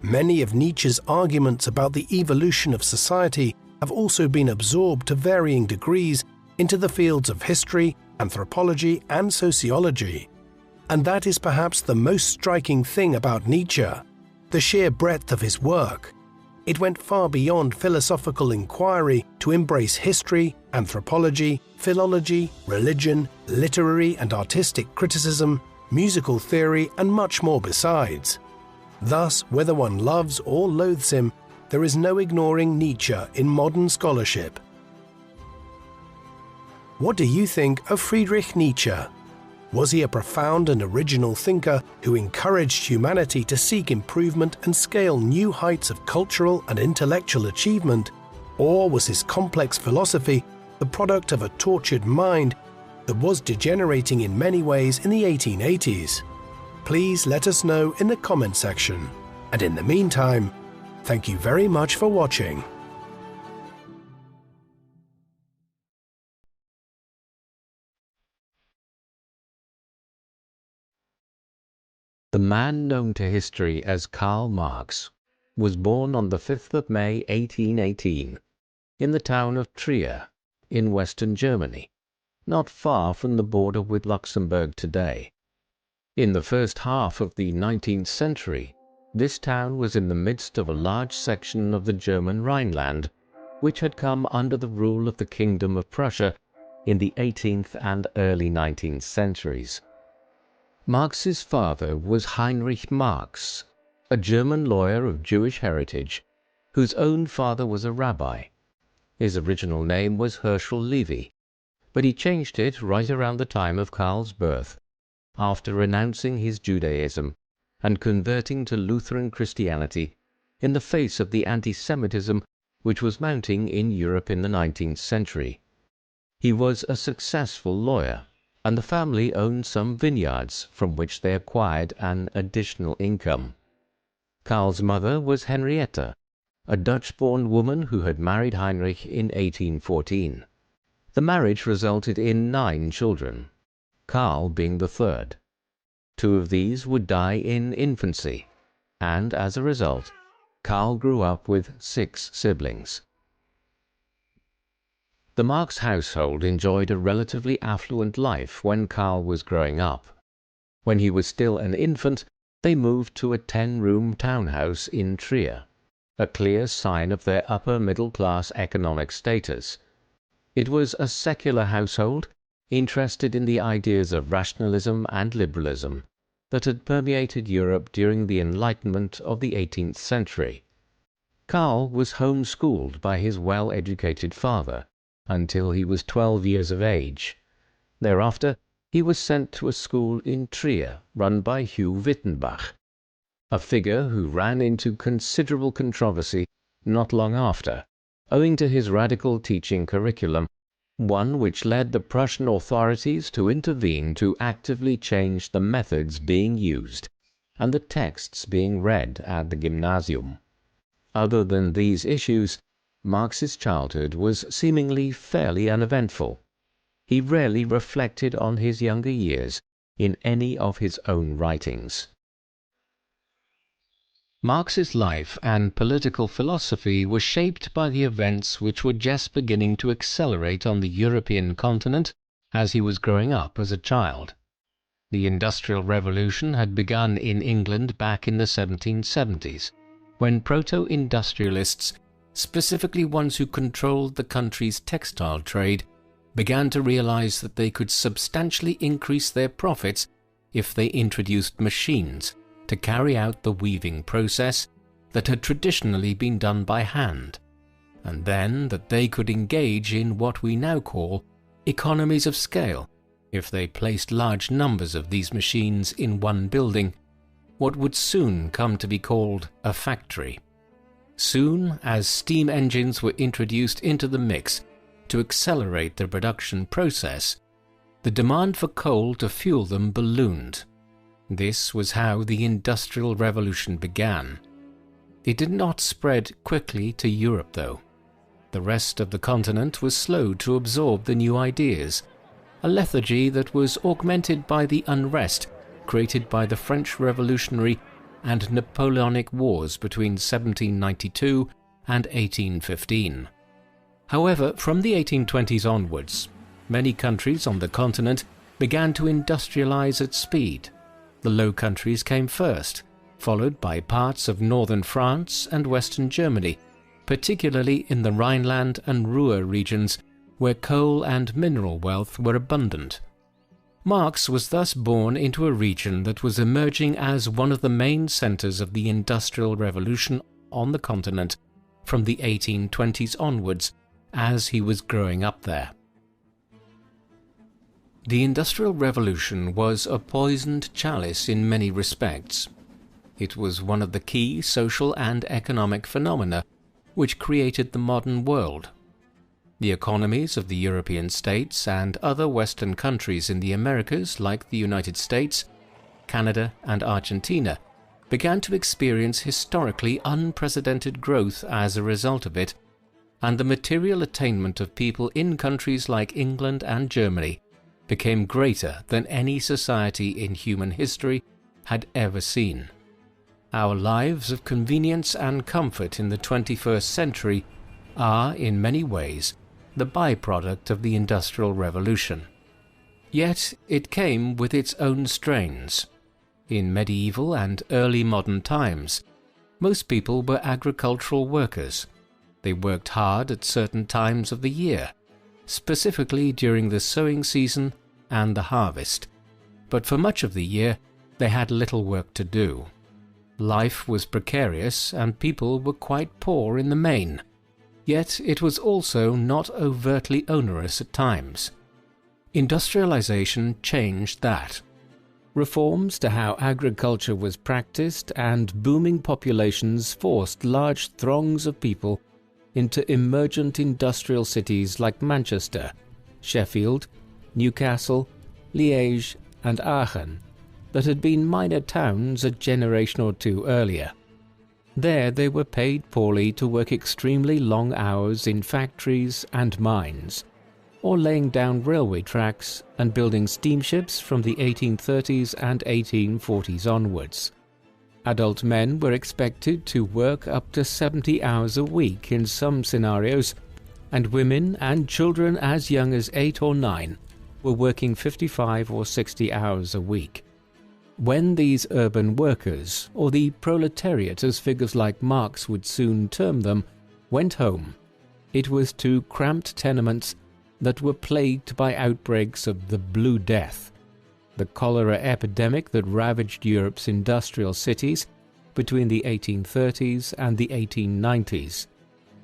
Many of Nietzsche's arguments about the evolution of society have also been absorbed to varying degrees into the fields of history, anthropology, and sociology. And that is perhaps the most striking thing about Nietzsche, the sheer breadth of his work. It went far beyond philosophical inquiry to embrace history, anthropology, philology, religion, literary and artistic criticism, musical theory, and much more besides. Thus, whether one loves or loathes him, there is no ignoring Nietzsche in modern scholarship. What do you think of Friedrich Nietzsche? Was he a profound and original thinker who encouraged humanity to seek improvement and scale new heights of cultural and intellectual achievement? Or was his complex philosophy the product of a tortured mind that was degenerating in many ways in the 1880s? Please let us know in the comment section. And in the meantime, thank you very much for watching. The man known to history as Karl Marx was born on the 5th of May 1818 in the town of Trier in western Germany, not far from the border with Luxembourg today. In the first half of the 19th century, this town was in the midst of a large section of the German Rhineland, which had come under the rule of the Kingdom of Prussia in the 18th and early 19th centuries. Marx's father was Heinrich Marx, a German lawyer of Jewish heritage, whose own father was a rabbi. His original name was Herschel Levy, but he changed it right around the time of Karl's birth, after renouncing his Judaism and converting to Lutheran Christianity in the face of the anti-Semitism which was mounting in Europe in the 19th century. He was a successful lawyer, and the family owned some vineyards from which they acquired an additional income. Karl's mother was Henrietta, a Dutch-born woman who had married Heinrich in 1814. The marriage resulted in 9 children, Karl being the third. 2 of these would die in infancy, and as a result, Karl grew up with 6 siblings. The Marx household enjoyed a relatively affluent life when Karl was growing up. When he was still an infant, they moved to a 10-room townhouse in Trier, a clear sign of their upper middle-class economic status. It was a secular household, interested in the ideas of rationalism and liberalism that had permeated Europe during the Enlightenment of the 18th century. Karl was home-schooled by his well-educated father until he was 12 years of age. Thereafter, he was sent to a school in Trier run by Hugh Wittenbach, a figure who ran into considerable controversy not long after, owing to his radical teaching curriculum, one which led the Prussian authorities to intervene to actively change the methods being used and the texts being read at the gymnasium. Other than these issues, Marx's childhood was seemingly fairly uneventful. He rarely reflected on his younger years, in any of his own writings. Marx's life and political philosophy were shaped by the events which were just beginning to accelerate on the European continent as he was growing up as a child. The Industrial Revolution had begun in England back in the 1770s, when proto-industrialists, specifically ones who controlled the country's textile trade, began to realize that they could substantially increase their profits if they introduced machines to carry out the weaving process that had traditionally been done by hand, and then that they could engage in what we now call economies of scale if they placed large numbers of these machines in one building, what would soon come to be called a factory. Soon as steam engines were introduced into the mix to accelerate the production process, the demand for coal to fuel them ballooned. This was how the Industrial Revolution began. It did not spread quickly to Europe, though. The rest of the continent was slow to absorb the new ideas, a lethargy that was augmented by the unrest created by the French Revolutionary and Napoleonic Wars between 1792 and 1815. However, from the 1820s onwards, many countries on the continent began to industrialize at speed. The Low Countries came first, followed by parts of northern France and western Germany, particularly in the Rhineland and Ruhr regions, where coal and mineral wealth were abundant. Marx was thus born into a region that was emerging as one of the main centers of the Industrial Revolution on the continent from the 1820s onwards, as he was growing up there. The Industrial Revolution was a poisoned chalice in many respects. It was one of the key social and economic phenomena which created the modern world. The economies of the European states and other Western countries in the Americas, like the United States, Canada, and Argentina, began to experience historically unprecedented growth as a result of it, and the material attainment of people in countries like England and Germany became greater than any society in human history had ever seen. Our lives of convenience and comfort in the 21st century are, in many ways, the byproduct of the Industrial Revolution. Yet it came with its own strains. In medieval and early modern times, most people were agricultural workers. They worked hard at certain times of the year, specifically during the sowing season and the harvest, but for much of the year they had little work to do. Life was precarious and people were quite poor in the main, yet it was also not overtly onerous at times. Industrialization changed that. Reforms to how agriculture was practiced and booming populations forced large throngs of people into emergent industrial cities like Manchester, Sheffield, Newcastle, Liège, and Aachen that had been minor towns a generation or two earlier. There they were paid poorly to work extremely long hours in factories and mines, or laying down railway tracks and building steamships from the 1830s and 1840s onwards. Adult men were expected to work up to 70 hours a week in some scenarios, and women and children as young as 8 or 9 were working 55 or 60 hours a week. When these urban workers, or the proletariat as figures like Marx would soon term them, went home, it was to cramped tenements that were plagued by outbreaks of the Blue Death, the cholera epidemic that ravaged Europe's industrial cities between the 1830s and the 1890s.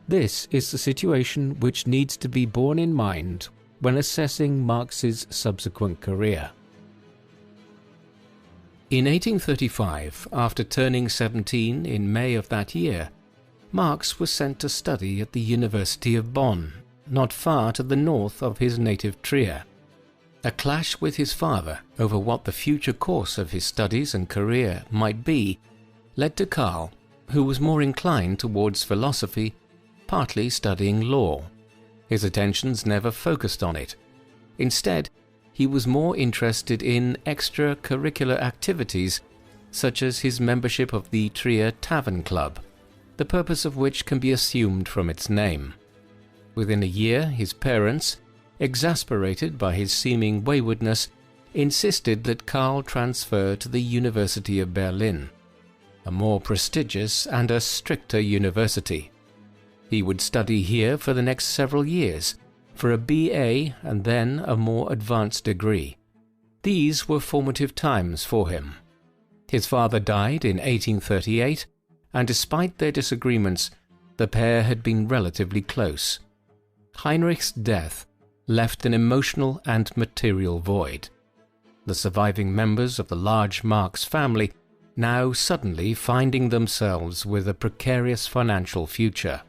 This is the situation which needs to be borne in mind when assessing Marx's subsequent career. In 1835, after turning 17 in May of that year, Marx was sent to study at the University of Bonn, not far to the north of his native Trier. A clash with his father over what the future course of his studies and career might be led to Karl, who was more inclined towards philosophy, partly studying law. His attentions never focused on it. Instead, he was more interested in extracurricular activities such as his membership of the Trier Tavern Club, the purpose of which can be assumed from its name. Within a year, his parents, exasperated by his seeming waywardness, insisted that Karl transfer to the University of Berlin, a more prestigious and a stricter university. He would study here for the next several years, for a BA and then a more advanced degree. These were formative times for him. His father died in 1838, and despite their disagreements, the pair had been relatively close. Heinrich's death left an emotional and material void. The surviving members of the large Marx family now suddenly finding themselves with a precarious financial future.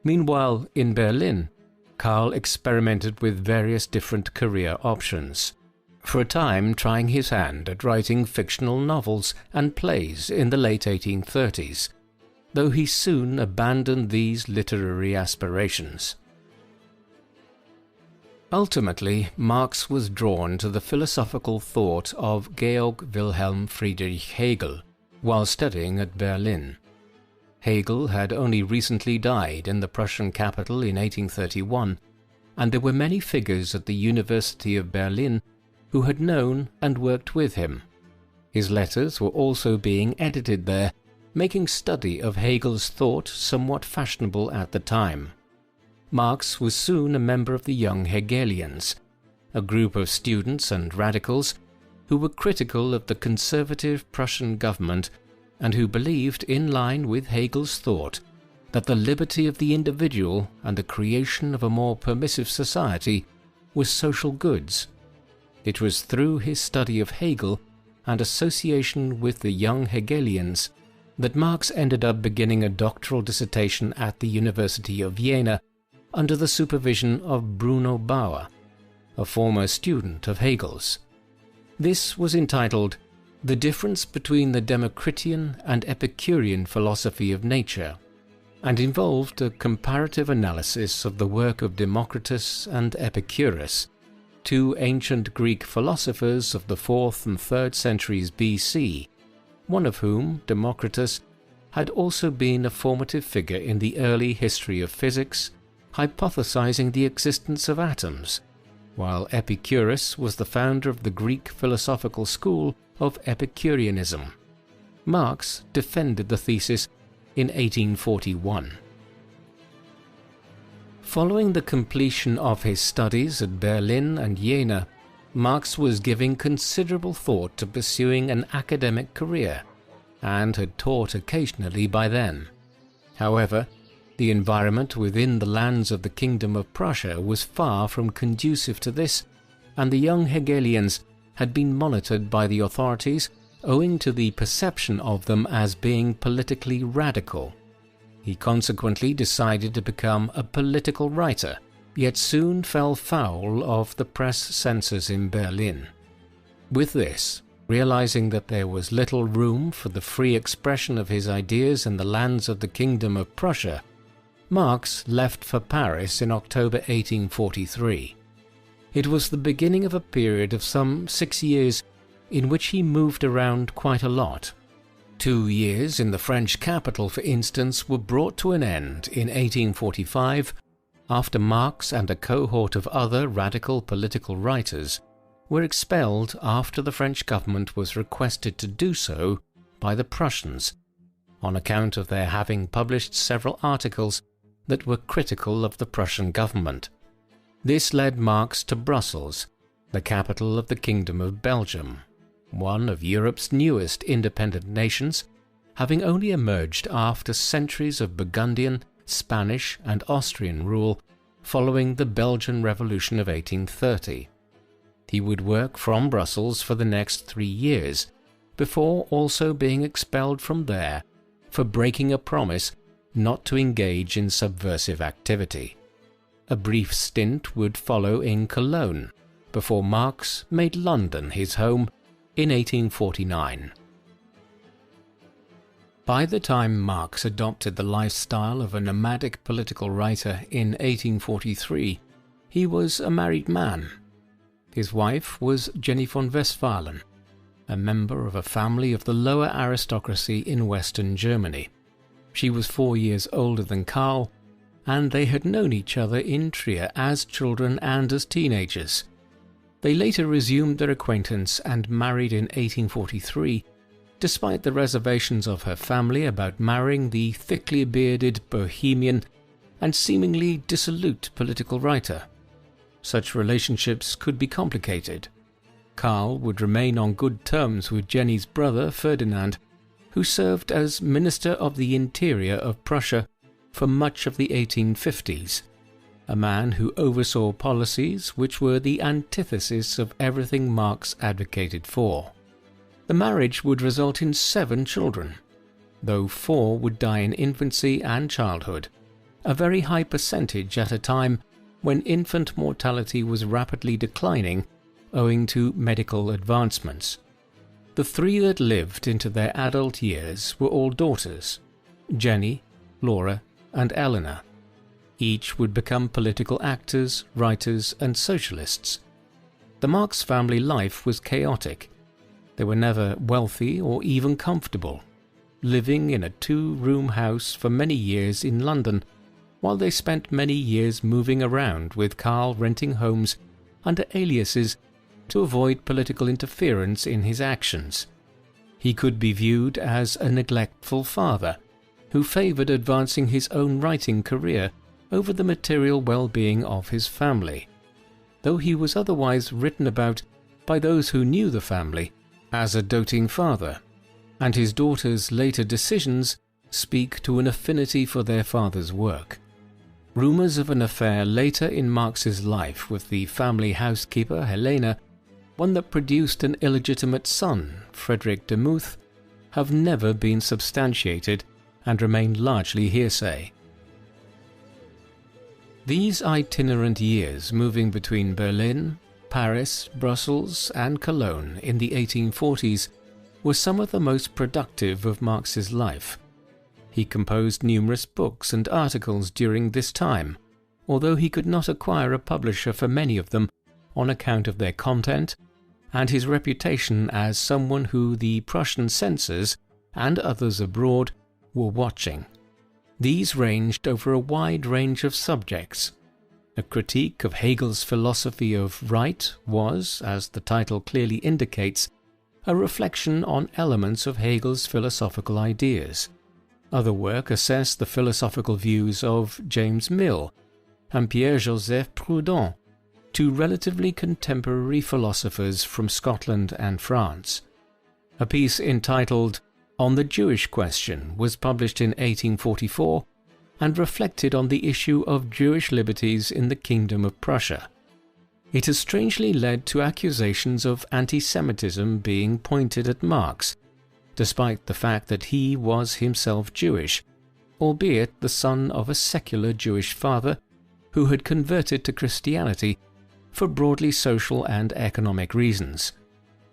Meanwhile, in Berlin, Karl experimented with various different career options, for a time trying his hand at writing fictional novels and plays in the late 1830s, though he soon abandoned these literary aspirations. Ultimately, Marx was drawn to the philosophical thought of Georg Wilhelm Friedrich Hegel while studying at Berlin. Hegel had only recently died in the Prussian capital in 1831, and there were many figures at the University of Berlin who had known and worked with him. His letters were also being edited there, making study of Hegel's thought somewhat fashionable at the time. Marx was soon a member of the Young Hegelians, a group of students and radicals who were critical of the conservative Prussian government and who believed, in line with Hegel's thought, that the liberty of the individual and the creation of a more permissive society were social goods. It was through his study of Hegel and association with the Young Hegelians that Marx ended up beginning a doctoral dissertation at the University of Vienna under the supervision of Bruno Bauer, a former student of Hegel's. This was entitled "The Difference Between the Democritian and Epicurean Philosophy of Nature," and involved a comparative analysis of the work of Democritus and Epicurus, two ancient Greek philosophers of the 4th and 3rd centuries BC, one of whom, Democritus, had also been a formative figure in the early history of physics, hypothesizing the existence of atoms, while Epicurus was the founder of the Greek philosophical school of Epicureanism. Marx defended the thesis in 1841. Following the completion of his studies at Berlin and Jena, Marx was giving considerable thought to pursuing an academic career, and had taught occasionally by then. However, the environment within the lands of the Kingdom of Prussia was far from conducive to this, and the Young Hegelians had been monitored by the authorities owing to the perception of them as being politically radical. He consequently decided to become a political writer, yet soon fell foul of the press censors in Berlin. With this, realizing that there was little room for the free expression of his ideas in the lands of the Kingdom of Prussia, Marx left for Paris in October 1843. It was the beginning of a period of some 6 years in which he moved around quite a lot. 2 years in the French capital, for instance, were brought to an end in 1845 after Marx and a cohort of other radical political writers were expelled after the French government was requested to do so by the Prussians on account of their having published several articles that were critical of the Prussian government. This led Marx to Brussels, the capital of the Kingdom of Belgium, one of Europe's newest independent nations, having only emerged after centuries of Burgundian, Spanish and Austrian rule following the Belgian Revolution of 1830. He would work from Brussels for the next 3 years, before also being expelled from there for breaking a promise not to engage in subversive activity. A brief stint would follow in Cologne, before Marx made London his home in 1849. By the time Marx adopted the lifestyle of a nomadic political writer in 1843, he was a married man. His wife was Jenny von Westphalen, a member of a family of the lower aristocracy in Western Germany. She was 4 years older than Karl, and they had known each other in Trier as children and as teenagers. They later resumed their acquaintance and married in 1843, despite the reservations of her family about marrying the thickly bearded bohemian and seemingly dissolute political writer. Such relationships could be complicated. Karl would remain on good terms with Jenny's brother Ferdinand, who served as Minister of the Interior of Prussia for much of the 1850s, a man who oversaw policies which were the antithesis of everything Marx advocated for. The marriage would result in 7 children, though 4 would die in infancy and childhood, a very high percentage at a time when infant mortality was rapidly declining owing to medical advancements. The 3 that lived into their adult years were all daughters: Jenny, Laura, and Eleanor. Each would become political actors, writers, and socialists. The Marx family life was chaotic. They were never wealthy or even comfortable, living in a 2-room house for many years in London, while they spent many years moving around, with Karl renting homes under aliases to avoid political interference in his actions. He could be viewed as a neglectful father who favoured advancing his own writing career over the material well-being of his family, though he was otherwise written about by those who knew the family as a doting father, and his daughter's later decisions speak to an affinity for their father's work. Rumours of an affair later in Marx's life with the family housekeeper Helena, one that produced an illegitimate son, Frederick de Muth, have never been substantiated and remain largely hearsay. These itinerant years, moving between Berlin, Paris, Brussels, and Cologne in the 1840s, were some of the most productive of Marx's life. He composed numerous books and articles during this time, although he could not acquire a publisher for many of them on account of their content and his reputation as someone who the Prussian censors and others abroad were watching. These ranged over a wide range of subjects. A critique of Hegel's philosophy of right was, as the title clearly indicates, a reflection on elements of Hegel's philosophical ideas. Other work assessed the philosophical views of James Mill and Pierre-Joseph Proudhon, 2 relatively contemporary philosophers from Scotland and France. A piece entitled On the Jewish Question was published in 1844 and reflected on the issue of Jewish liberties in the Kingdom of Prussia. It has strangely led to accusations of anti-Semitism being pointed at Marx, despite the fact that he was himself Jewish, albeit the son of a secular Jewish father who had converted to Christianity for broadly social and economic reasons.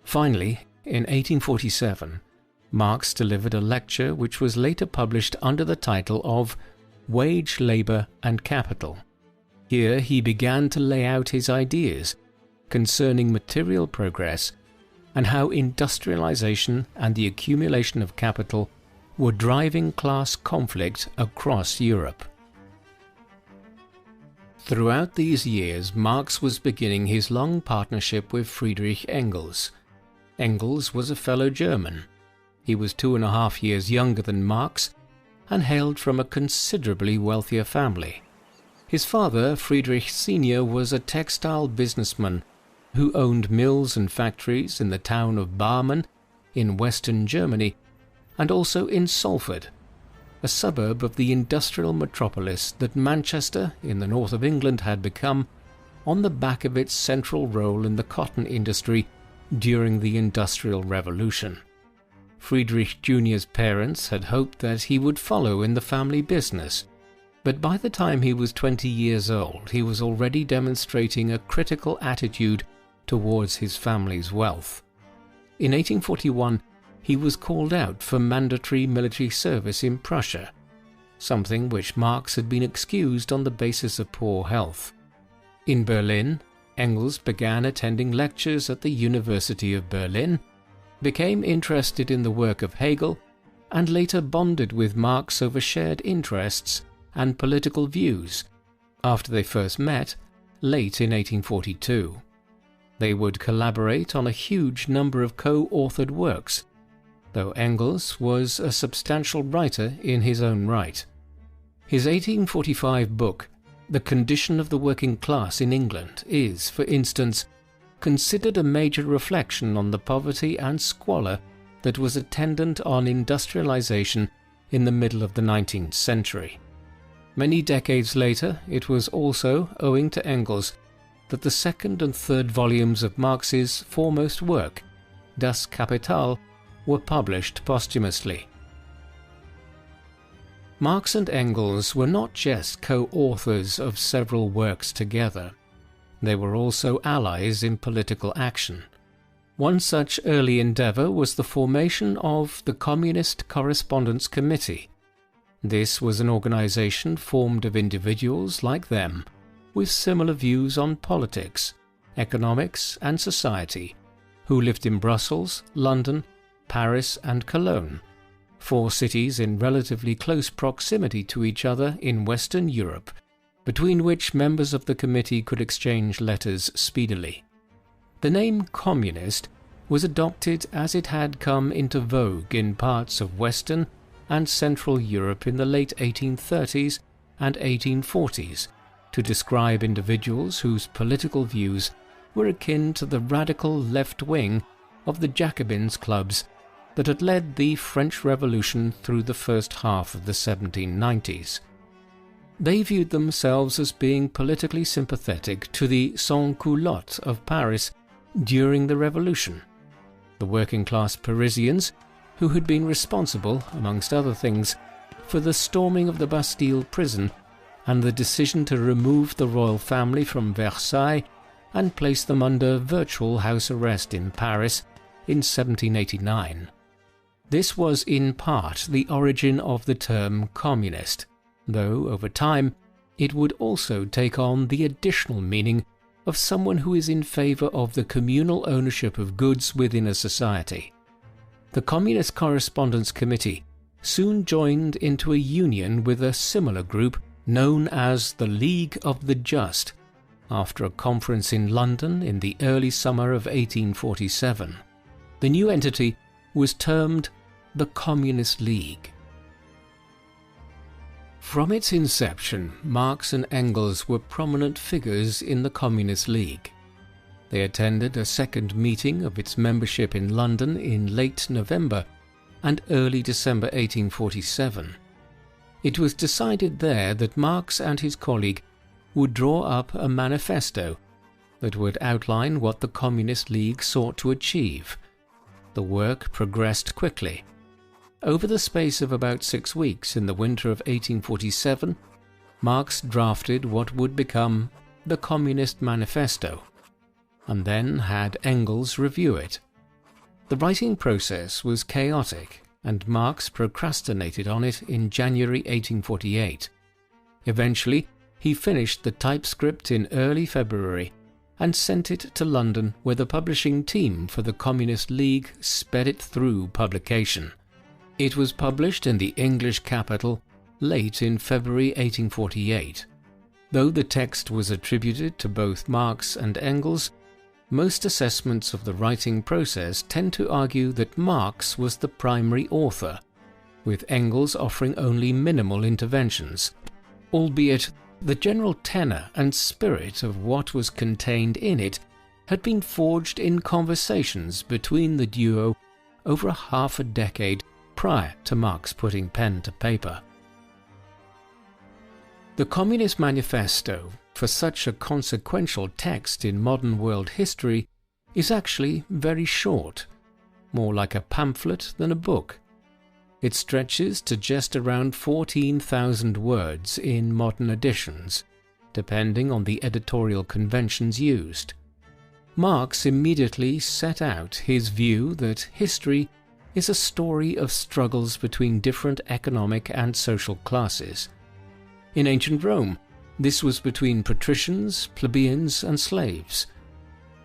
Finally, in 1847, Marx delivered a lecture which was later published under the title of Wage, Labour and Capital. Here he began to lay out his ideas concerning material progress and how industrialization and the accumulation of capital were driving class conflict across Europe. Throughout these years, Marx was beginning his long partnership with Friedrich Engels. Engels was a fellow German. He was 2.5 years younger than Marx and hailed from a considerably wealthier family. His father, Friedrich Sr., was a textile businessman who owned mills and factories in the town of Barmen in western Germany and also in Salford, a suburb of the industrial metropolis that Manchester in the north of England had become on the back of its central role in the cotton industry during the Industrial Revolution. Friedrich Jr.'s parents had hoped that he would follow in the family business, but by the time he was 20 years old, he was already demonstrating a critical attitude towards his family's wealth. In 1841, he was called out for mandatory military service in Prussia, something which Marx had been excused on the basis of poor health. In Berlin, Engels began attending lectures at the University of Berlin, became interested in the work of Hegel, and later bonded with Marx over shared interests and political views after they first met late in 1842. They would collaborate on a huge number of co-authored works, though Engels was a substantial writer in his own right. His 1845 book, The Condition of the Working Class in England, is, for instance, considered a major reflection on the poverty and squalor that was attendant on industrialization in the middle of the 19th century. Many decades later, it was also owing to Engels that the second and third volumes of Marx's foremost work, Das Kapital, were published posthumously. Marx and Engels were not just co-authors of several works together. They were also allies in political action. One such early endeavor was the formation of the Communist Correspondence Committee. This was an organization formed of individuals like them, with similar views on politics, economics, and society, who lived in Brussels, London, Paris, and Cologne, 4 cities in relatively close proximity to each other in Western Europe, between which members of the committee could exchange letters speedily. The name communist was adopted as it had come into vogue in parts of Western and Central Europe in the late 1830s and 1840s to describe individuals whose political views were akin to the radical left wing of the Jacobins clubs that had led the French Revolution through the first half of the 1790s. They viewed themselves as being politically sympathetic to the sans-culottes of Paris during the Revolution, the working-class Parisians who had been responsible, amongst other things, for the storming of the Bastille prison and the decision to remove the royal family from Versailles and place them under virtual house arrest in Paris in 1789. This was in part the origin of the term communist, though over time it would also take on the additional meaning of someone who is in favor of the communal ownership of goods within a society. The Communist Correspondence Committee soon joined into a union with a similar group known as the League of the Just, after a conference in London in the early summer of 1847. The new entity was termed the Communist League. From its inception, Marx and Engels were prominent figures in the Communist League. They attended a second meeting of its membership in London in late November and early December 1847. It was decided there that Marx and his colleague would draw up a manifesto that would outline what the Communist League sought to achieve. The work progressed quickly. Over the space of about 6 weeks in the winter of 1847, Marx drafted what would become the Communist Manifesto, and then had Engels review it. The writing process was chaotic, and Marx procrastinated on it in January 1848. Eventually, he finished the typescript in early February and sent it to London, where the publishing team for the Communist League sped it through publication. It was published in the English capital late in February 1848. Though the text was attributed to both Marx and Engels, most assessments of the writing process tend to argue that Marx was the primary author, with Engels offering only minimal interventions, albeit the general tenor and spirit of what was contained in it had been forged in conversations between the duo over half a decade prior to Marx putting pen to paper. The Communist Manifesto, for such a consequential text in modern world history, is actually very short, more like a pamphlet than a book. It stretches to just around 14,000 words in modern editions, depending on the editorial conventions used. Marx immediately set out his view that history is a story of struggles between different economic and social classes. In ancient Rome, This was between patricians, plebeians, and slaves.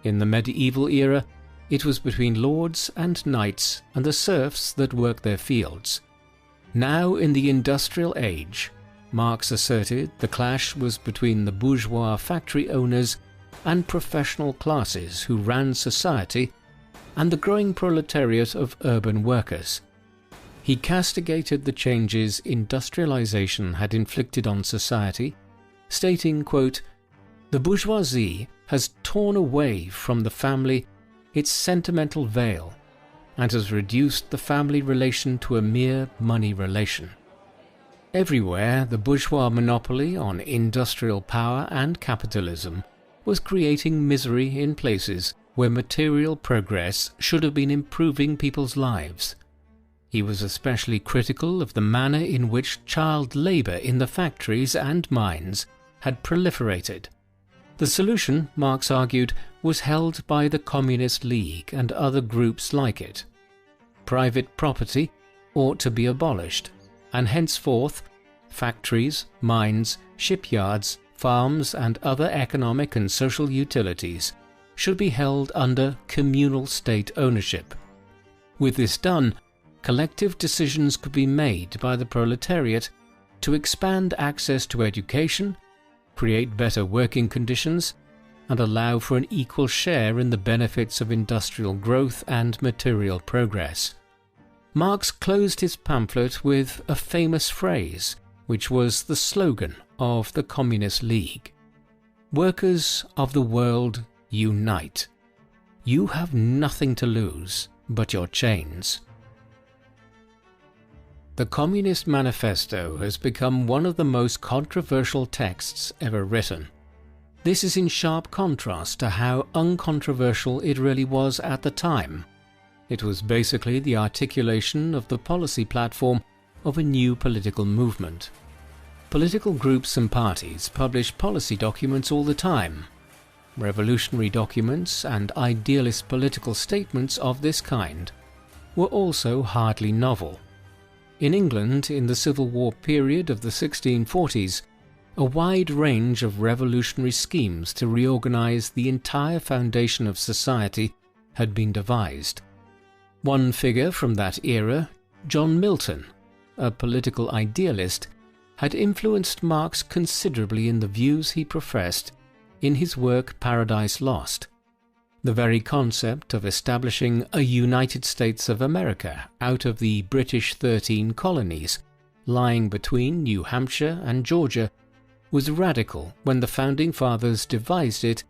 In the medieval era, it was between lords and knights and the serfs that worked their fields. Now, in the industrial age, Marx asserted the clash was between the bourgeois factory owners and professional classes who ran society and the growing proletariat of urban workers. He castigated the changes industrialization had inflicted on society, stating, quote, "The bourgeoisie has torn away from the family its sentimental veil and has reduced the family relation to a mere money relation. Everywhere, the bourgeois monopoly on industrial power and capitalism was creating misery in places where material progress should have been improving people's lives." He was especially critical of the manner in which child labour in the factories and mines had proliferated. The solution, Marx argued, was held by the Communist League and other groups like it. Private property ought to be abolished, and henceforth factories, mines, shipyards, farms and other economic and social utilities should be held under communal state ownership. With this done, collective decisions could be made by the proletariat to expand access to education, create better working conditions, and allow for an equal share in the benefits of industrial growth and material progress. Marx closed his pamphlet with a famous phrase, which was the slogan of the Communist League: "Workers of the world, unite. You have nothing to lose but your chains." The Communist Manifesto has become one of the most controversial texts ever written. This is in sharp contrast to how uncontroversial it really was at the time. It was basically the articulation of the policy platform of a new political movement. Political groups and parties publish policy documents all the time. Revolutionary documents and idealist political statements of this kind were also hardly novel. In England, in the Civil War period of the 1640s, a wide range of revolutionary schemes to reorganize the entire foundation of society had been devised. One figure from that era, John Milton, a political idealist, had influenced Marx considerably in the views he professed in his work Paradise Lost. The very concept of establishing a United States of America out of the British 13 colonies lying between New Hampshire and Georgia was radical when the Founding Fathers devised it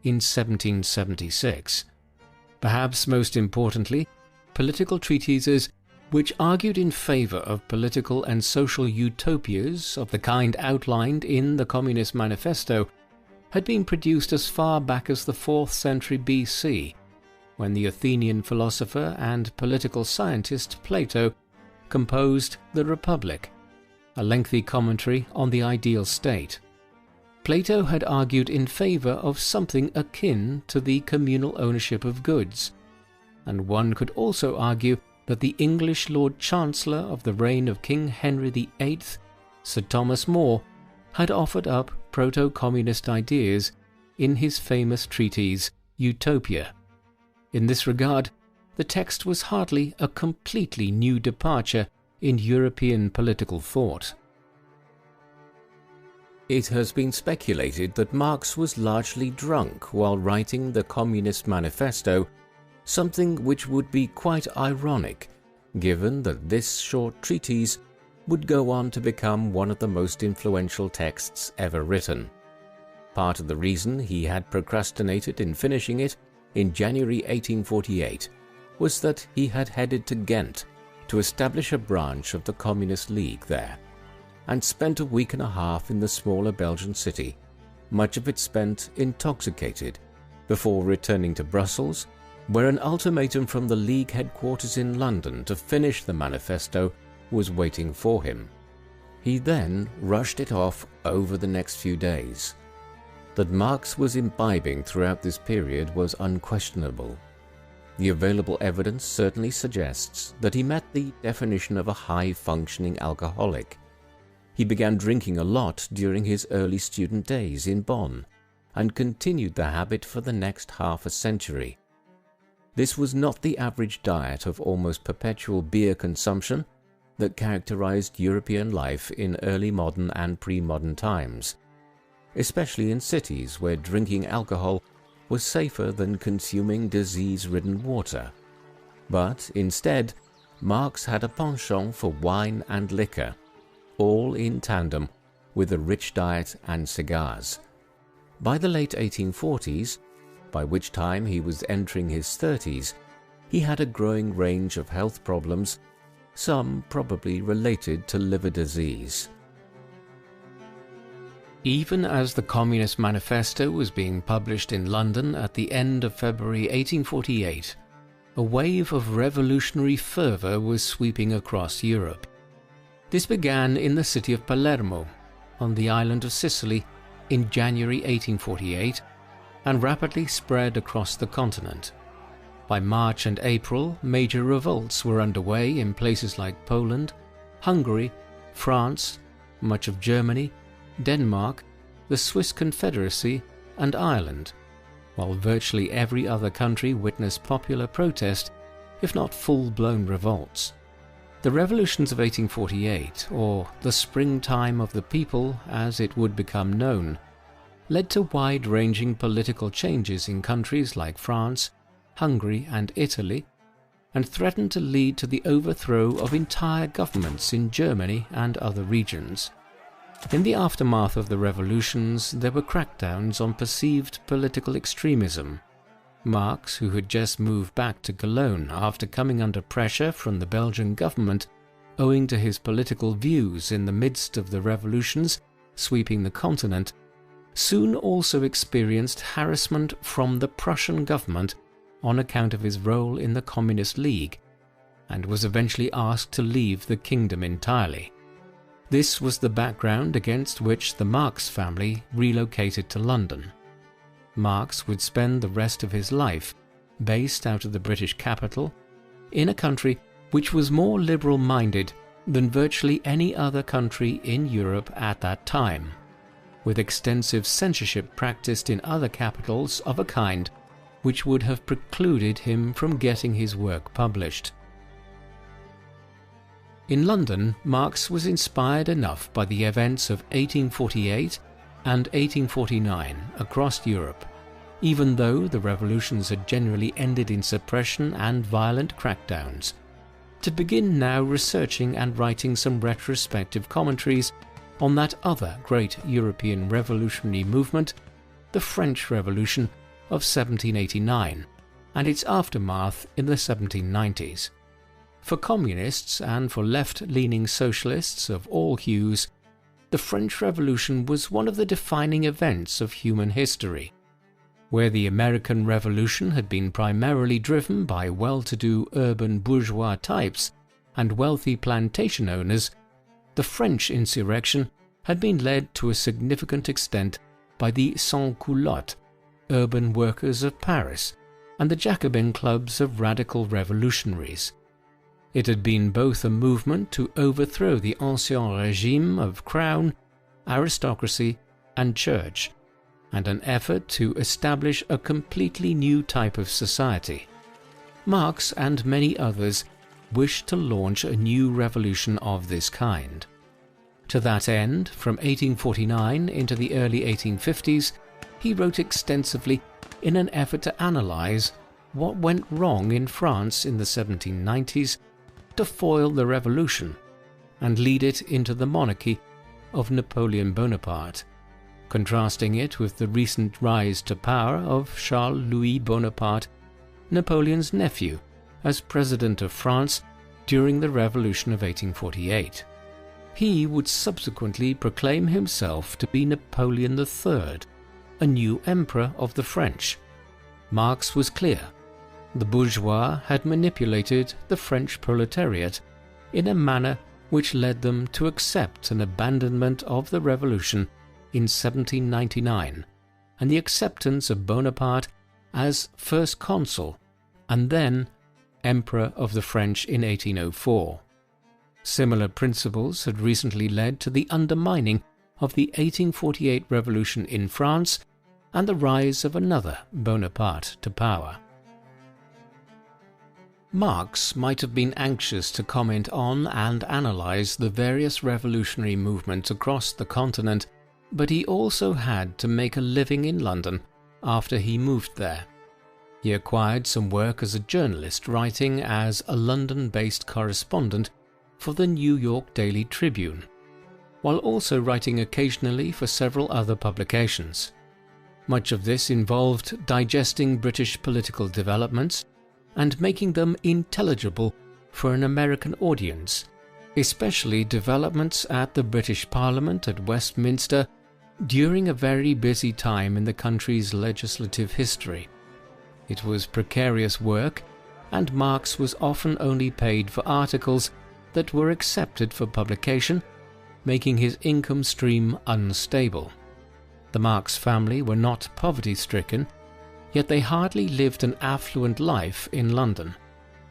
in 1776. Perhaps most importantly, political treatises which argued in favour of political and social utopias of the kind outlined in the Communist Manifesto had been produced as far back as the 4th century BC, when the Athenian philosopher and political scientist Plato composed The Republic, a lengthy commentary on the ideal state. Plato had argued in favour of something akin to the communal ownership of goods, and one could also argue that the English Lord Chancellor of the reign of King Henry VIII, Sir Thomas More, had offered up proto-communist ideas in his famous treatise Utopia. In this regard, the text was hardly a completely new departure in European political thought. It has been speculated that Marx was largely drunk while writing the Communist Manifesto, something which would be quite ironic, given that this short treatise would go on to become one of the most influential texts ever written. Part of the reason he had procrastinated in finishing it in January 1848 was that he had headed to Ghent to establish a branch of the Communist League there, and spent a week and a half in the smaller Belgian city, much of it spent intoxicated, before returning to Brussels, where an ultimatum from the League headquarters in London to finish the manifesto was waiting for him. He then rushed it off over the next few days. That Marx was imbibing throughout this period was unquestionable. The available evidence certainly suggests that he met the definition of a high-functioning alcoholic. He began drinking a lot during his early student days in Bonn, and continued the habit for the next half a century. This was not the average diet of almost perpetual beer consumption that characterized European life in early modern and pre-modern times, especially in cities where drinking alcohol was safer than consuming disease-ridden water. But instead, Marx had a penchant for wine and liquor, all in tandem with a rich diet and cigars. By the late 1840s, by which time he was entering his 30s, he had a growing range of health problems, some probably related to liver disease. Even as the Communist Manifesto was being published in London at the end of February 1848, a wave of revolutionary fervour was sweeping across Europe. This began in the city of Palermo, on the island of Sicily, in January 1848, and rapidly spread across the continent. By March and April, major revolts were underway in places like Poland, Hungary, France, much of Germany, Denmark, the Swiss Confederacy, and Ireland, while virtually every other country witnessed popular protest, if not full-blown revolts. The revolutions of 1848, or the springtime of the people as it would become known, led to wide-ranging political changes in countries like France, Hungary, and Italy, and threatened to lead to the overthrow of entire governments in Germany and other regions. In the aftermath of the revolutions, there were crackdowns on perceived political extremism. Marx, who had just moved back to Cologne after coming under pressure from the Belgian government owing to his political views in the midst of the revolutions sweeping the continent, soon also experienced harassment from the Prussian government on account of his role in the Communist League, and was eventually asked to leave the kingdom entirely. This was the background against which the Marx family relocated to London. Marx would spend the rest of his life based out of the British capital, in a country which was more liberal-minded than virtually any other country in Europe at that time, with extensive censorship practiced in other capitals of a kind which would have precluded him from getting his work published. In London, Marx was inspired enough by the events of 1848 and 1849 across Europe, even though the revolutions had generally ended in suppression and violent crackdowns, to begin now researching and writing some retrospective commentaries on that other great European revolutionary movement, the French Revolution of 1789, and its aftermath in the 1790s. For communists and for left-leaning socialists of all hues, the French Revolution was one of the defining events of human history. Where the American Revolution had been primarily driven by well-to-do urban bourgeois types and wealthy plantation owners, the French insurrection had been led to a significant extent by the sans-culottes, urban workers of Paris, and the Jacobin clubs of radical revolutionaries. It had been both a movement to overthrow the ancien régime of crown, aristocracy, and church, and an effort to establish a completely new type of society. Marx and many others wished to launch a new revolution of this kind. To that end, from 1849 into the early 1850s, he wrote extensively in an effort to analyze what went wrong in France in the 1790s to foil the revolution and lead it into the monarchy of Napoleon Bonaparte, contrasting it with the recent rise to power of Charles-Louis Bonaparte, Napoleon's nephew, as President of France during the Revolution of 1848. He would subsequently proclaim himself to be Napoleon III, a new emperor of the French. Marx was clear. The bourgeois had manipulated the French proletariat in a manner which led them to accept an abandonment of the revolution in 1799 and the acceptance of Bonaparte as first consul and then Emperor of the French in 1804. Similar principles had recently led to the undermining of the 1848 revolution in France and the rise of another Bonaparte to power. Marx might have been anxious to comment on and analyze the various revolutionary movements across the continent, but he also had to make a living in London after he moved there. He acquired some work as a journalist, writing as a London-based correspondent for the New York Daily Tribune, while also writing occasionally for several other publications. Much of this involved digesting British political developments and making them intelligible for an American audience, especially developments at the British Parliament at Westminster during a very busy time in the country's legislative history. It was precarious work, and Marx was often only paid for articles that were accepted for publication, making his income stream unstable. The Marx family were not poverty-stricken, yet they hardly lived an affluent life in London,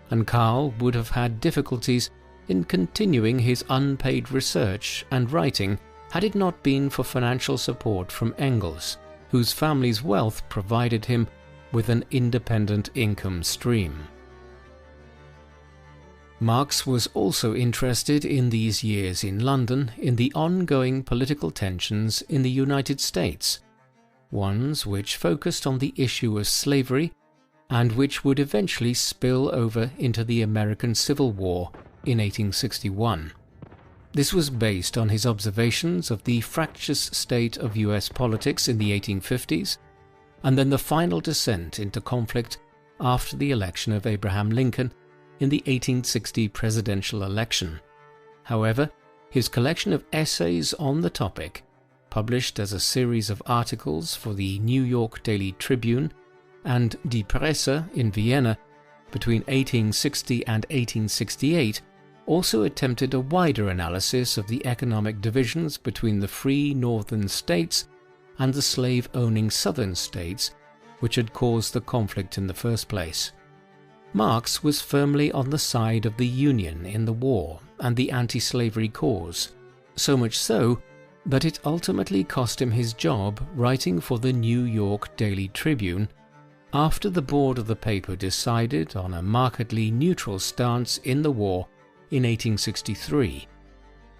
and Karl would have had difficulties in continuing his unpaid research and writing had it not been for financial support from Engels, whose family's wealth provided him with an independent income stream. Marx was also interested in these years in London in the ongoing political tensions in the United States, ones which focused on the issue of slavery and which would eventually spill over into the American Civil War in 1861. This was based on his observations of the fractious state of US politics in the 1850s, and then the final descent into conflict after the election of Abraham Lincoln in the 1860 presidential election. However, his collection of essays on the topic, published as a series of articles for the New York Daily Tribune and Die Presse in Vienna between 1860 and 1868, also attempted a wider analysis of the economic divisions between the free northern states and the slave-owning southern states, which had caused the conflict in the first place. Marx was firmly on the side of the Union in the war and the anti-slavery cause, so much so that it ultimately cost him his job writing for the New York Daily Tribune after the board of the paper decided on a markedly neutral stance in the war in 1863,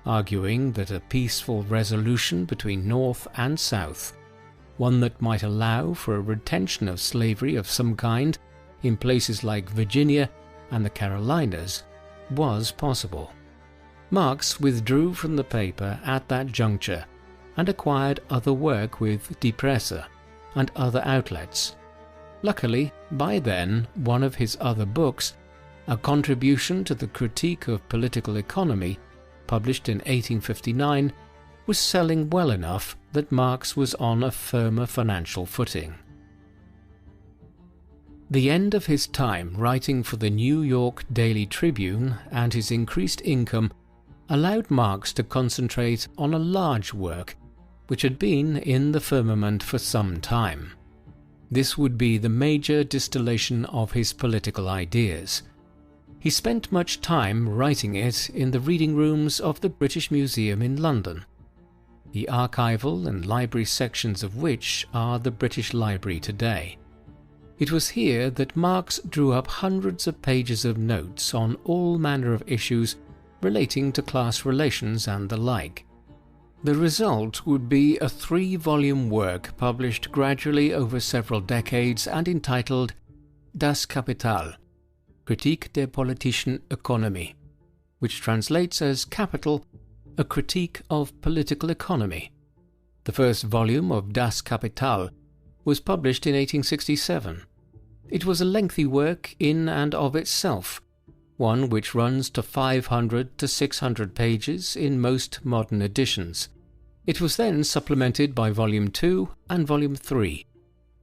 arguing that a peaceful resolution between North and South, one that might allow for a retention of slavery of some kind in places like Virginia and the Carolinas, was possible. Marx withdrew from the paper at that juncture and acquired other work with Die Presse and other outlets. Luckily, by then, one of his other books, a contribution to the critique of political economy, published in 1859, was selling well enough that Marx was on a firmer financial footing. The end of his time writing for the New York Daily Tribune and his increased income allowed Marx to concentrate on a large work which had been in the firmament for some time. This would be the major distillation of his political ideas. He spent much time writing it in the reading rooms of the British Museum in London, the archival and library sections of which are the British Library today. It was here that Marx drew up hundreds of pages of notes on all manner of issues relating to class relations and the like. The result would be a 3-volume work published gradually over several decades and entitled Das Kapital, Kritik der politischen Ökonomie, which translates as Capital, a critique of political economy. The first volume of Das Kapital was published in 1867. It was a lengthy work in and of itself, one which runs to 500 to 600 pages in most modern editions. It was then supplemented by Volume 2 and Volume 3,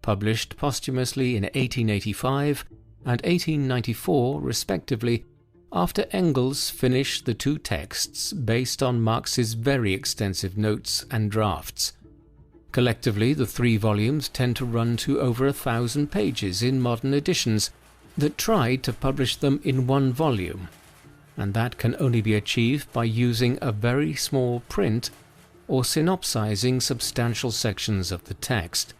published posthumously in 1885 and 1894 respectively, after Engels finished the 2 texts based on Marx's very extensive notes and drafts. Collectively, the 3 volumes tend to run to over 1,000 pages in modern editions that tried to publish them in 1 volume. and that can only be achieved by using a very small print or synopsizing substantial sections of the text.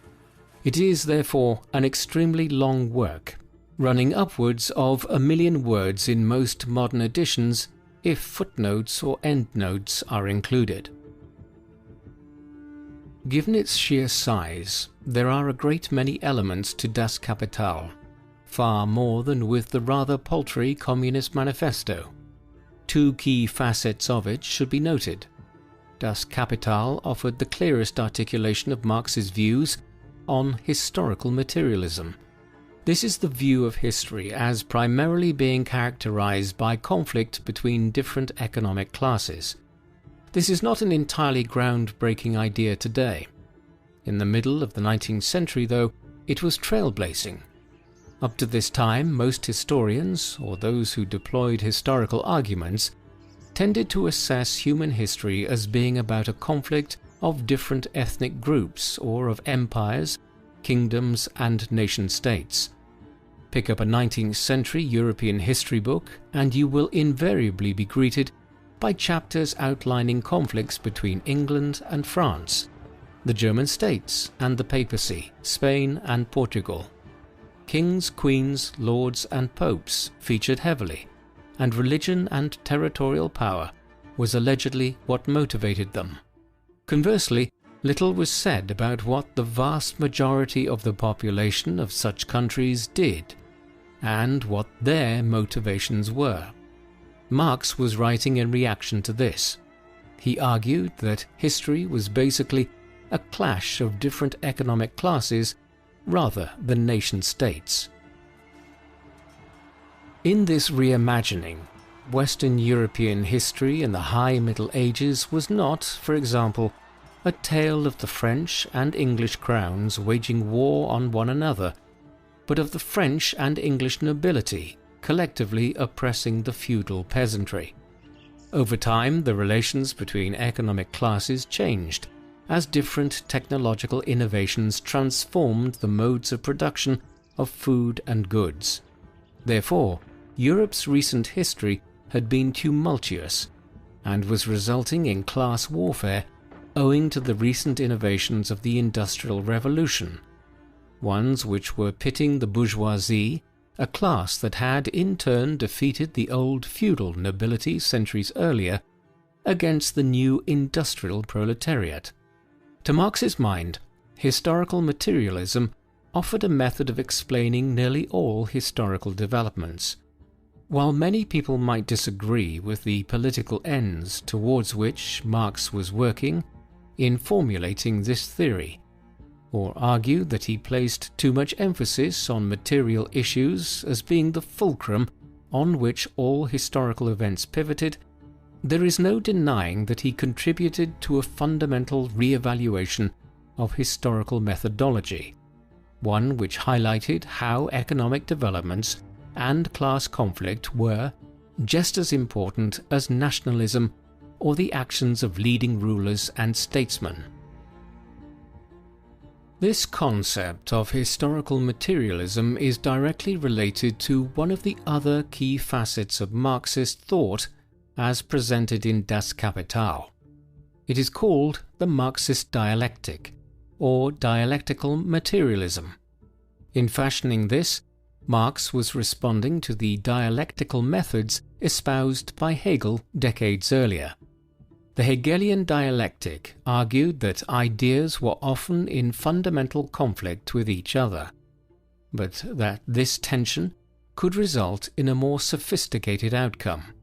It is therefore an extremely long work, running upwards of 1,000,000 words in most modern editions if footnotes or endnotes are included. Given its sheer size, there are a great many elements to Das Kapital, far more than with the rather paltry Communist Manifesto. Two key facets of it should be noted. Das Kapital offered the clearest articulation of Marx's views on historical materialism. This is the view of history as primarily being characterized by conflict between different economic classes. This is not an entirely groundbreaking idea today. In the middle of the 19th century, though, it was trailblazing. Up to this time, most historians, or those who deployed historical arguments, tended to assess human history as being about a conflict of different ethnic groups or of empires, kingdoms, and nation-states. Pick up a 19th century European history book and you will invariably be greeted by chapters outlining conflicts between England and France, the German states and the papacy, Spain and Portugal. Kings, queens, lords and popes featured heavily, and religion and territorial power was allegedly what motivated them. Conversely, little was said about what the vast majority of the population of such countries did, and what their motivations were. Marx was writing in reaction to this. He argued that history was basically a clash of different economic classes rather than nation-states. In this reimagining, Western European history in the High Middle Ages was not, for example, a tale of the French and English crowns waging war on one another, but of the French and English nobility collectively oppressing the feudal peasantry. Over time, the relations between economic classes changed, as different technological innovations transformed the modes of production of food and goods. Therefore, Europe's recent history had been tumultuous, and was resulting in class warfare owing to the recent innovations of the Industrial Revolution, ones which were pitting the bourgeoisie, a class that had in turn defeated the old feudal nobility centuries earlier, against the new industrial proletariat. To Marx's mind, historical materialism offered a method of explaining nearly all historical developments. While many people might disagree with the political ends towards which Marx was working in formulating this theory, or argue that he placed too much emphasis on material issues as being the fulcrum on which all historical events pivoted, there is no denying that he contributed to a fundamental re-evaluation of historical methodology, one which highlighted how economic developments and class conflict were just as important as nationalism or the actions of leading rulers and statesmen. This concept of historical materialism is directly related to one of the other key facets of Marxist thought as presented in Das Kapital. It is called the Marxist dialectic, or dialectical materialism. In fashioning this, Marx was responding to the dialectical methods espoused by Hegel decades earlier. The Hegelian dialectic argued that ideas were often in fundamental conflict with each other, but that this tension could result in a more sophisticated outcome.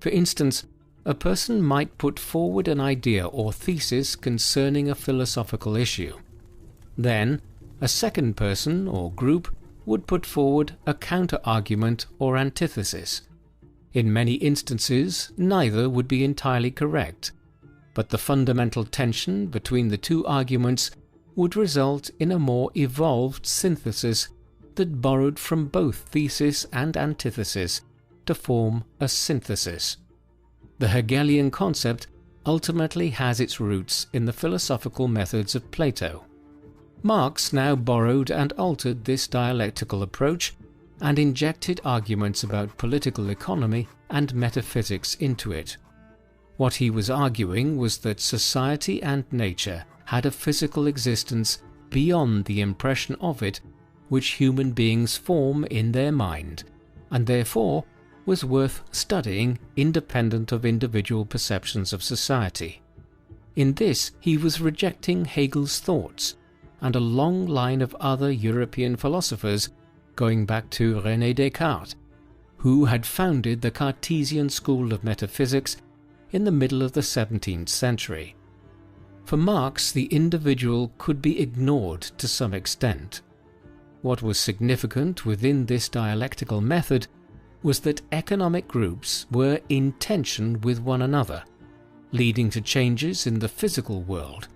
For instance, a person might put forward an idea or thesis concerning a philosophical issue. Then, a second person or group would put forward a counter-argument or antithesis. In many instances, neither would be entirely correct, but the fundamental tension between the two arguments would result in a more evolved synthesis that borrowed from both thesis and antithesis to form a synthesis. The Hegelian concept ultimately has its roots in the philosophical methods of Plato. Marx now borrowed and altered this dialectical approach and injected arguments about political economy and metaphysics into it. What he was arguing was that society and nature had a physical existence beyond the impression of it which human beings form in their mind, and therefore was worth studying independent of individual perceptions of society. In this he was rejecting Hegel's thoughts and a long line of other European philosophers going back to René Descartes, who had founded the Cartesian school of metaphysics in the middle of the 17th century. For Marx, the individual could be ignored to some extent. What was significant within this dialectical method was that economic groups were in tension with one another, leading to changes in the physical world,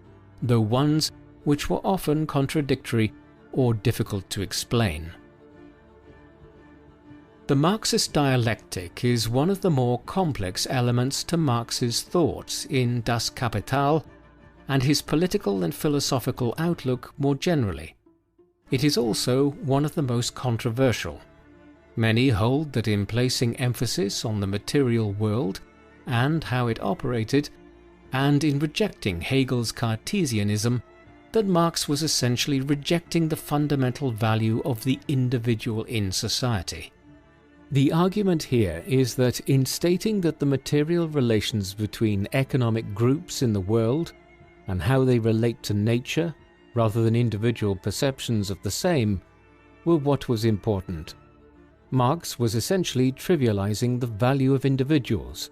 though ones which were often contradictory or difficult to explain. The Marxist dialectic is one of the more complex elements to Marx's thought in Das Kapital and his political and philosophical outlook more generally. It is also one of the most controversial. Many hold that in placing emphasis on the material world and how it operated, and in rejecting Hegel's Cartesianism, that Marx was essentially rejecting the fundamental value of the individual in society. The argument here is that in stating that the material relations between economic groups in the world and how they relate to nature, rather than individual perceptions of the same, were what was important, Marx was essentially trivializing the value of individuals.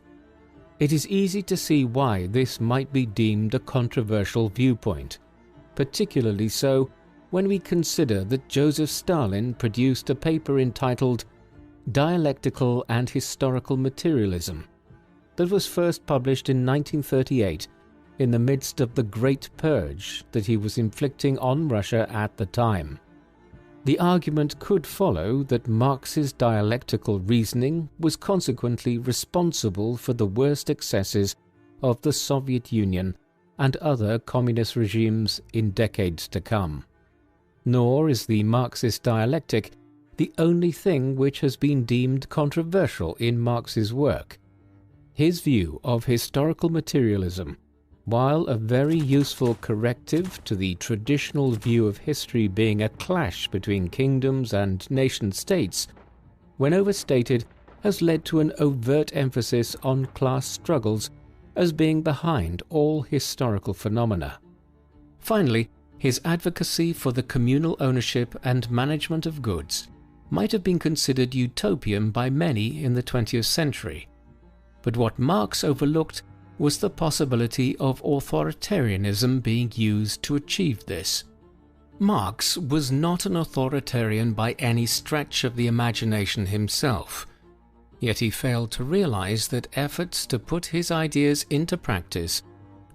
It is easy to see why this might be deemed a controversial viewpoint, particularly so when we consider that Joseph Stalin produced a paper entitled Dialectical and Historical Materialism that was first published in 1938 in the midst of the Great Purge that he was inflicting on Russia at the time. The argument could follow that Marx's dialectical reasoning was consequently responsible for the worst excesses of the Soviet Union and other communist regimes in decades to come. Nor is the Marxist dialectic the only thing which has been deemed controversial in Marx's work. His view of historical materialism, while a very useful corrective to the traditional view of history being a clash between kingdoms and nation-states, when overstated, has led to an overt emphasis on class struggles as being behind all historical phenomena. Finally, his advocacy for the communal ownership and management of goods might have been considered utopian by many in the 20th century. But what Marx overlooked was the possibility of authoritarianism being used to achieve this. Marx was not an authoritarian by any stretch of the imagination himself, yet he failed to realize that efforts to put his ideas into practice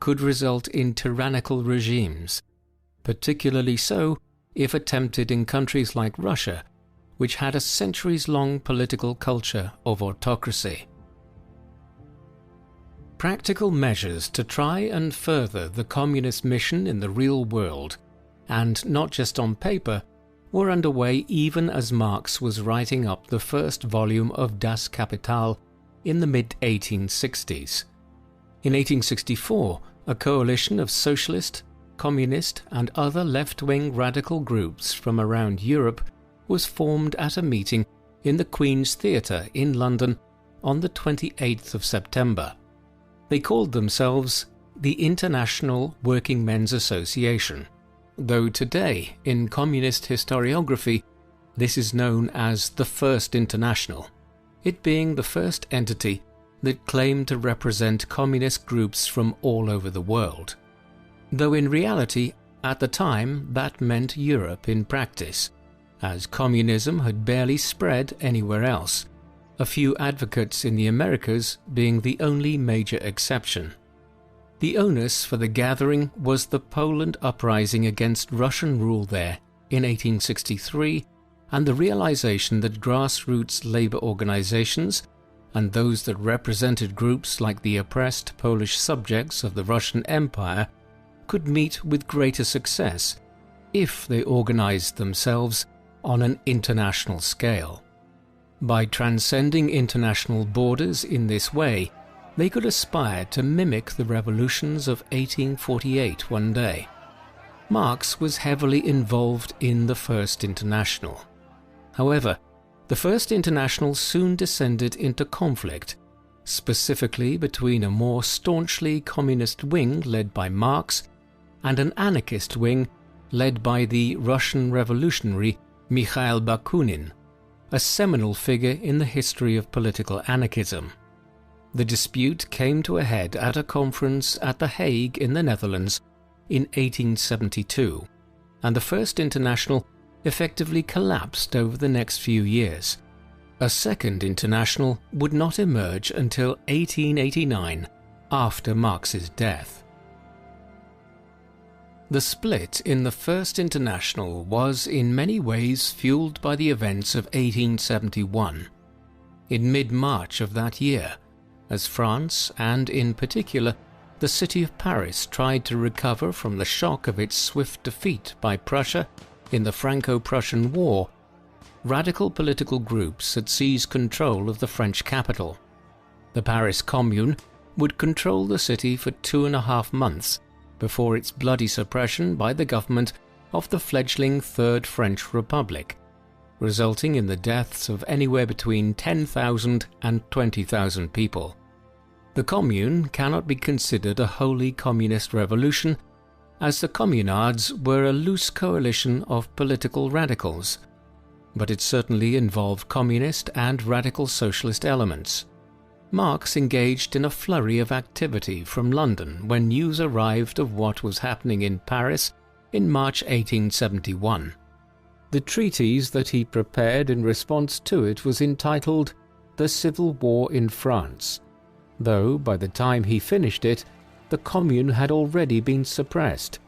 could result in tyrannical regimes, particularly so if attempted in countries like Russia, which had a centuries-long political culture of autocracy. Practical measures to try and further the communist mission in the real world, and not just on paper, were underway even as Marx was writing up the first volume of Das Kapital in the mid-1860s. In 1864, a coalition of socialist, communist and other left-wing radical groups from around Europe was formed at a meeting in the Queen's Theatre in London on the 28th of September. They called themselves the International Working Men's Association, though today, in communist historiography, this is known as the First International, it being the first entity that claimed to represent communist groups from all over the world. Though in reality, at the time, that meant Europe in practice, as communism had barely spread anywhere else, a few advocates in the Americas being the only major exception. The onus for the gathering was the Poland uprising against Russian rule there in 1863, and the realization that grassroots labor organizations and those that represented groups like the oppressed Polish subjects of the Russian Empire could meet with greater success if they organized themselves on an international scale. By transcending international borders in this way, they could aspire to mimic the revolutions of 1848 one day. Marx was heavily involved in the First International. However, the First International soon descended into conflict, specifically between a more staunchly communist wing led by Marx and an anarchist wing led by the Russian revolutionary Mikhail Bakunin, a seminal figure in the history of political anarchism. The dispute came to a head at a conference at The Hague in the Netherlands in 1872, and the First International effectively collapsed over the next few years. A Second International would not emerge until 1889, after Marx's death. The split in the First International was in many ways fueled by the events of 1871. In mid-March of that year, as France, and in particular the city of Paris, tried to recover from the shock of its swift defeat by Prussia in the Franco-Prussian War, radical political groups had seized control of the French capital. The Paris Commune would control the city for 2.5 months before its bloody suppression by the government of the fledgling Third French Republic, resulting in the deaths of anywhere between 10,000 and 20,000 people. The Commune cannot be considered a wholly communist revolution, as the Communards were a loose coalition of political radicals, but it certainly involved communist and radical socialist elements. Marx engaged in a flurry of activity from London when news arrived of what was happening in Paris in March 1871. The treatise that he prepared in response to it was entitled The Civil War in France, though by the time he finished it, the Commune had already been suppressed,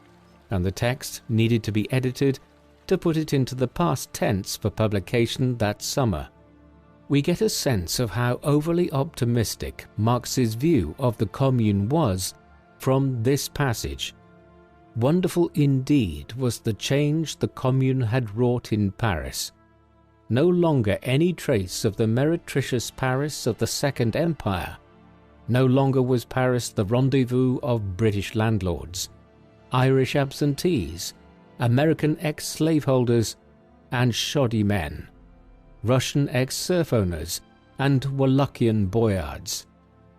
and the text needed to be edited to put it into the past tense for publication that summer. We get a sense of how overly optimistic Marx's view of the Commune was from this passage. Wonderful indeed was the change the Commune had wrought in Paris. No longer any trace of the meretricious Paris of the Second Empire. No longer was Paris the rendezvous of British landlords, Irish absentees, American ex-slaveholders and shoddy men, Russian ex-serf owners and Wallachian boyards.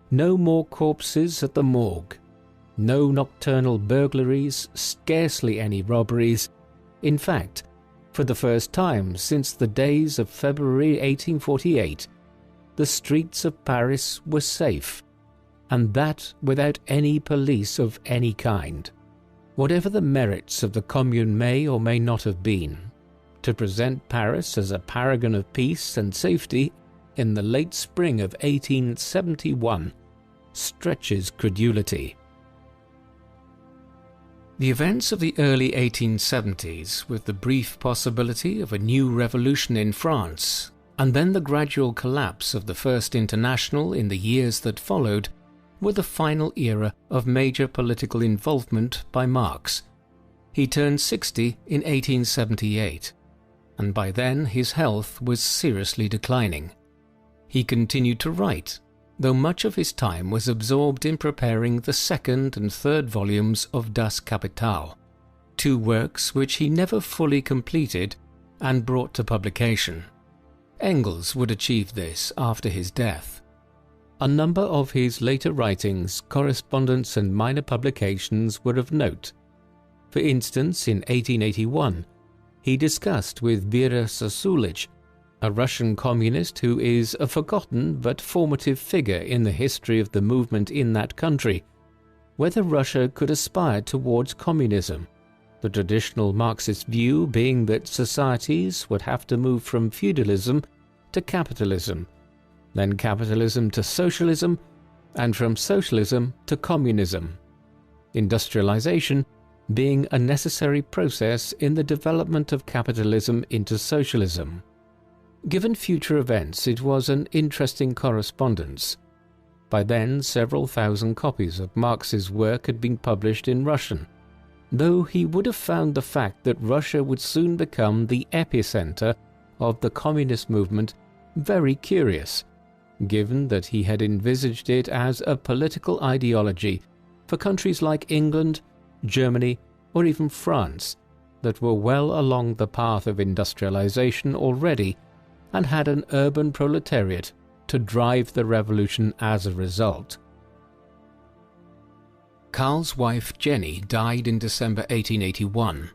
No more corpses at the morgue, no nocturnal burglaries, scarcely any robberies. In fact, for the first time since the days of February 1848, the streets of Paris were safe, and that without any police of any kind. Whatever the merits of the Commune may or may not have been, to present Paris as a paragon of peace and safety in the late spring of 1871 stretches credulity. The events of the early 1870s, with the brief possibility of a new revolution in France, and then the gradual collapse of the First International in the years that followed, were the final era of major political involvement by Marx. He turned 60 in 1878, and by then his health was seriously declining. He continued to write, though much of his time was absorbed in preparing the second and third volumes of Das Kapital, 2 works which he never fully completed and brought to publication. Engels would achieve this after his death. A number of his later writings, correspondence and minor publications were of note. For instance, in 1881, he discussed with Vera Sasulich, a Russian communist who is a forgotten but formative figure in the history of the movement in that country, whether Russia could aspire towards communism, the traditional Marxist view being that societies would have to move from feudalism to capitalism, then capitalism to socialism, and from socialism to communism, industrialization being a necessary process in the development of capitalism into socialism. Given future events, it was an interesting correspondence. By then, several thousand copies of Marx's work had been published in Russian, though he would have found the fact that Russia would soon become the epicenter of the communist movement very curious, given that he had envisaged it as a political ideology for countries like England, Germany, or even France that were well along the path of industrialization already and had an urban proletariat to drive the revolution as a result. Karl's wife Jenny died in December 1881.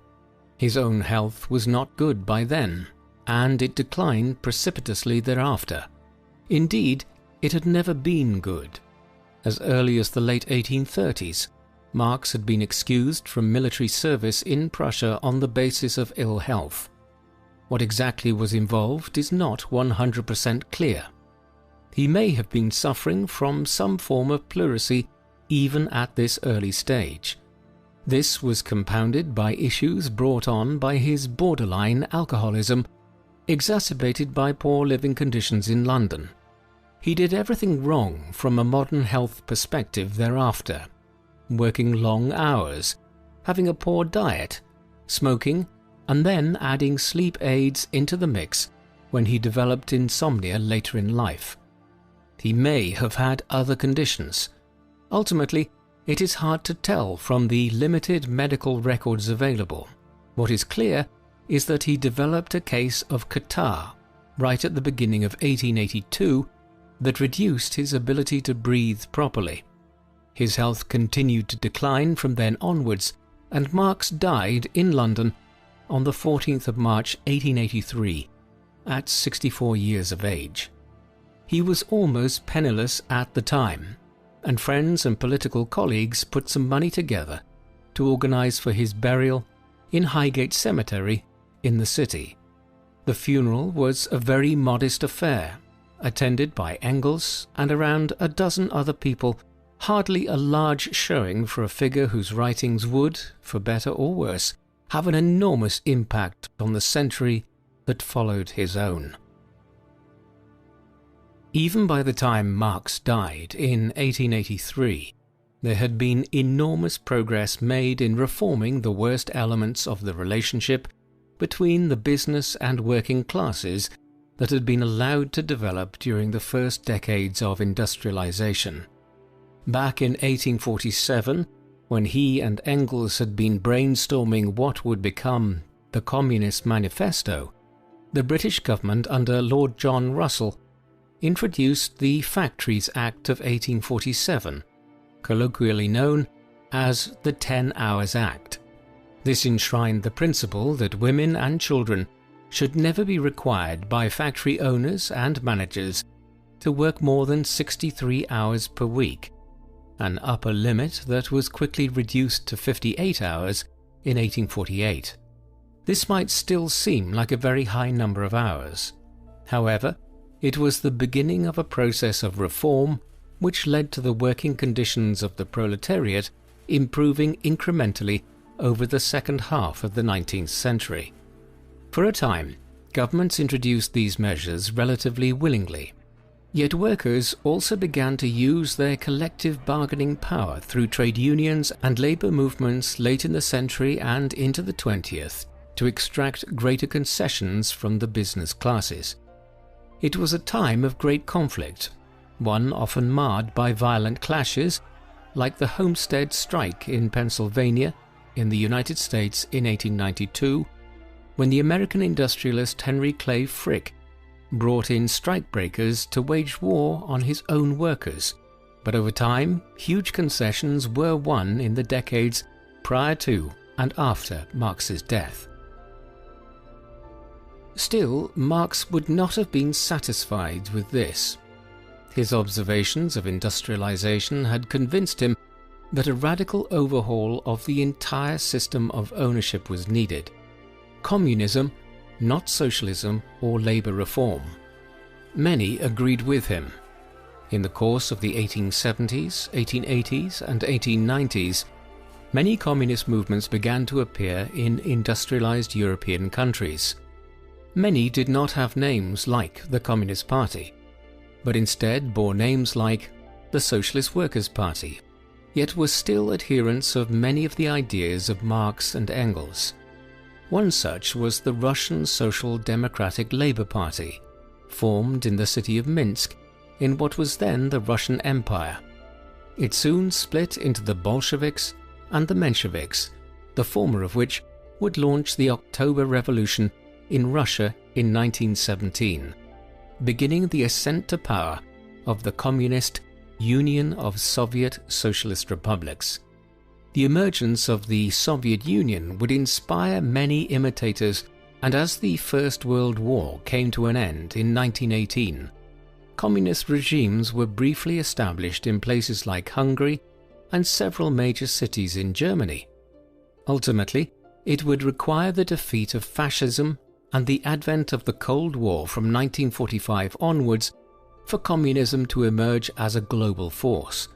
His own health was not good by then, and it declined precipitously thereafter. Indeed, it had never been good. As early as the late 1830s, Marx had been excused from military service in Prussia on the basis of ill health. What exactly was involved is not 100% clear. He may have been suffering from some form of pleurisy even at this early stage. This was compounded by issues brought on by his borderline alcoholism, exacerbated by poor living conditions in London. He did everything wrong from a modern health perspective thereafter, working long hours, having a poor diet, smoking, and then adding sleep aids into the mix when he developed insomnia later in life. He may have had other conditions. Ultimately, it is hard to tell from the limited medical records available. What is clear is that he developed a case of catarrh right at the beginning of 1882 that reduced his ability to breathe properly. His health continued to decline from then onwards, and Marx died in London on the 14th of March 1883 at 64 years of age. He was almost penniless at the time, and friends and political colleagues put some money together to organize for his burial in Highgate Cemetery in the city. The funeral was a very modest affair, attended by Engels and around a dozen other people, hardly a large showing for a figure whose writings would, for better or worse, have an enormous impact on the century that followed his own. Even by the time Marx died in 1883, there had been enormous progress made in reforming the worst elements of the relationship between the business and working classes that had been allowed to develop during the first decades of industrialization. Back in 1847, when he and Engels had been brainstorming what would become the Communist Manifesto, the British government under Lord John Russell introduced the Factories Act of 1847, colloquially known as the 10 Hours Act. This enshrined the principle that women and children should never be required by factory owners and managers to work more than 63 hours per week, an upper limit that was quickly reduced to 58 hours in 1848. This might still seem like a very high number of hours. However, it was the beginning of a process of reform which led to the working conditions of the proletariat improving incrementally over the second half of the 19th century. For a time, governments introduced these measures relatively willingly. Yet workers also began to use their collective bargaining power through trade unions and labour movements late in the century and into the 20th to extract greater concessions from the business classes. It was a time of great conflict, one often marred by violent clashes, like the Homestead Strike in Pennsylvania in the United States in 1892, when the American industrialist Henry Clay Frick brought in strikebreakers to wage war on his own workers. But over time, huge concessions were won in the decades prior to and after Marx's death. Still, Marx would not have been satisfied with this. His observations of industrialization had convinced him that a radical overhaul of the entire system of ownership was needed. Communism, not socialism or labor reform. Many agreed with him. In the course of the 1870s, 1880s and 1890s, many communist movements began to appear in industrialized European countries. Many did not have names like the Communist Party, but instead bore names like the Socialist Workers' Party, yet were still adherents of many of the ideas of Marx and Engels. One such was the Russian Social Democratic Labour Party, formed in the city of Minsk in what was then the Russian Empire. It soon split into the Bolsheviks and the Mensheviks, the former of which would launch the October Revolution in Russia in 1917, beginning the ascent to power of the Communist Union of Soviet Socialist Republics. The emergence of the Soviet Union would inspire many imitators, and as the First World War came to an end in 1918, communist regimes were briefly established in places like Hungary and several major cities in Germany. Ultimately, it would require the defeat of fascism and the advent of the Cold War from 1945 onwards for communism to emerge as a global force.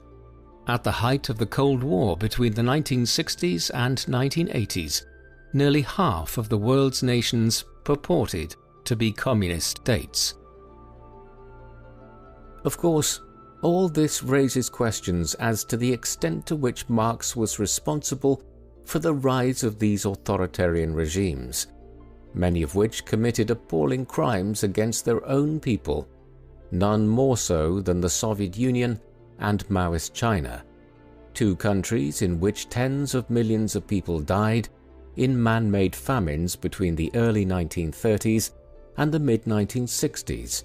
At the height of the Cold War between the 1960s and 1980s, nearly half of the world's nations purported to be communist states. Of course, all this raises questions as to the extent to which Marx was responsible for the rise of these authoritarian regimes, many of which committed appalling crimes against their own people, none more so than the Soviet Union and Maoist China, two countries in which tens of millions of people died in man-made famines between the early 1930s and the mid-1960s,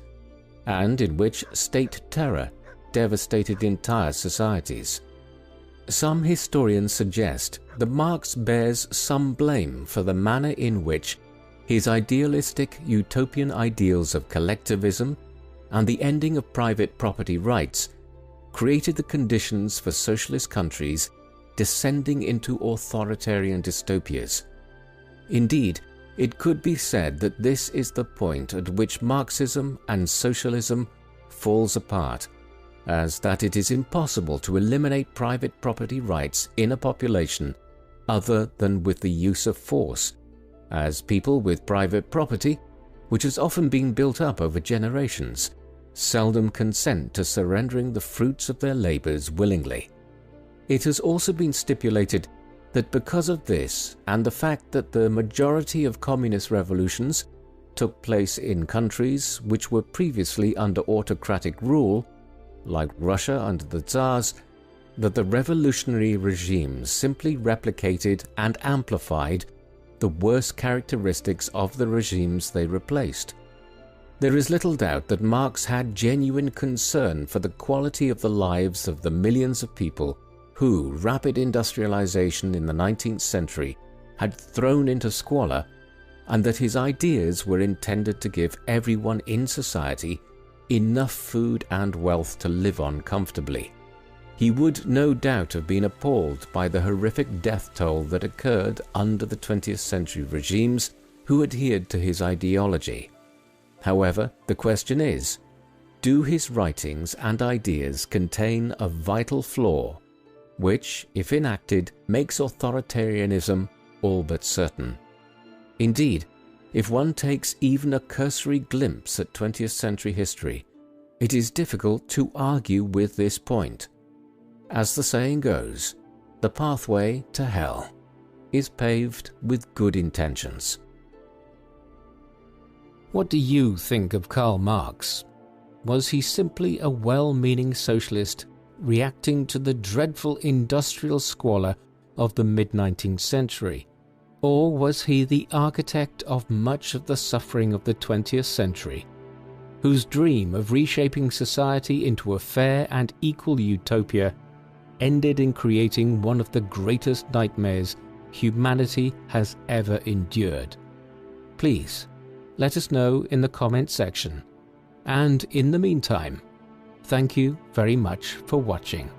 and in which state terror devastated entire societies. Some historians suggest that Marx bears some blame for the manner in which his idealistic utopian ideals of collectivism and the ending of private property rights created the conditions for socialist countries descending into authoritarian dystopias. Indeed, it could be said that this is the point at which Marxism and socialism falls apart, as that it is impossible to eliminate private property rights in a population other than with the use of force, as people with private property, which has often been built up over generations, seldom consent to surrendering the fruits of their labors willingly. It has also been stipulated that because of this and the fact that the majority of communist revolutions took place in countries which were previously under autocratic rule, like Russia under the Tsars, that the revolutionary regimes simply replicated and amplified the worst characteristics of the regimes they replaced. There is little doubt that Marx had genuine concern for the quality of the lives of the millions of people who rapid industrialization in the 19th century had thrown into squalor, and that his ideas were intended to give everyone in society enough food and wealth to live on comfortably. He would no doubt have been appalled by the horrific death toll that occurred under the 20th century regimes who adhered to his ideology. However, the question is, do his writings and ideas contain a vital flaw which, if enacted, makes authoritarianism all but certain? Indeed, if one takes even a cursory glimpse at 20th century history, it is difficult to argue with this point. As the saying goes, the pathway to hell is paved with good intentions. What do you think of Karl Marx? Was he simply a well-meaning socialist reacting to the dreadful industrial squalor of the mid-19th century? Or was he the architect of much of the suffering of the 20th century, whose dream of reshaping society into a fair and equal utopia ended in creating one of the greatest nightmares humanity has ever endured? Please, let us know in the comment section. And in the meantime, thank you very much for watching.